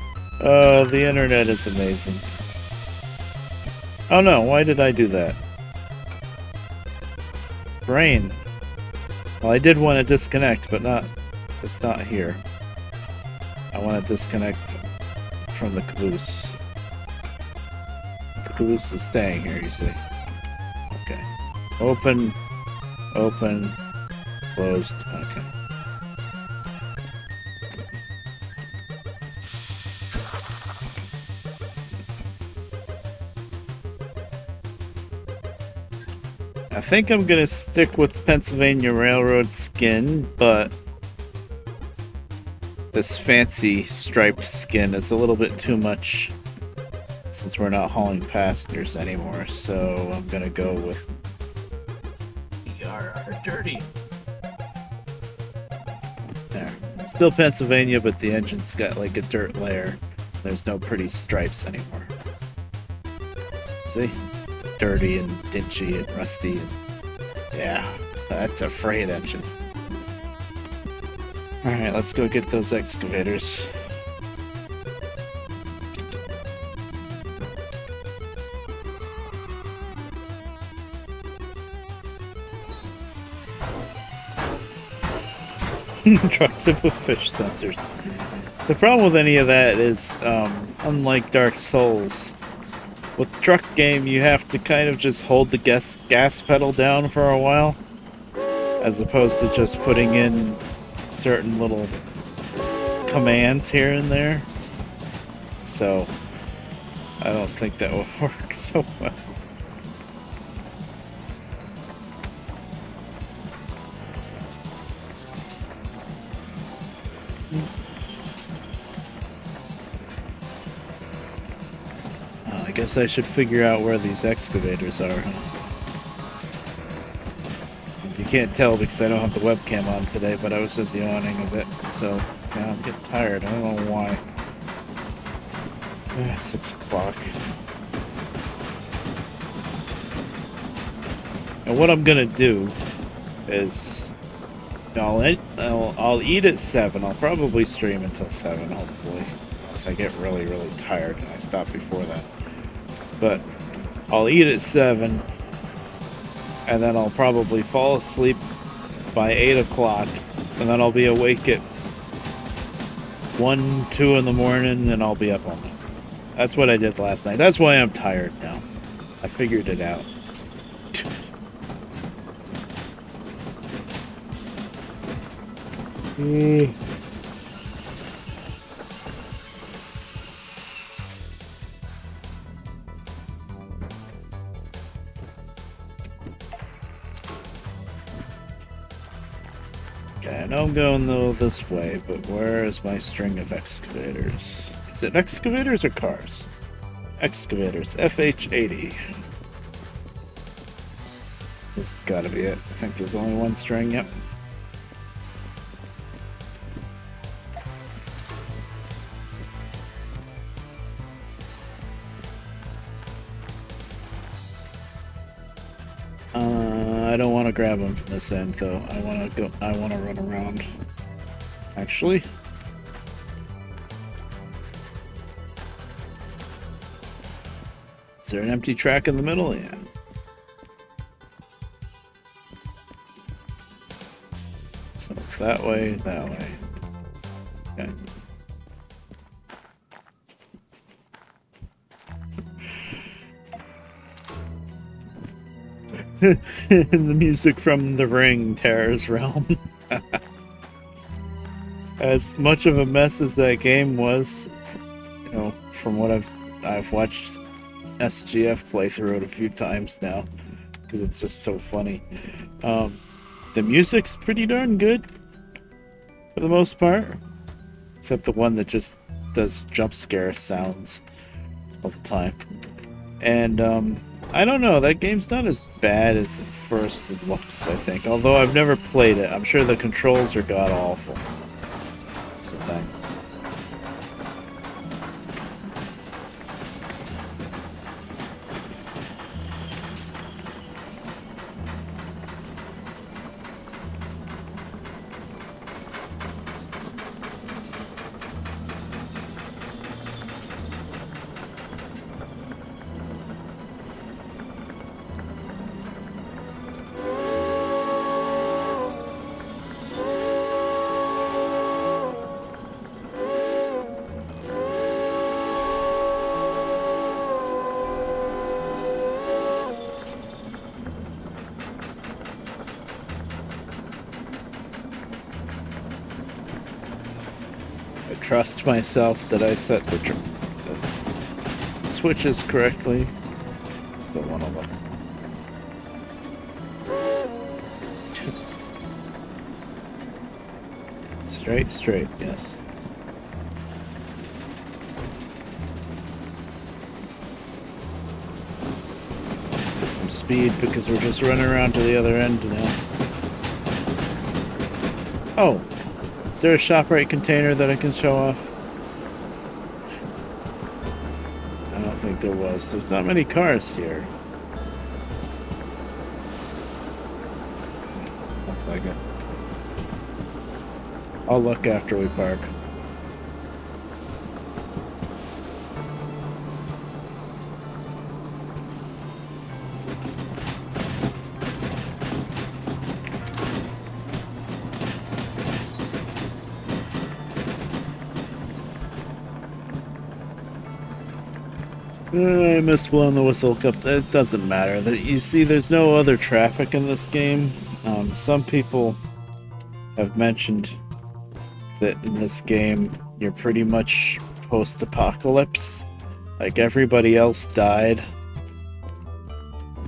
Oh, the internet is amazing. Oh no, why did I do that? Brain. Well, I did want to disconnect, but it's not here. I want to disconnect from the caboose. The caboose is staying here, you see. Okay. Open, closed, okay. I think I'm gonna stick with Pennsylvania Railroad skin, but this fancy striped skin is a little bit too much since we're not hauling passengers anymore, so I'm gonna go with ERR dirty. There. Still Pennsylvania, but the engine's got like a dirt layer. There's no pretty stripes anymore. See? It's dirty and dingy and rusty. And yeah, that's a freight engine. Alright, let's go get those excavators. Trucks with fish sensors. The problem with any of that is, unlike Dark Souls, with the truck game you have to kind of just hold the gas pedal down for a while, as opposed to just putting in certain little commands here and there. So I don't think that will work so well. I guess I should figure out where these excavators are. You can't tell because I don't have the webcam on today, but I was just yawning a bit, so yeah, I'm getting tired. I don't know why. 6 o'clock. And what I'm gonna do is I'll eat at 7. I'll probably stream until 7, hopefully, unless I get really, really tired and I stop before that. But I'll eat at 7, and then I'll probably fall asleep by 8 o'clock, and then I'll be awake at 1, 2 in the morning, and I'll be up all night. That's what I did last night. That's why I'm tired now. I figured it out. Okay, I know I'm going though this way, but where is my string of excavators? Is it excavators or cars? Excavators, FH80. This has got to be it. I think there's only one string, yep. I don't want to grab them from this end though. I want to run around. Actually. Is there an empty track in the middle? Yeah. So it's that way, that way. Okay. The music from The Ring, Terror's Realm. As much of a mess as that game was, you know, from what I've watched SGF play through it a few times now, because it's just so funny. The music's pretty darn good for the most part, except the one that just does jump scare sounds all the time. And I don't know, that game's not as bad as at first it looks, I think. Although I've never played it, I'm sure the controls are god-awful. That's the thing. Trust myself that I set the switches correctly. Still want to look. Straight, yes. Let's get some speed because we're just running around to the other end now. Oh! Is there a ShopRite container that I can show off? I don't think there was. There's not many cars here. Looks like it. I'll look after we park. I missed blowing the whistle. It doesn't matter. You see, there's no other traffic in this game. Some people have mentioned that in this game you're pretty much post-apocalypse. Like everybody else died,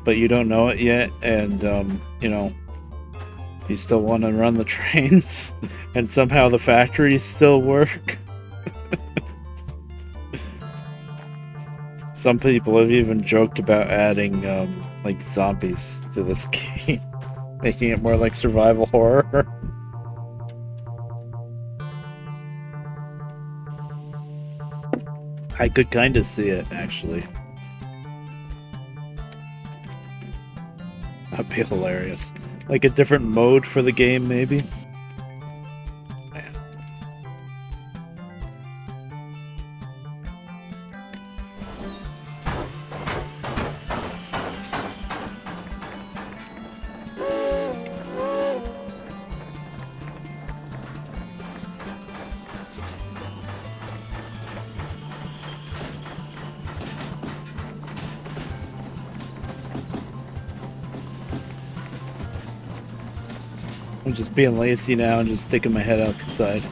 but you don't know it yet, and you know, you still want to run the trains, and somehow the factories still work. Some people have even joked about adding like zombies to this game, making it more like survival horror. I could kind of see it, actually. That'd be hilarious. Like a different mode for the game, maybe? Man. I'm just being lazy now and just sticking my head out the side.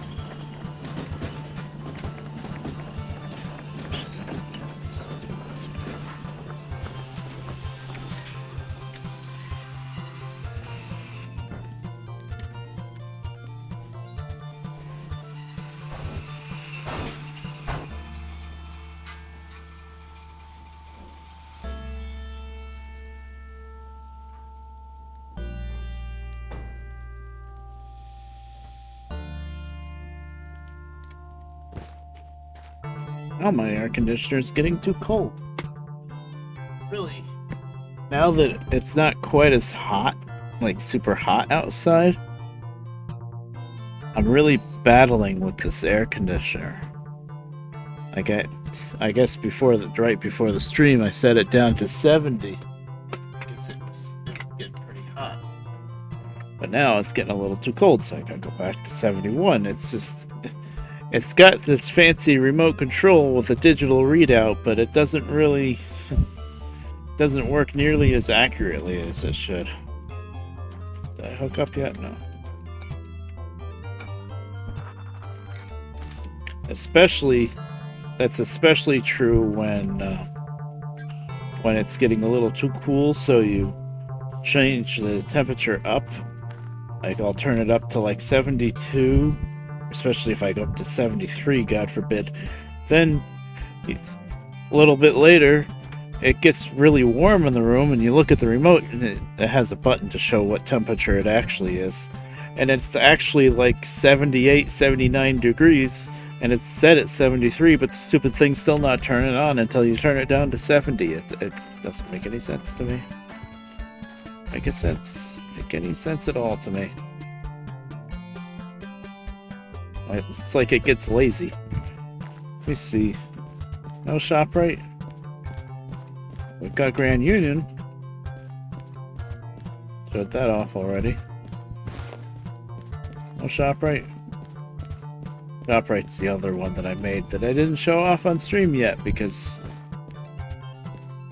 Oh, my air conditioner is getting too cold. Really? Now that it's not quite as hot, like super hot outside, I'm really battling with this air conditioner. Like I guess right before the stream, I set it down to 70 because it was getting pretty hot. But now it's getting a little too cold, so I gotta go back to 71. It's got this fancy remote control with a digital readout, but it doesn't work nearly as accurately as it should. Did I hook up yet? No. That's especially true when it's getting a little too cool, so you change the temperature up. Like I'll turn it up to like 72. Especially if I go up to 73, God forbid. Then, a little bit later, it gets really warm in the room, and you look at the remote, and it has a button to show what temperature it actually is. And it's actually like 78, 79 degrees, and it's set at 73, but the stupid thing's still not turning on until you turn it down to 70. It doesn't make any sense to me. Doesn't make any sense at all to me. It's like it gets lazy. Let me see. No ShopRite. We've got Grand Union. Shut that off already. No ShopRite. ShopRite's the other one that I made that I didn't show off on stream yet because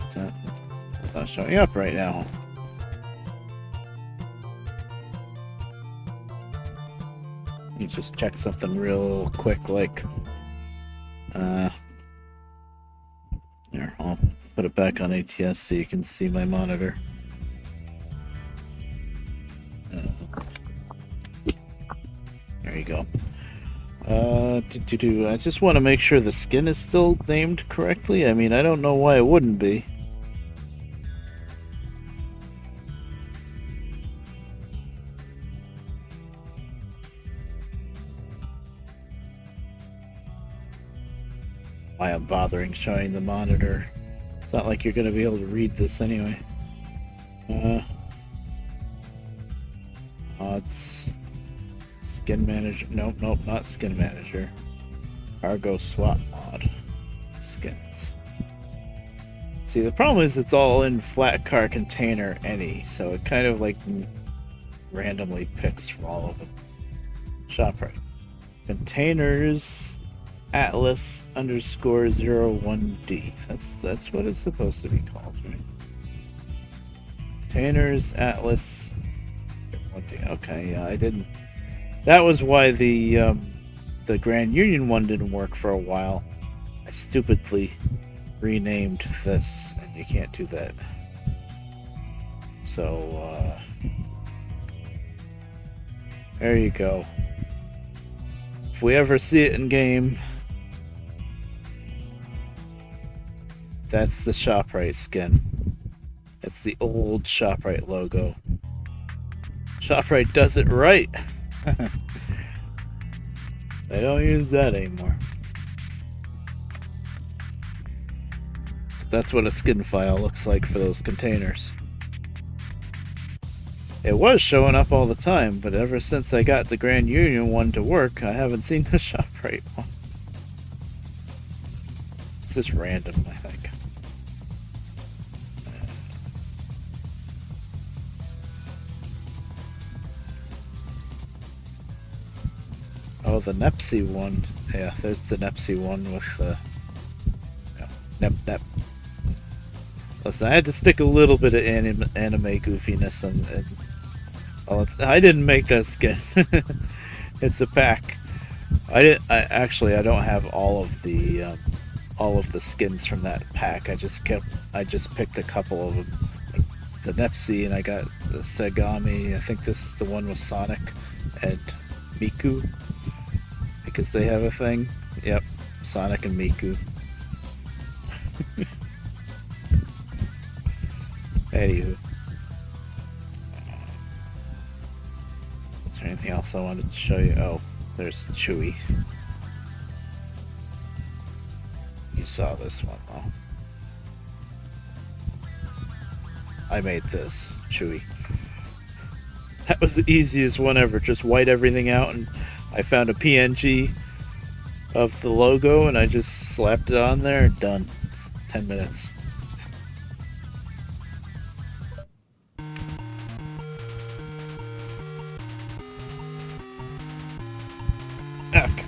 it's not showing up right now. You just check something real quick, like here, I'll put it back on ATS so you can see my monitor. There you go. I just want to make sure the skin is still named correctly. I mean, I don't know why it wouldn't be. Why I'm bothering showing the monitor. It's not like you're going to be able to read this anyway. It's Skin Manager. Nope, not Skin Manager. Cargo Swap Mod. Skins. See, the problem is it's all in flat car container any, so it kind of like randomly picks from all of them. ShopRite. Containers Atlas _01D. That's what it's supposed to be called, right? Containers Atlas 01D. Okay, yeah, I didn't. That was why the the Grand Union one didn't work for a while, I stupidly renamed this, and you can't do that. So, there you go. If we ever see it in game, that's the ShopRite skin. It's the old ShopRite logo. ShopRite does it right. They don't use that anymore. That's what a skin file looks like for those containers. It was showing up all the time, but ever since I got the Grand Union one to work, I haven't seen the ShopRite one. It's just random, I think. Oh, the Nepsi one. Yeah, there's the Nepsi one with the Nep. Listen, I had to stick a little bit of anime goofiness and I didn't make that skin. It's a pack. I don't have all of the skins from that pack. I just picked a couple of them. Like the Nepsi, and I got the Segami. I think this is the one with Sonic and Miku, because they have a thing. Yep, Sonic and Miku. Anywho. Is there anything else I wanted to show you? Oh, there's Chewy. You saw this one, though. I made this, Chewy. That was the easiest one ever. Just white everything out, and I found a PNG of the logo, and I just slapped it on there, and done. 10 minutes. Okay.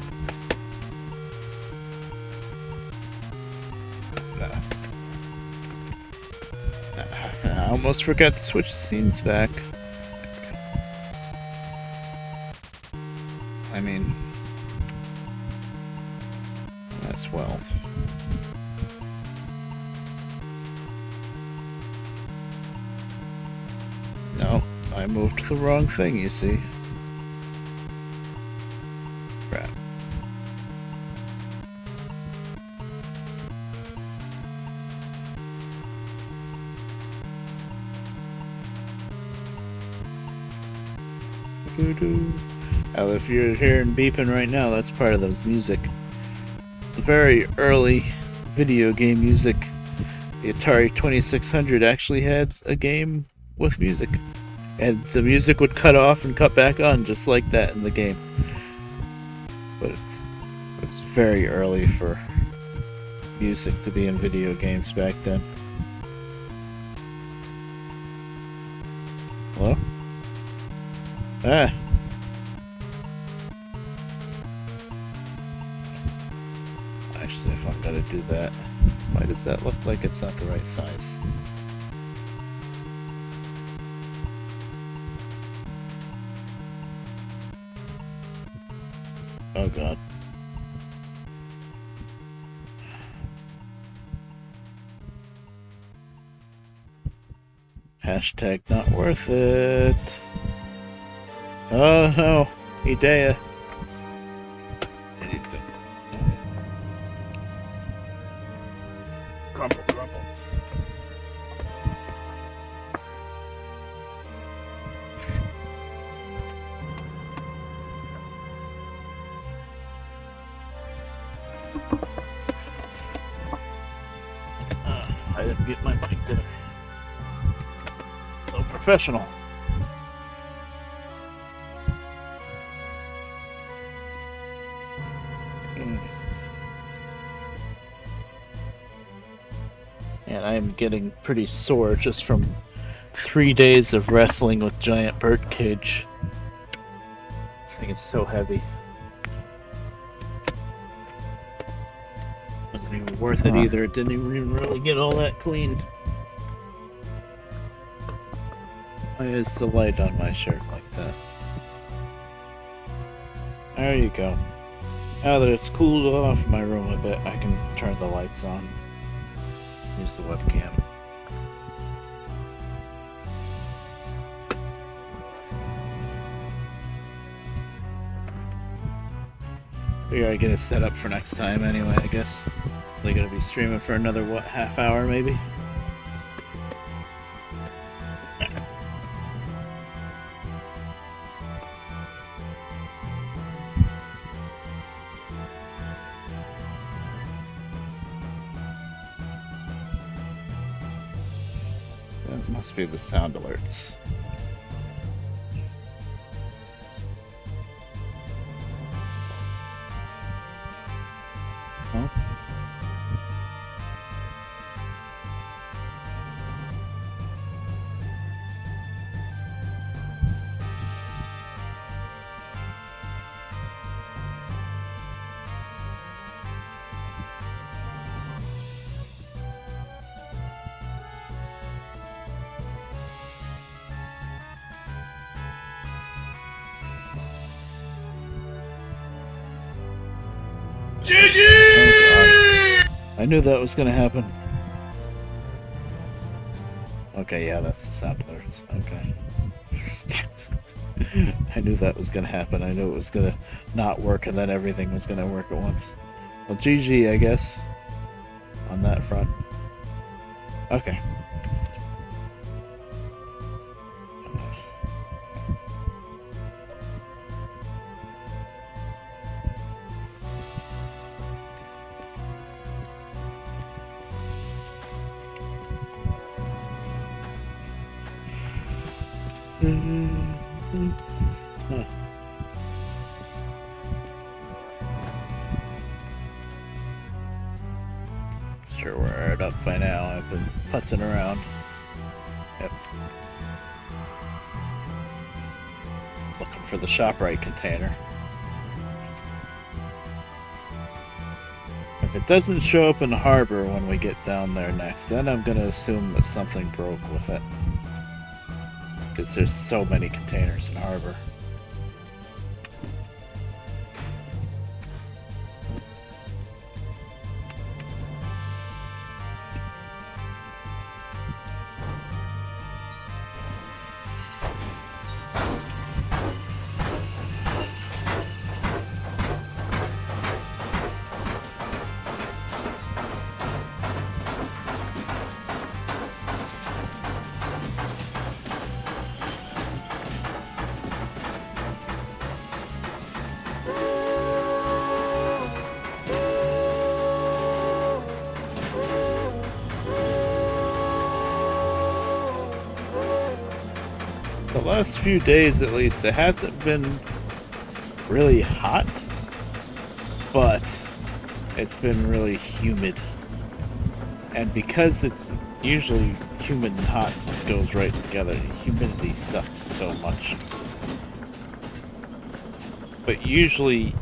I almost forgot to switch the scenes back. I mean, as well. No, I moved the wrong thing, you see. Crap. Well, if you're hearing beeping right now, that's part of those music. Very early video game music. The Atari 2600 actually had a game with music, and the music would cut off and cut back on just like that in the game. But it's very early for music to be in video games back then. Hello? Ah. Actually, if I'm gonna do that, why does that look like it's not the right size? Oh god. Hashtag not worth it. Oh no, Hidea. I need to crumple. I didn't get my mic, did I? So professional. And I'm getting pretty sore just from 3 days of wrestling with giant birdcage. This thing is so heavy. Wasn't even worth it either. It didn't even really get all that cleaned. Why is the light on my shirt like that? There you go. Now that it's cooled off my room a bit, I can turn the lights on. Use the webcam. We gotta get it set up for next time anyway, I guess. They're gonna be streaming for another, what, half hour maybe? That must be the sound alerts. Huh? Oh, God. I knew that was gonna happen. Okay, yeah, that's the sound alerts. Okay. I knew that was gonna happen. I knew it was gonna not work and then everything was gonna work at once. Well, GG, I guess, on that front. Okay. Huh. Sure we're aired up by now. I've been putzing around. Yep. Looking for the ShopRite container. If it doesn't show up in the harbor when we get down there next, then I'm gonna assume that something broke with it. Because there's so many containers in harbor. The last few days, at least, it hasn't been really hot, but it's been really humid. And because it's usually humid and hot, it goes right together. Humidity sucks so much. But usually,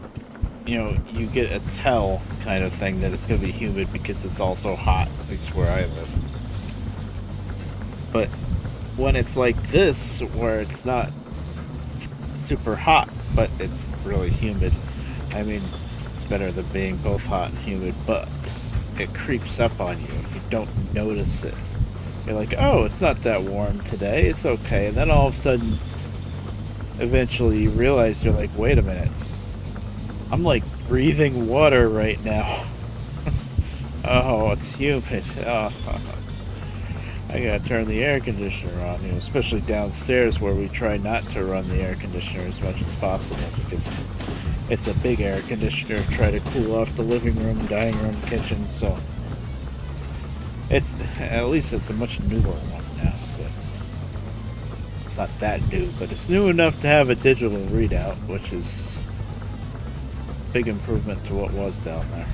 you know, you get a tell kind of thing that it's going to be humid because it's also hot, at least where I live. But when it's like this, where it's not super hot, but it's really humid, I mean, it's better than being both hot and humid, but it creeps up on you. You don't notice it. You're like, oh, it's not that warm today, it's okay. And then all of a sudden, eventually you realize, you're like, wait a minute. I'm like breathing water right now. Oh, it's humid. Oh. I gotta turn the air conditioner on, you know, especially downstairs where we try not to run the air conditioner as much as possible because it's a big air conditioner to try to cool off the living room, dining room, kitchen, so it's, at least it's a much newer one now, but it's not that new, but it's new enough to have a digital readout, which is a big improvement to what was down there.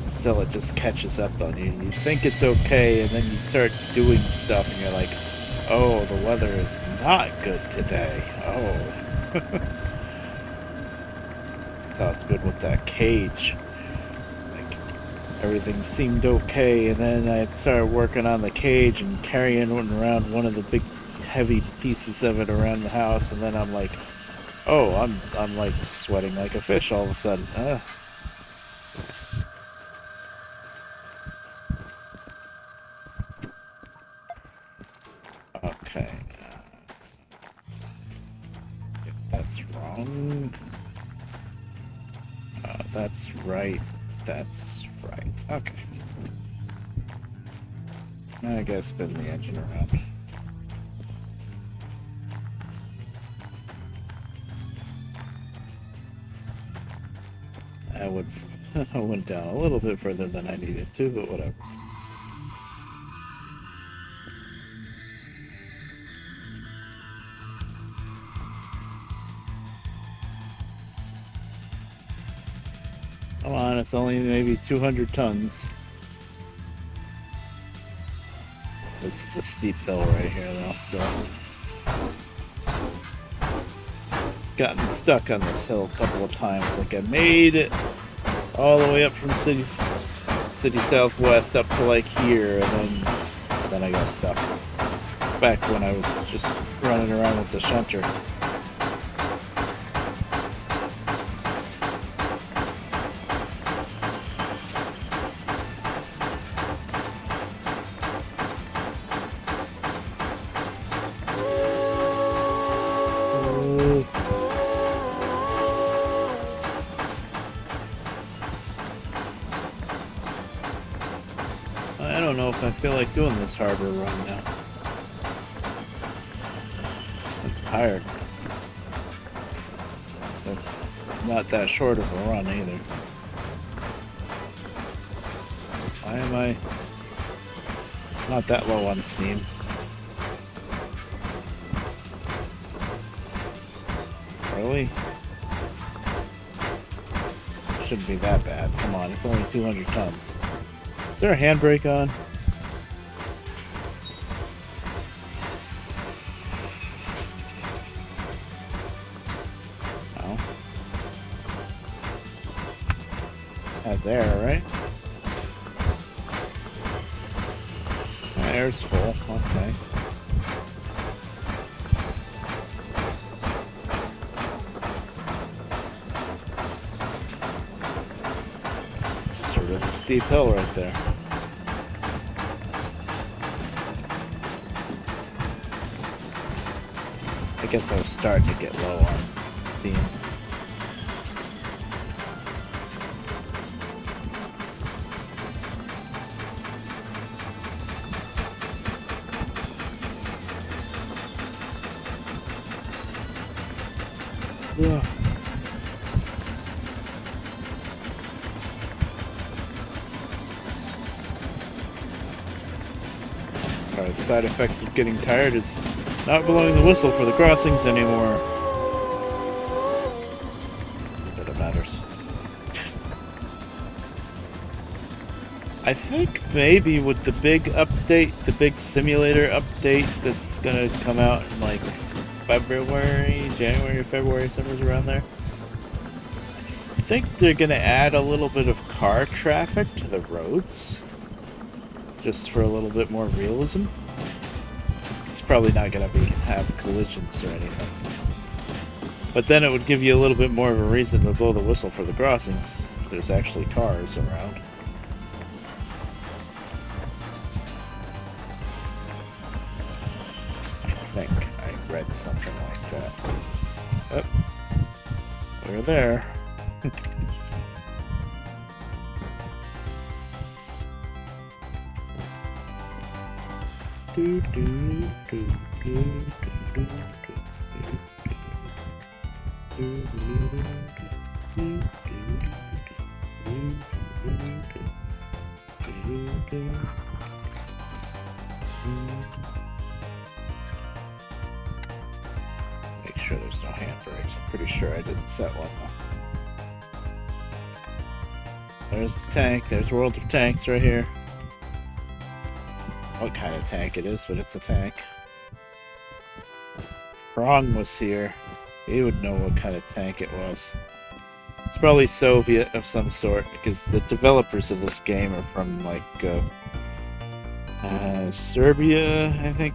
Still, it just catches up on you. You think it's okay, and then you start doing stuff, and you're like, oh, the weather is not good today. Oh. That's how it's been with that cage. Like, everything seemed okay, and then I started working on the cage and carrying around one of the big heavy pieces of it around the house, and then I'm like, oh, I'm like sweating like a fish all of a sudden. Okay. That's wrong. That's right. That's right. Okay. I gotta spin the engine around. I went down a little bit further than I needed to, but whatever. Come on, it's only maybe 200 tons. This is a steep hill right here, though, so... Gotten stuck on this hill a couple of times. Like, I made it all the way up from city southwest up to, like, here, and then I got stuck. Back when I was just running around with the shunter. I don't know if I feel like doing this harbor run now. I'm tired. That's not that short of a run either. Why am I not that low on steam? Really? Shouldn't be that bad. Come on, it's only 200 tons. Is there a handbrake on? No. Has air, right? Air's full. Okay. It's just a really steep hill right there. I guess I was starting to get low on steam. Ugh. Alright, side effects of getting tired is not blowing the whistle for the crossings anymore. But it matters. I think maybe with the big update, the big simulator update that's gonna come out in like February, January or February, somewhere around there. I think they're gonna add a little bit of car traffic to the roads. Just for a little bit more realism. It's probably not going to have collisions or anything. But then it would give you a little bit more of a reason to blow the whistle for the crossings, if there's actually cars around. I think I read something like that. Oh, we're there. Make sure there's no handbrakes. I'm pretty sure I didn't set one though. There's the tank. There's World of Tanks right here. What kind of tank it is, but it's a tank. Prong was here. He would know what kind of tank it was. It's probably Soviet of some sort, because the developers of this game are from, like, Serbia, I think,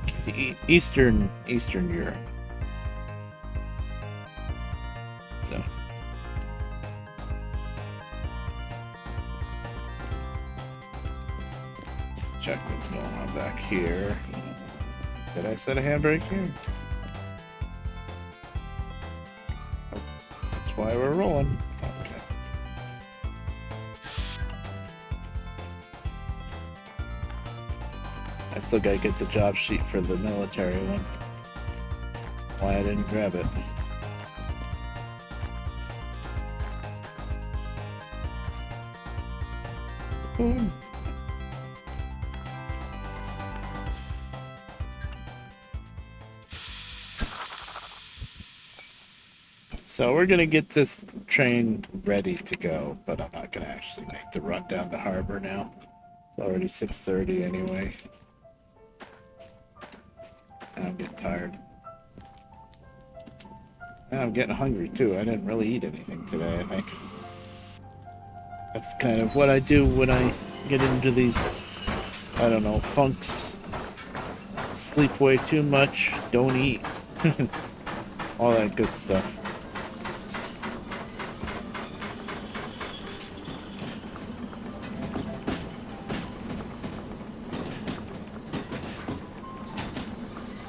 Eastern Europe. So. Let's check what's going on back here. Did I set a handbrake here? Oh, that's why we're rolling. Okay. I still gotta get the job sheet for the military one. Why I didn't grab it. Ooh. So we're gonna get this train ready to go, but I'm not gonna actually make the run down to harbor now. It's already 6:30 anyway. And I'm getting tired. And I'm getting hungry too. I didn't really eat anything today, I think. That's kind of what I do when I get into these, I don't know, funks. Sleep way too much, don't eat. All that good stuff.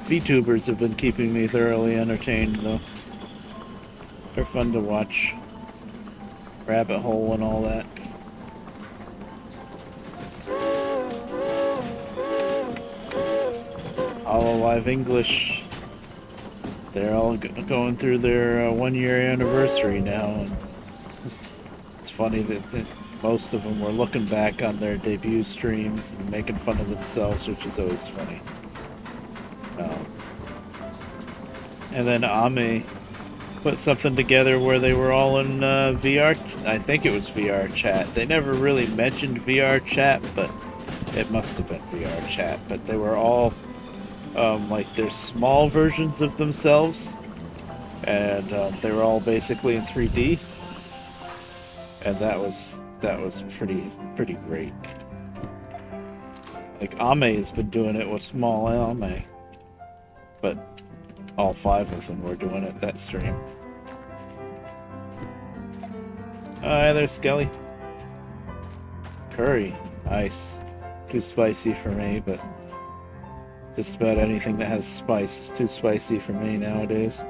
VTubers have been keeping me thoroughly entertained, though. They're fun to watch. Rabbit Hole and all that. Hololive English. They're all going through their 1-year anniversary now, and it's funny that most of them were looking back on their debut streams and making fun of themselves, which is always funny. And then Ame put something together where they were all in VR. I think it was VR chat. They never really mentioned VR chat, but it must have been VR chat. But they were all like they're small versions of themselves, and they were all basically in 3D. And that was pretty great. Like Ame has been doing it with small Ame, but all 5 of them were doing it that stream. Hi there, Skelly. Curry, nice. Too spicy for me, but just about anything that has spice is too spicy for me nowadays.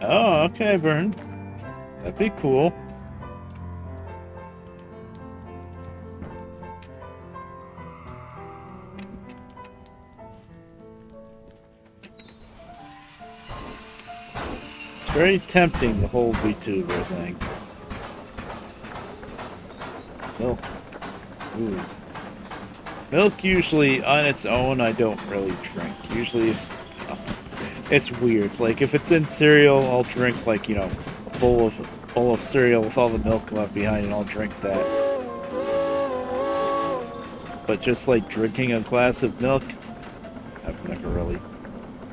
Oh, okay, Burn. That'd be cool. It's very tempting, the whole VTuber thing. Milk. Ooh. Milk usually, on its own, I don't really drink. Usually, it's weird. Like, if it's in cereal, I'll drink, like, you know, a bowl of cereal with all the milk left behind, and I'll drink that. But just, like, drinking a glass of milk, I've never really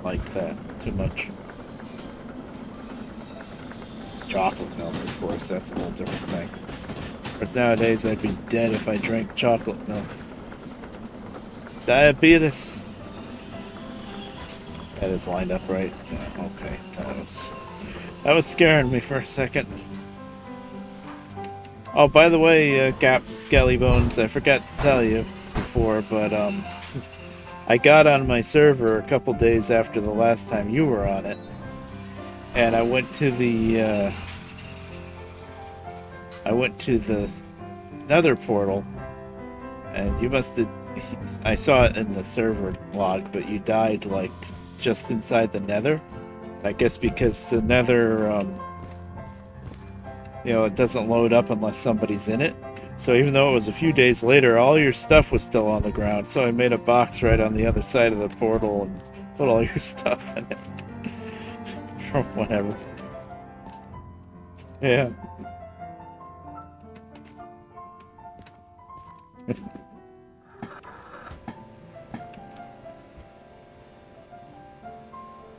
liked that too much. Chocolate milk, of course, that's a whole different thing. Whereas nowadays, I'd be dead if I drank chocolate milk. Diabetes. That is lined up right. Yeah, okay, that was scaring me for a second. Oh, by the way, Gap Skelly Bones, I forgot to tell you before, but I got on my server a couple days after the last time you were on it, and I went to the Nether portal, and you must have. I saw it in the server log, but you died like just inside the Nether. I guess because the Nether, you know, it doesn't load up unless somebody's in it. So even though it was a few days later, all your stuff was still on the ground. So I made a box right on the other side of the portal and put all your stuff in it from whatever. Yeah.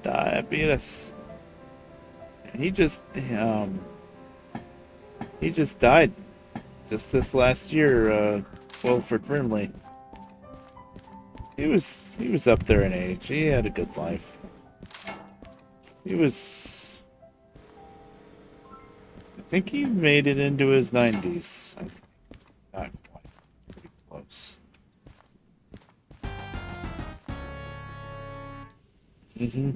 Diabetes. He just, He just died just this last year, Wilford Brimley. He was up there in age. He had a good life. He was, I think he made it into his 90s. I think. Not quite. Pretty close. Mm-hmm.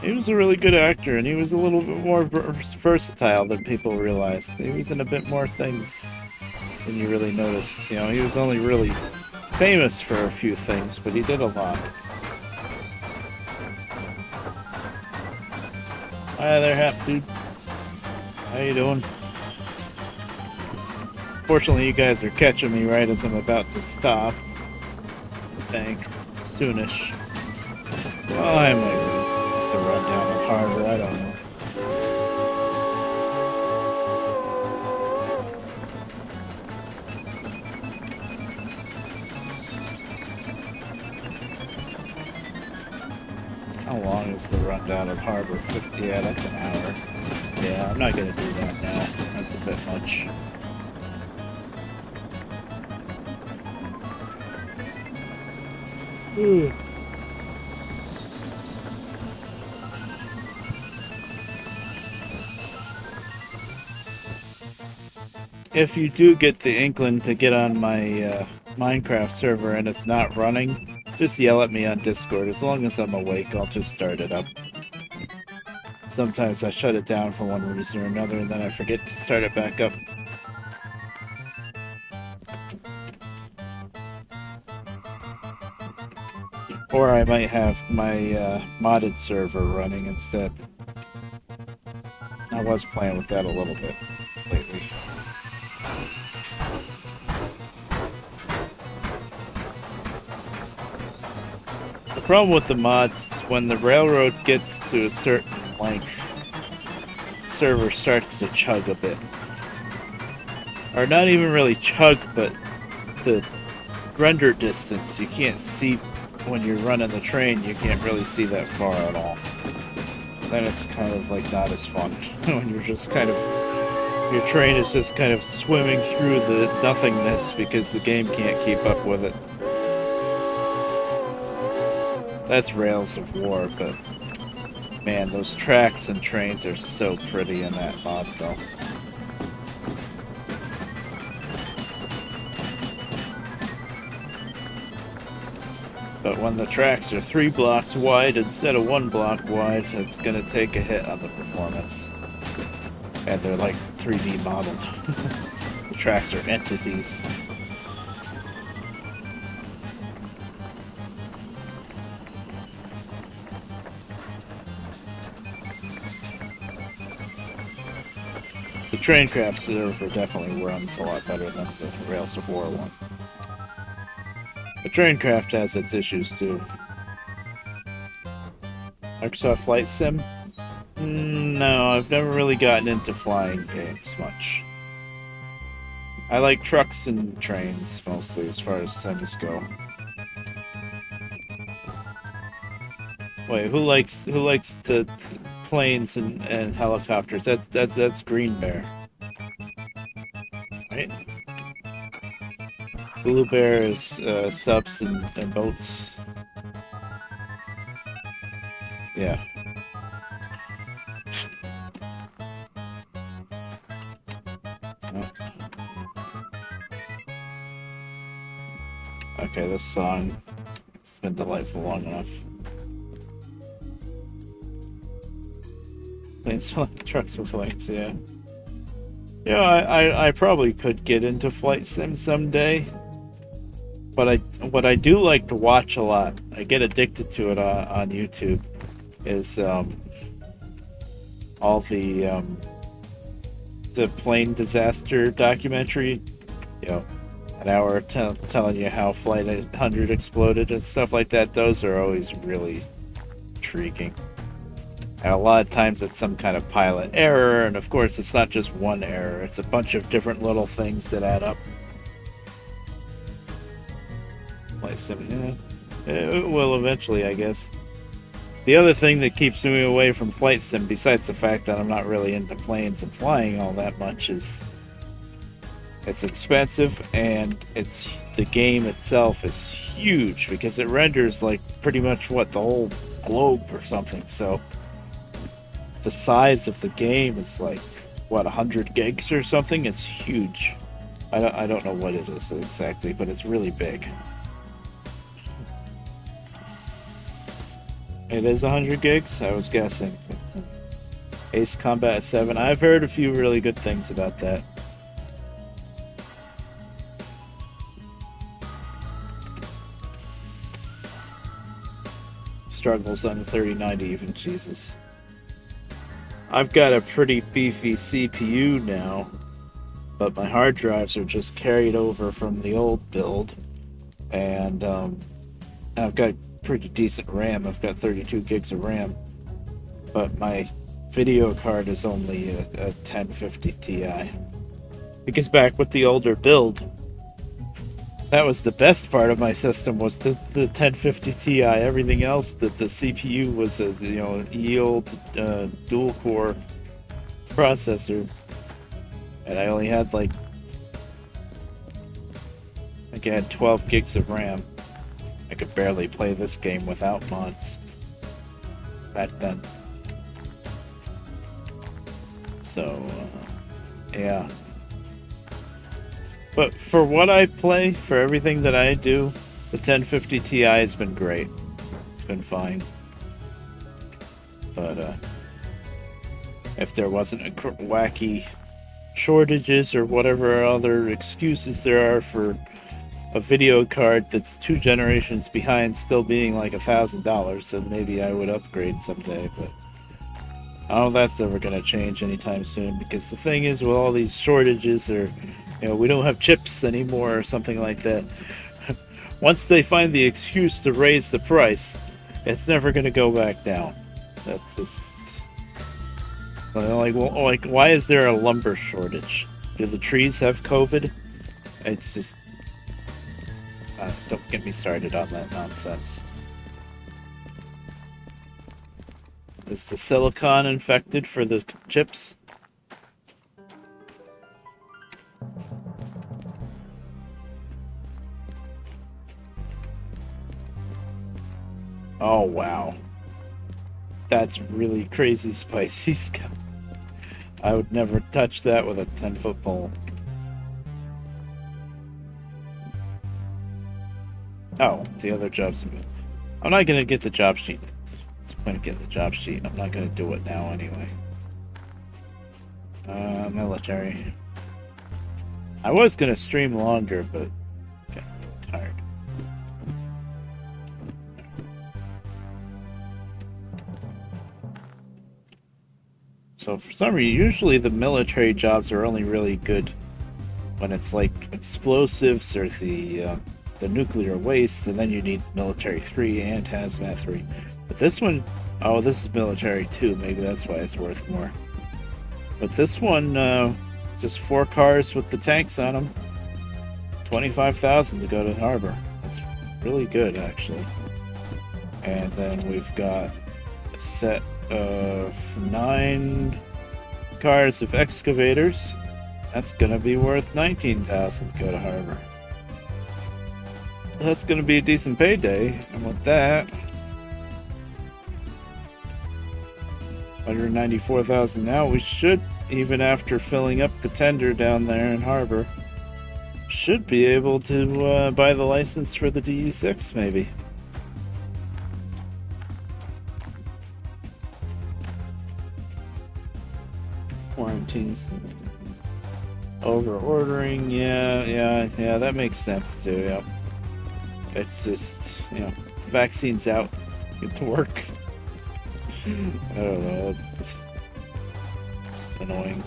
He was a really good actor, and he was a little bit more versatile than people realized. He was in a bit more things than you really noticed. You know, he was only really famous for a few things, but he did a lot. Hi there, Hap dude. How you doing? Fortunately, you guys are catching me right as I'm about to stop. I think. Soonish. Well, I might have to run down the harbor, I don't know. How long is the run down to the harbor? 50? Yeah, that's an hour. Yeah, I'm not gonna do that now. That's a bit much. Ugh. If you do get the inkling to get on my Minecraft server and it's not running, just yell at me on Discord. As long as I'm awake, I'll just start it up. Sometimes I shut it down for one reason or another, and then I forget to start it back up. Or I might have my modded server running instead. I was playing with that a little bit lately. The problem with the mods is when the railroad gets to a certain length, the server starts to chug a bit. Or not even really chug, but the render distance, you can't see when you're running the train, you can't really see that far at all. Then it's kind of like not as fun when you're just kind of, your train is just kind of swimming through the nothingness because the game can't keep up with it. That's Rails of War, but man, those tracks and trains are so pretty in that mod though. But when the tracks are 3 blocks wide instead of 1 block wide, it's gonna take a hit on the performance. And they're like 3D modeled. The tracks are entities. The Traincraft server definitely runs a lot better than the Rails of War one. The Traincraft has its issues too. Microsoft Flight Sim? No, I've never really gotten into flying games much. I like trucks and trains mostly as far as sims go. Wait, who likes the planes and helicopters? That's Green Bear. Right? Blue Bear is subs and boats. Yeah. Oh. Okay, this song, it's been delightful long enough. Planes are like trucks with legs, yeah. Yeah, I probably could get into flight sim someday. But what I do like to watch a lot, I get addicted to it on YouTube, is all the plane disaster documentary. You know, an hour telling you how Flight 100 exploded and stuff like that. Those are always really intriguing. And a lot of times it's some kind of pilot error, and of course it's not just one error, it's a bunch of different little things that add up. Flight Sim, yeah. It will eventually, I guess. The other thing that keeps me away from flight sim, besides the fact that I'm not really into planes and flying all that much, is it's expensive, and the game itself is huge because it renders like pretty much what the whole globe or something. So the size of the game is like what 100 gigs or something. It's huge. I don't know what it is exactly, but it's really big. It is 100 gigs. I was guessing. Ace Combat 7. I've heard a few really good things about that. Struggles on the 3090 even, Jesus. I've got a pretty beefy CPU now, but my hard drives are just carried over from the old build, and I've got pretty decent RAM. I've got 32 gigs of RAM, but my video card is only a 1050 Ti. Because back with the older build, that was the best part of my system, was the 1050 Ti. Everything else, the CPU was a yield dual core processor, and I only had I think I had 12 gigs of RAM. I could barely play this game without mods back then. So yeah. But for what I play, for everything that I do, the 1050 Ti has been great. It's been fine. But if there wasn't a wacky shortages or whatever other excuses there are for a video card that's 2 generations behind still being like $1,000, then maybe I would upgrade someday. But I don't know if that's ever going to change anytime soon, because the thing is, with all these shortages, or we don't have chips anymore or something like that. Once they find the excuse to raise the price, it's never going to go back down. That's just like, why is there a lumber shortage? Do the trees have COVID? It's just don't get me started on that nonsense. Is the silicon infected for the chips? Oh wow, that's really crazy spicy stuff. I would never touch that with a 10-foot pole. Oh, the other jobs. I'm not gonna get the job sheet. It's gonna get the job sheet. I'm not gonna do it now anyway. Military. I was gonna stream longer, but okay, I'm tired. So for some reason, usually the military jobs are only really good when it's like explosives or the nuclear waste, and then you need military 3 and hazmat 3. But this one, oh, this is military 2. Maybe that's why it's worth more. But this one, just 4 cars with the tanks on them. 25,000 to go to harbor. That's really good, actually. And then we've got a set of 9 cars of excavators. That's gonna be worth 19,000 to go to harbor. That's gonna be a decent payday. And with that, 194,000 now. We should, even after filling up the tender down there in harbor, should be able to buy the license for the DE6 maybe. Quarantines. Over ordering, yeah, that makes sense too, yeah. It's just, the vaccine's out, get to work. I don't know, it's just annoying.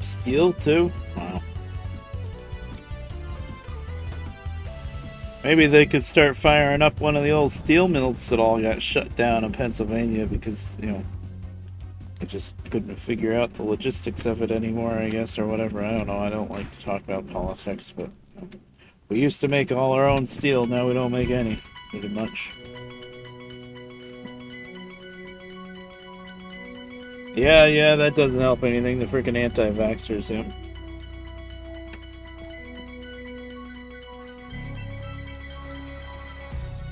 Steel too? Wow. Maybe they could start firing up one of the old steel mills that all got shut down in Pennsylvania because, you know, they just couldn't figure out the logistics of it anymore, I guess, or whatever. I don't know. I don't like to talk about politics, but we used to make all our own steel. Now we don't make any, pretty much. Yeah, that doesn't help anything. The freaking anti-vaxxers, yeah.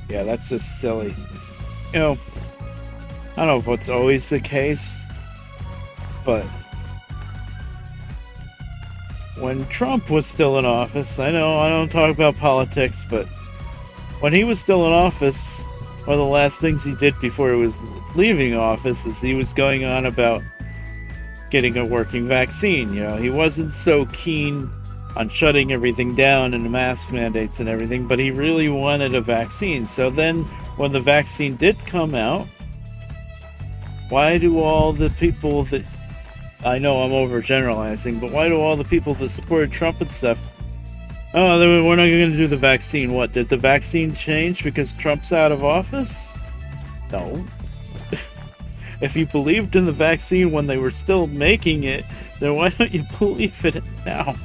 Yeah, that's just silly. You know, I don't know if it's always the case, but when Trump was still in office, I know I don't talk about politics, but when he was still in office, one of the last things he did before he was leaving office is he was going on about getting a working vaccine. You know, he wasn't so keen on shutting everything down and the mask mandates and everything, but he really wanted a vaccine. So then when the vaccine did come out, why do all the people that, I know I'm overgeneralizing, but why do all the people that supported Trump and stuff, oh, we're not going to do the vaccine? What, did the vaccine change because Trump's out of office? No. If you believed in the vaccine when they were still making it, then why don't you believe in it now?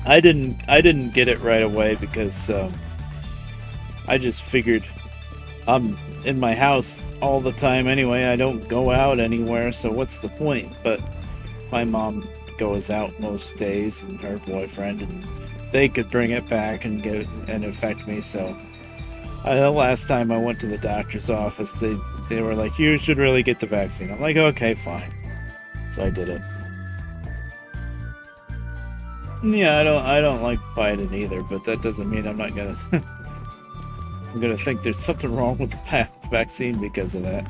I didn't get it right away because I just figured I'm in my house all the time anyway. I don't go out anywhere, so what's the point? But my mom goes out most days, and her boyfriend, and they could bring it back and get it and affect me. So the last time I went to the doctor's office, they were like, "You should really get the vaccine." I'm like, "Okay, fine." So I did it. Yeah, I don't like Biden either, but that doesn't mean I'm not gonna I'm gonna think there's something wrong with the vaccine because of that.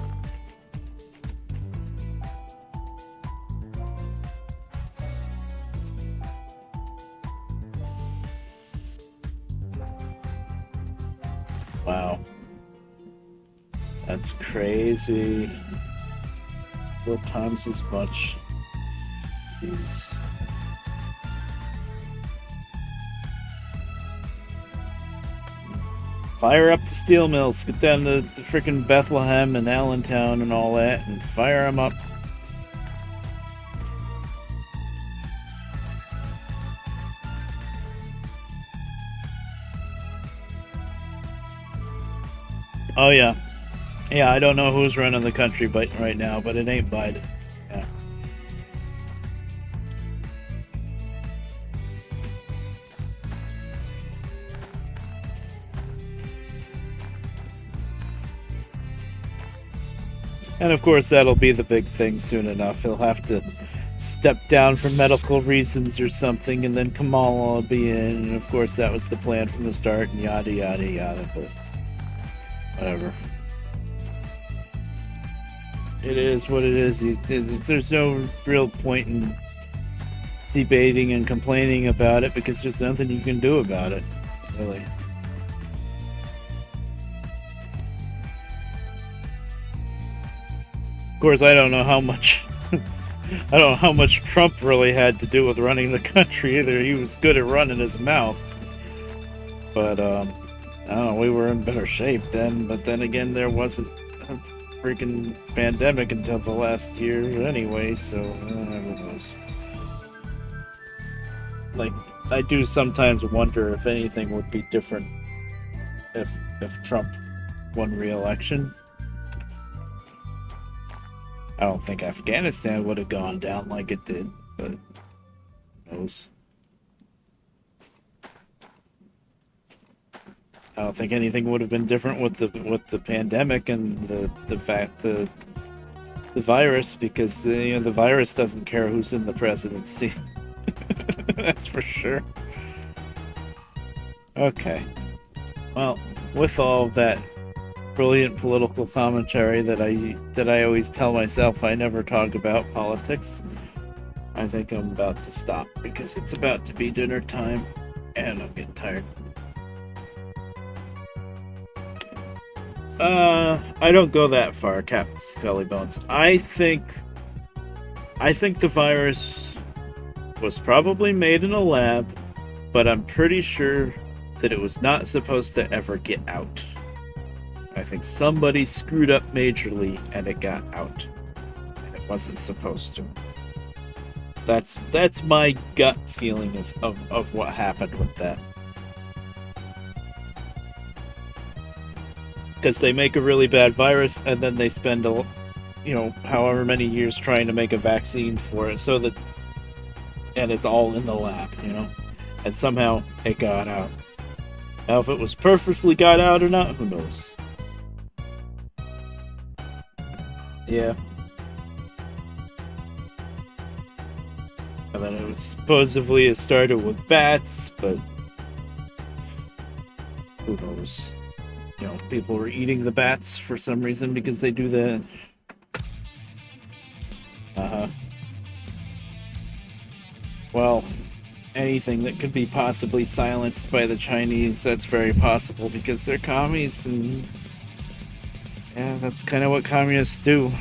Wow. That's crazy. 4 times as much. Jeez. Fire up the steel mills. Get down to the freaking Bethlehem and Allentown and all that, and fire them up. Oh yeah, yeah. I don't know who's running the country, but right now, but it ain't Biden. Yeah. And of course, that'll be the big thing soon enough. He'll have to step down for medical reasons or something, and then Kamala will be in. And of course, that was the plan from the start, and yada yada yada. But whatever. It is what it is. There's no real point in debating and complaining about it because there's nothing you can do about it, really. Of course, I don't know how much Trump really had to do with running the country either. He was good at running his mouth, but I don't know, we were in better shape then. But then again, there wasn't a freaking pandemic until the last year anyway, so who knows. Like, I do sometimes wonder if anything would be different if Trump won re-election. I don't think Afghanistan would have gone down like it did, but who knows? I don't think anything would have been different with the pandemic and the virus, because the virus doesn't care who's in the presidency. That's for sure. Okay. Well, with all that brilliant political commentary that I always tell myself I never talk about politics, I think I'm about to stop because it's about to be dinner time and I'm getting tired. I don't go that far, Captain Scullybones. I think the virus was probably made in a lab, but I'm pretty sure that it was not supposed to ever get out. I think somebody screwed up majorly and it got out. And it wasn't supposed to. That's my gut feeling of what happened with that. Because they make a really bad virus and then they spend however many years trying to make a vaccine for it, and it's all in the lab, and somehow it got out. Now, if it was purposely got out or not, who knows? Yeah. And then it started with bats, but who knows? People were eating the bats for some reason because they do that. Well, anything that could be possibly silenced by the Chinese, that's very possible because they're commies, and yeah, that's kind of what communists do.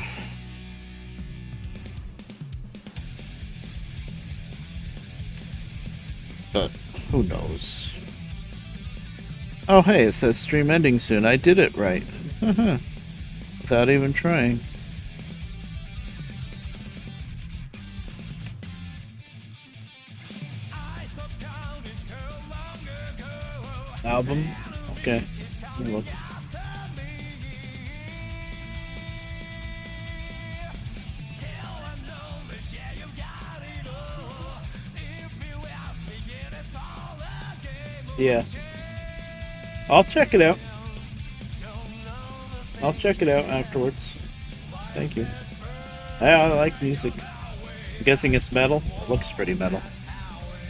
But who knows? Oh hey, it says stream ending soon. I did it right. Without even trying. Album? Okay. Look. Yeah. I'll check it out. I'll check it out afterwards. Thank you. I like music. I'm guessing it's metal. It looks pretty metal.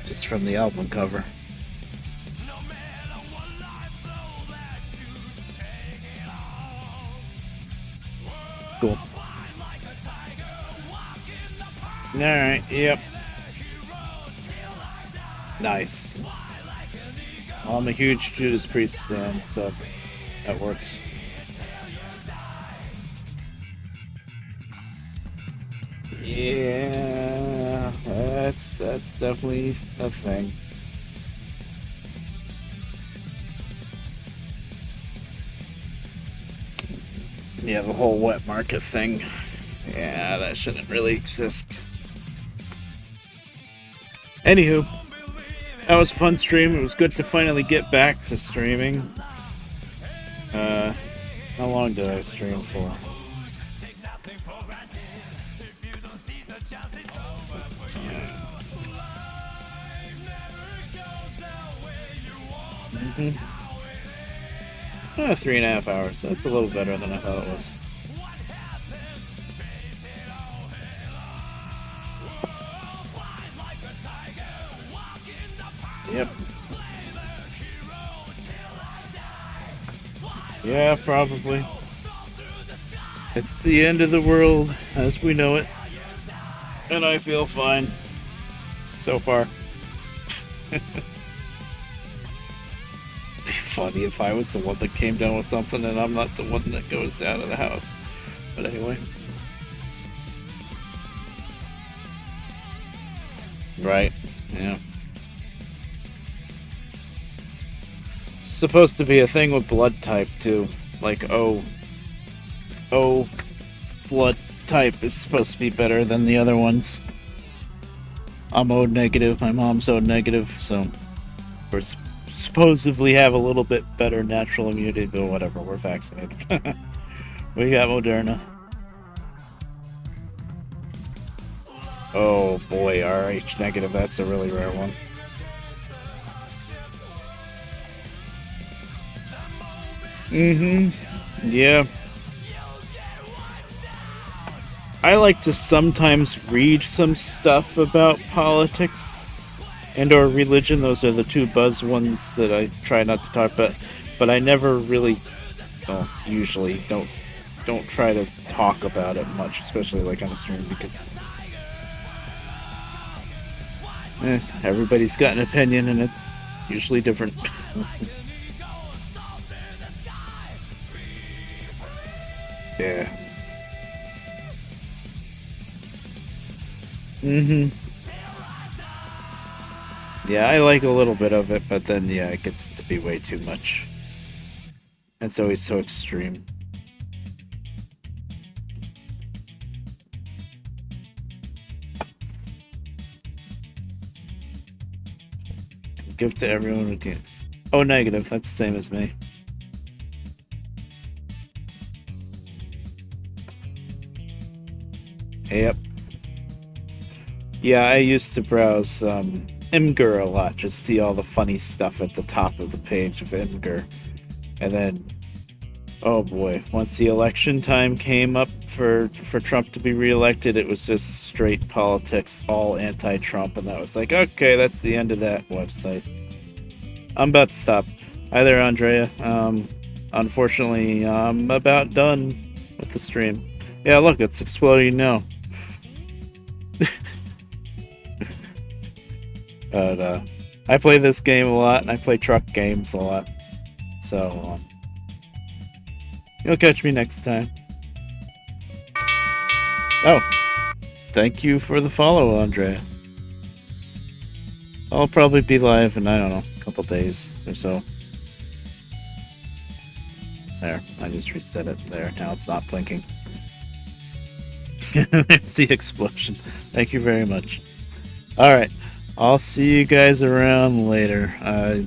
Just from the album cover. Cool. Alright, yep. Nice. Well, I'm a huge Judas Priest fan, so that works. Yeah, that's definitely a thing. Yeah, the whole wet market thing. Yeah, that shouldn't really exist. Anywho, that was a fun stream. It was good to finally get back to streaming. How long did I stream for? Mm-hmm. 3.5 hours. That's a little better than I thought it was. Yep. Yeah, probably. It's the end of the world as we know it. And I feel fine. So far. Be funny if I was the one that came down with something and I'm not the one that goes out of the house. But anyway. Right. Yeah. Supposed to be a thing with blood type too. Like O blood type is supposed to be better than the other ones. I'm O negative, my mom's O negative, so we're supposedly have a little bit better natural immunity, but whatever, we're vaccinated. We got Moderna. Oh boy, RH negative, that's a really rare one. Yeah. I like to sometimes read some stuff about politics and or religion. Those are the two buzz ones that I try not to talk about. But I never really, usually don't try to talk about it much, especially like on a stream, because everybody's got an opinion and it's usually different. Yeah. Yeah, I like a little bit of it, but then yeah, it gets to be way too much. It's always so extreme. Give to everyone who can. Oh, negative. That's the same as me. Yep. Yeah, I used to browse Imgur a lot, just see all the funny stuff at the top of the page of Imgur. And then, oh boy, once the election time came up for Trump to be reelected, it was just straight politics, all anti-Trump, and that was like, okay, that's the end of that website. I'm about to stop. Hi there, Andrea. Unfortunately, I'm about done with the stream. Yeah, look, it's exploding now. But I play this game a lot, and I play truck games a lot. So you'll catch me next time. Oh, thank you for the follow, Andrea. I'll probably be live in, I don't know, a couple days or so. There, I just reset it there. Now it's not blinking. There's the explosion. Thank you very much. Alright, I'll see you guys around later.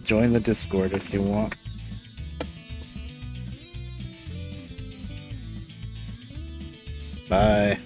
Join the Discord if you want. Bye.